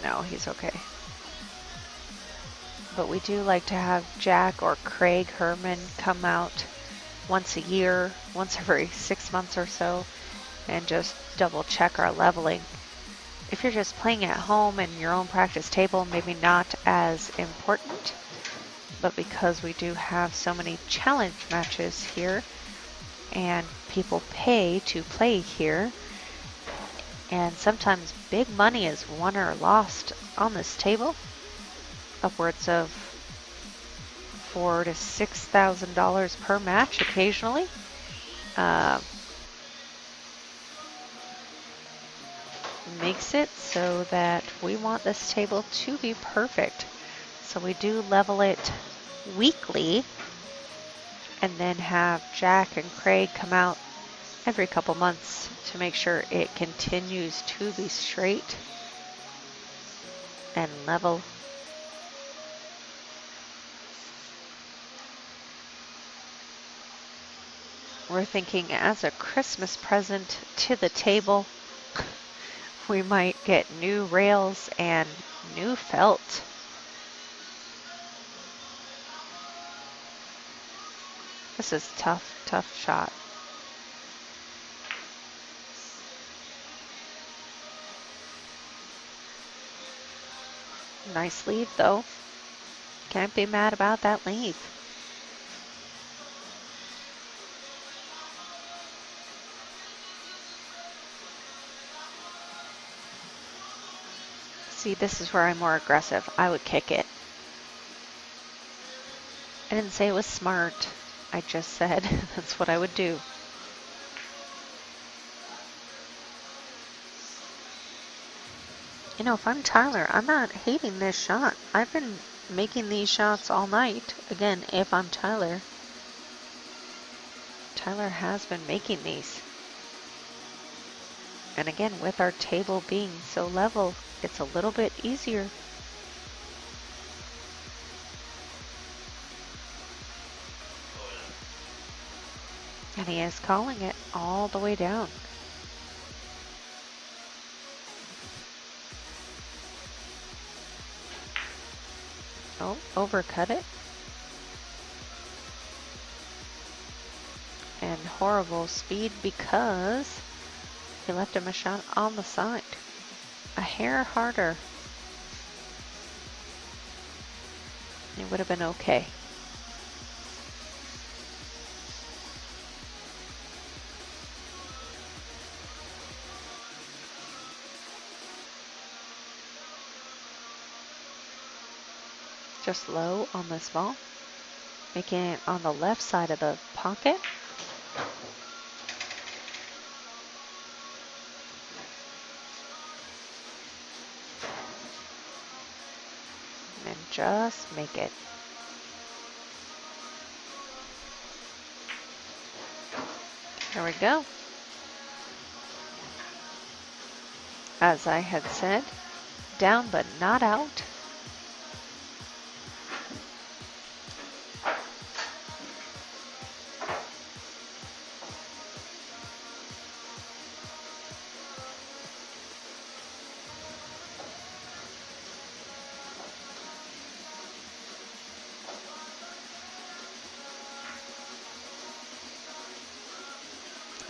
No, he's okay. But we do like to have Jack or Craig Herman come out once a year, once every 6 months or so, and just double check our leveling. If you're just playing at home in your own practice table, maybe not as important, but because we do have so many challenge matches here and people pay to play here, and sometimes big money is won or lost on this table, upwards of $4,000 to $6,000 per match occasionally. Makes it so that we want this table to be perfect. So we do level it weekly and then have Jack and Craig come out every couple months to make sure it continues to be straight and level. We're thinking as a Christmas present to the table, we might get new rails and new felt. This is tough, tough shot. Nice lead though. Can't be mad about that lead. See, this is where I'm more aggressive. I would kick it. I didn't say it was smart. I just said that's what I would do. You know, if I'm Tyler, I'm not hating this shot. I've been making these shots all night. Again, if I'm Tyler. Tyler has been making these. And again, with our table being so level, it's a little bit easier. And he is calling it all the way down. Oh, overcut it. And horrible speed because he left him a shot on the side. A hair harder. It would have been okay. Just low on this ball. Making it on the left side of the pocket. And just make it. There we go. As I had said, down but not out.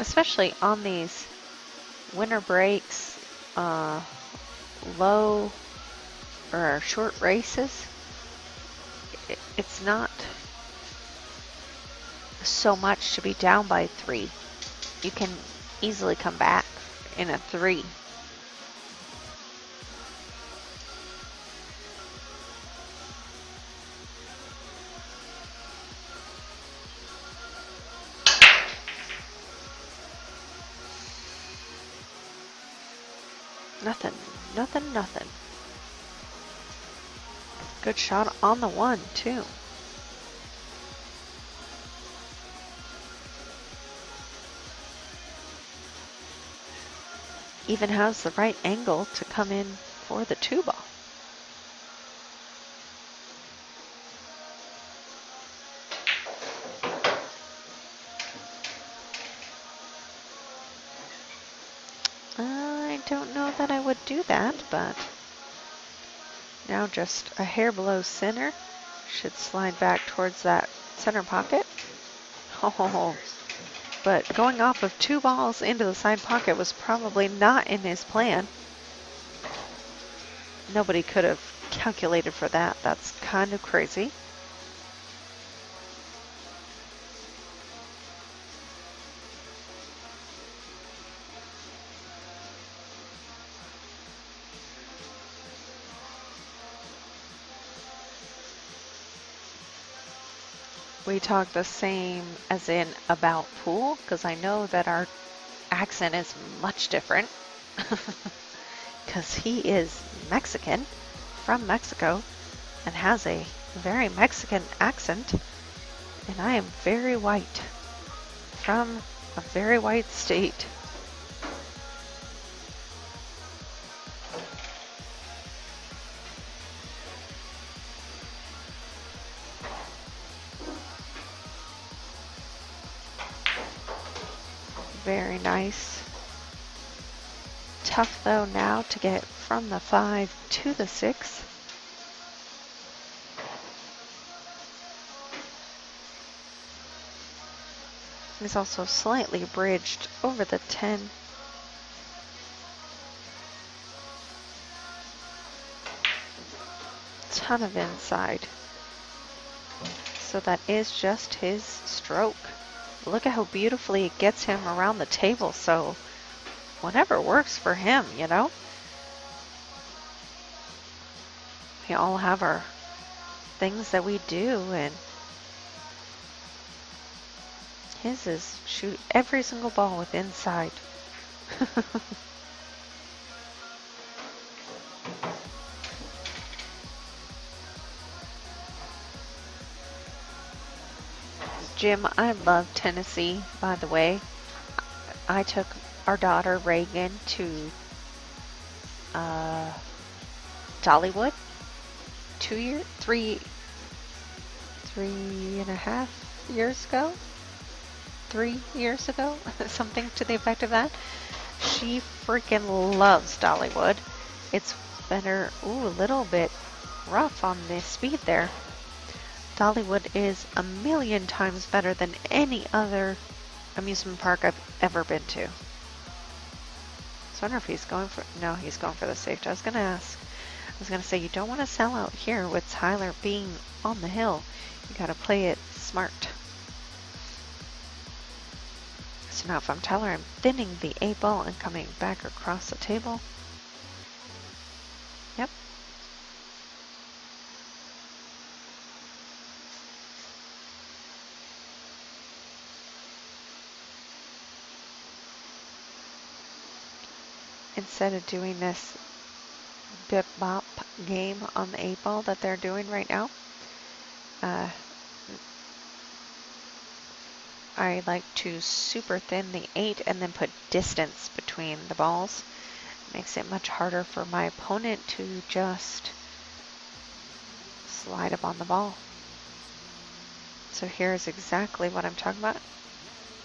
Especially on these winter breaks, low or short races, it's not so much to be down by 3. You can easily come back in a 3. Nothing, nothing, nothing. Good shot on the 1, too. Even has the right angle to come in for the 2 ball. I don't know that I would do that, but now just a hair below center. Should slide back towards that center pocket. Oh, but going off of 2 balls into the side pocket was probably not in his plan. Nobody could have calculated for that. That's kind of crazy. We talk the same as in about pool, because I know that our accent is much different. Because he is Mexican, from Mexico, and has a very Mexican accent. And I am very white, from a very white state. Very nice. Tough though now to get from the 5 to the 6. He's also slightly bridged over the 10. Ton of inside. So that is just his stroke. Look at how beautifully it gets him around the table, so whatever works for him, you know? We all have our things that we do, and his is shoot every single ball with inside. Jim, I love Tennessee, by the way. I took our daughter Reagan to Dollywood 3.5 years ago, 3 years ago, something to the effect of that. She freaking loves Dollywood. It's better, a little bit rough on the speed there. Dollywood is a million times better than any other amusement park I've ever been to. So I wonder if he's going for, no, he's going for the safety. I was going to ask. I was going to say, you don't want to sell out here with Tyler being on the hill. You got to play it smart. So now if I'm Tyler, I'm thinning the 8-ball and coming back across the table. Yep. Instead of doing this bip bop game on the 8-ball that they're doing right now, I like to super thin the 8 and then put distance between the balls. It makes it much harder for my opponent to just slide up on the ball. So here's exactly what I'm talking about.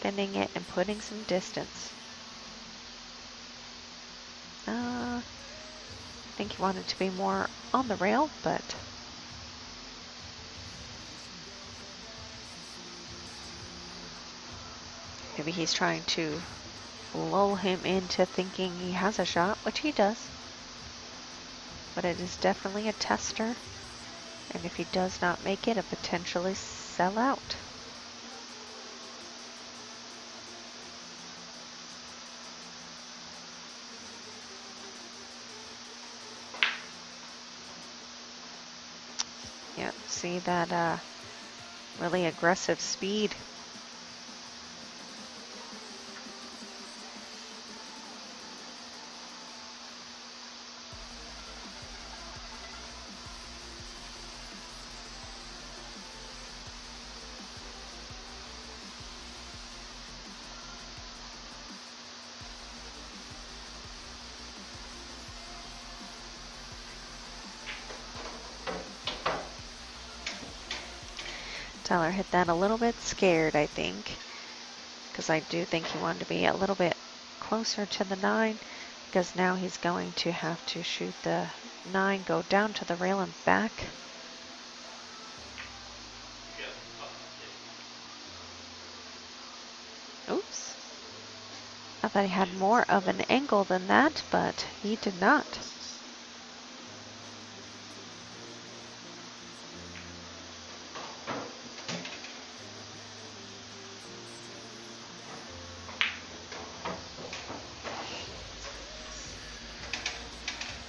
Thinning it and putting some distance. I think he wanted to be more on the rail, but maybe he's trying to lull him into thinking he has a shot, which he does. But it is definitely a tester. And if he does not make it, a potentially sell out. Yep, see that really aggressive speed. Tyler hit that a little bit scared, I think, because I do think he wanted to be a little bit closer to the 9, because now he's going to have to shoot the 9, go down to the rail and back. Oops. I thought he had more of an angle than that, but he did not.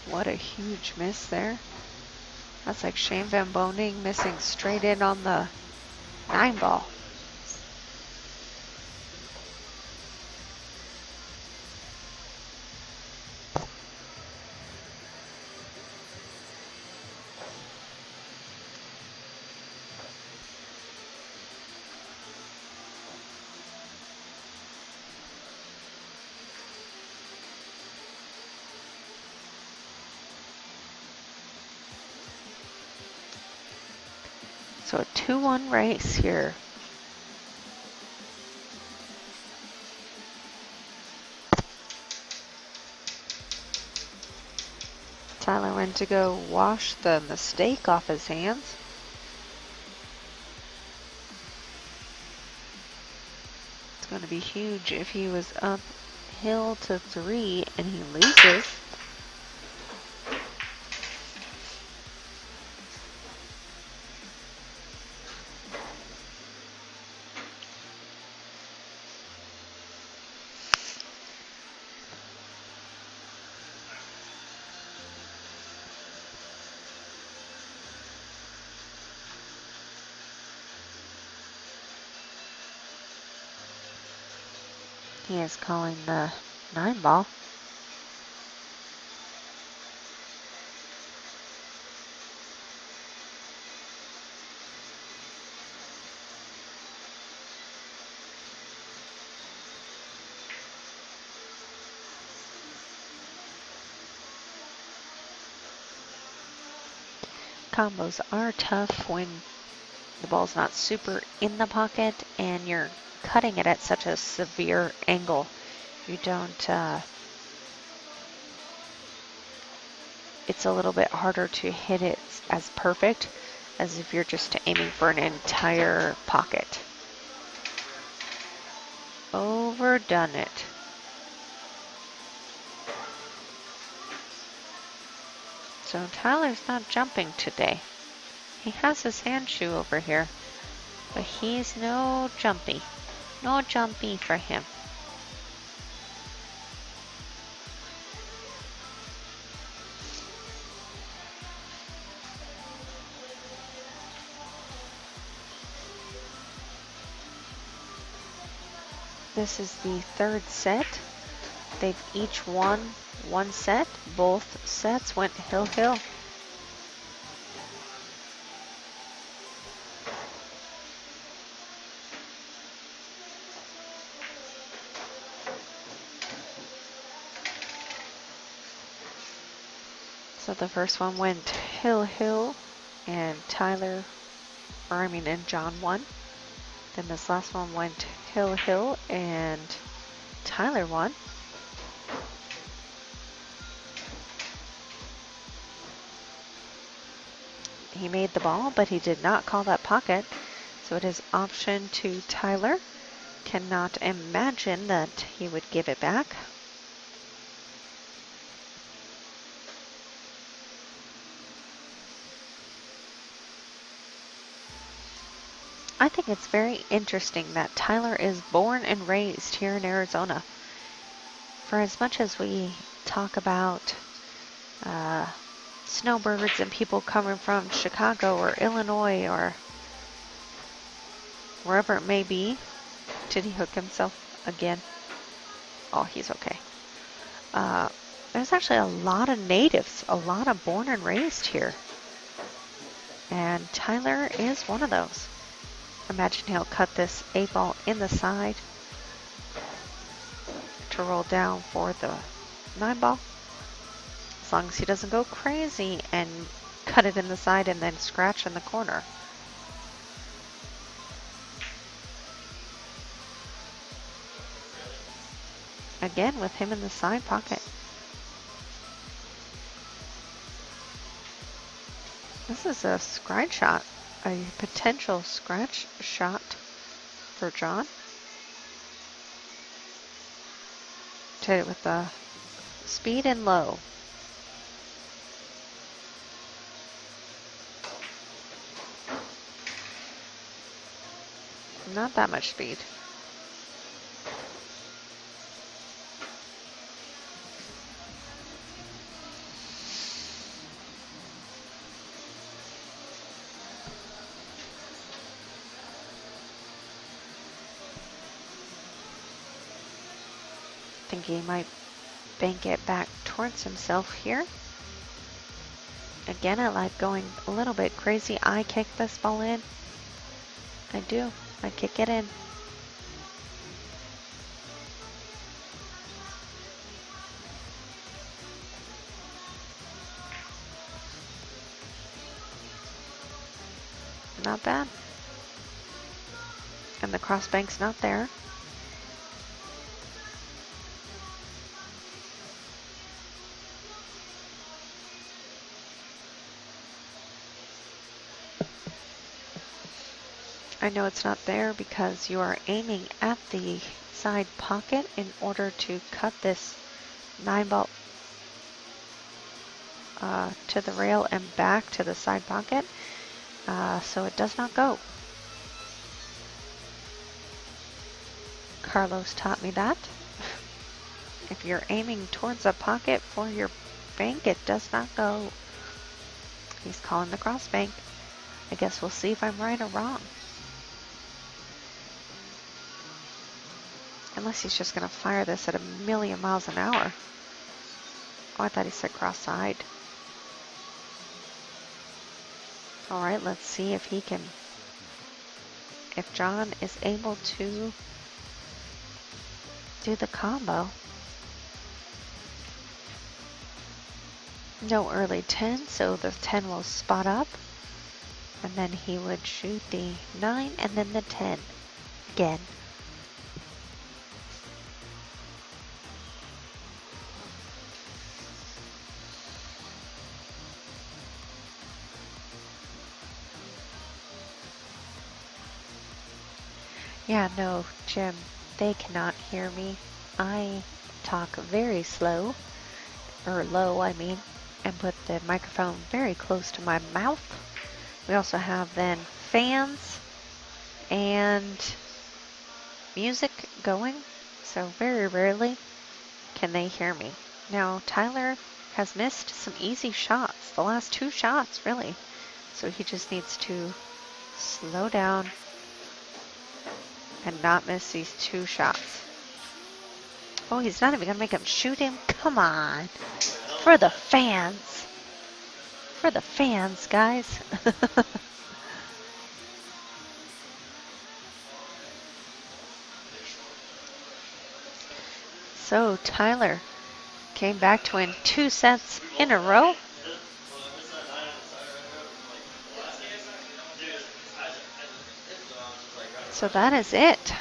What a huge miss there. That's like Shane Van Boning missing straight in on the 9-ball. So a 2-1 race here. Tyler went to go wash the mistake off his hands. It's going to be huge if he was uphill to 3 and he loses. He is calling the 9-ball. combos are tough when the ball's not super in the pocket and you're cutting it at such a severe angle. You don't, it's a little bit harder to hit it as perfect as if you're just aiming for an entire pocket. Overdone it. So Tyler's not jumping today. He has his hand shoe over here, but he's no jumpy. No jumpy for him. This is the third set. They've each won one set. Both sets went hill-hill. So the first one went hill-hill and and John won. Then this last one went hill-hill and Tyler won. He made the ball, but he did not call that pocket. So it is option to Tyler. Cannot imagine that he would give it back. I think it's very interesting that Tyler is born and raised here in Arizona. For as much as we talk about snowbirds and people coming from Chicago or Illinois or wherever it may be. Did he hook himself again? Oh, he's okay. There's actually a lot of natives, a lot of born and raised here. And Tyler is one of those. Imagine he'll cut this 8-ball in the side to roll down for the 9-ball. As long as he doesn't go crazy and cut it in the side and then scratch in the corner. Again, with him in the side pocket. This is a scratch shot, a potential scratch shot for John. Hit it with the speed and low. Not that much speed. Think he might bank it back towards himself here. Again, I like going a little bit crazy. I kick this ball in. I do. I kick it in. Not bad. And the cross bank's not there. I know it's not there because you are aiming at the side pocket in order to cut this 9-ball to the rail and back to the side pocket, so it does not go. Carlos taught me that. If you're aiming towards a pocket for your bank, it does not go. He's calling the cross bank. I guess we'll see if I'm right or wrong. Unless he's just going to fire this at 1,000,000 miles an hour. Oh, I thought he said cross-side. All right, let's see if he can, if John is able to do the combo. No early 10, so the 10 will spot up. And then he would shoot the 9 and then the 10 again. Yeah, no, Jim, they cannot hear me. I talk very slow, or low, I mean, and put the microphone very close to my mouth. We also have then fans and music going, so very rarely can they hear me. Now, Tyler has missed some easy shots, the last 2 shots, really. So he just needs to slow down and not miss these 2 shots. Oh, he's not even going to make him shoot him? Come on. For the fans. For the fans, guys. So Tyler came back to win 2 sets in a row. So that is it.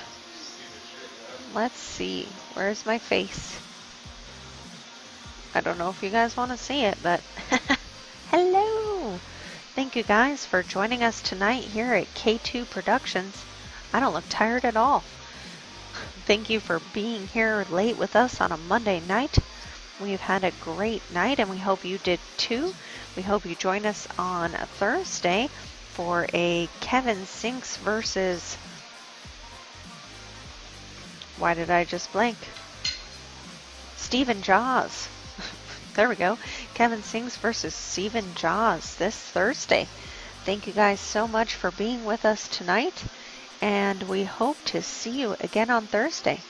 Let's see. Where's my face? I don't know if you guys want to see it, but hello. Thank you guys for joining us tonight here at K2 Productionz. I don't look tired at all. Thank you for being here late with us on a Monday night. We've had a great night and we hope you did too. We hope you join us on Thursday for a Kevin Sinks versus... Why did I just blank? Stephen Jaws. There we go. Kevin Sinks versus Stephen Jaws this Thursday. Thank you guys so much for being with us tonight, and we hope to see you again on Thursday.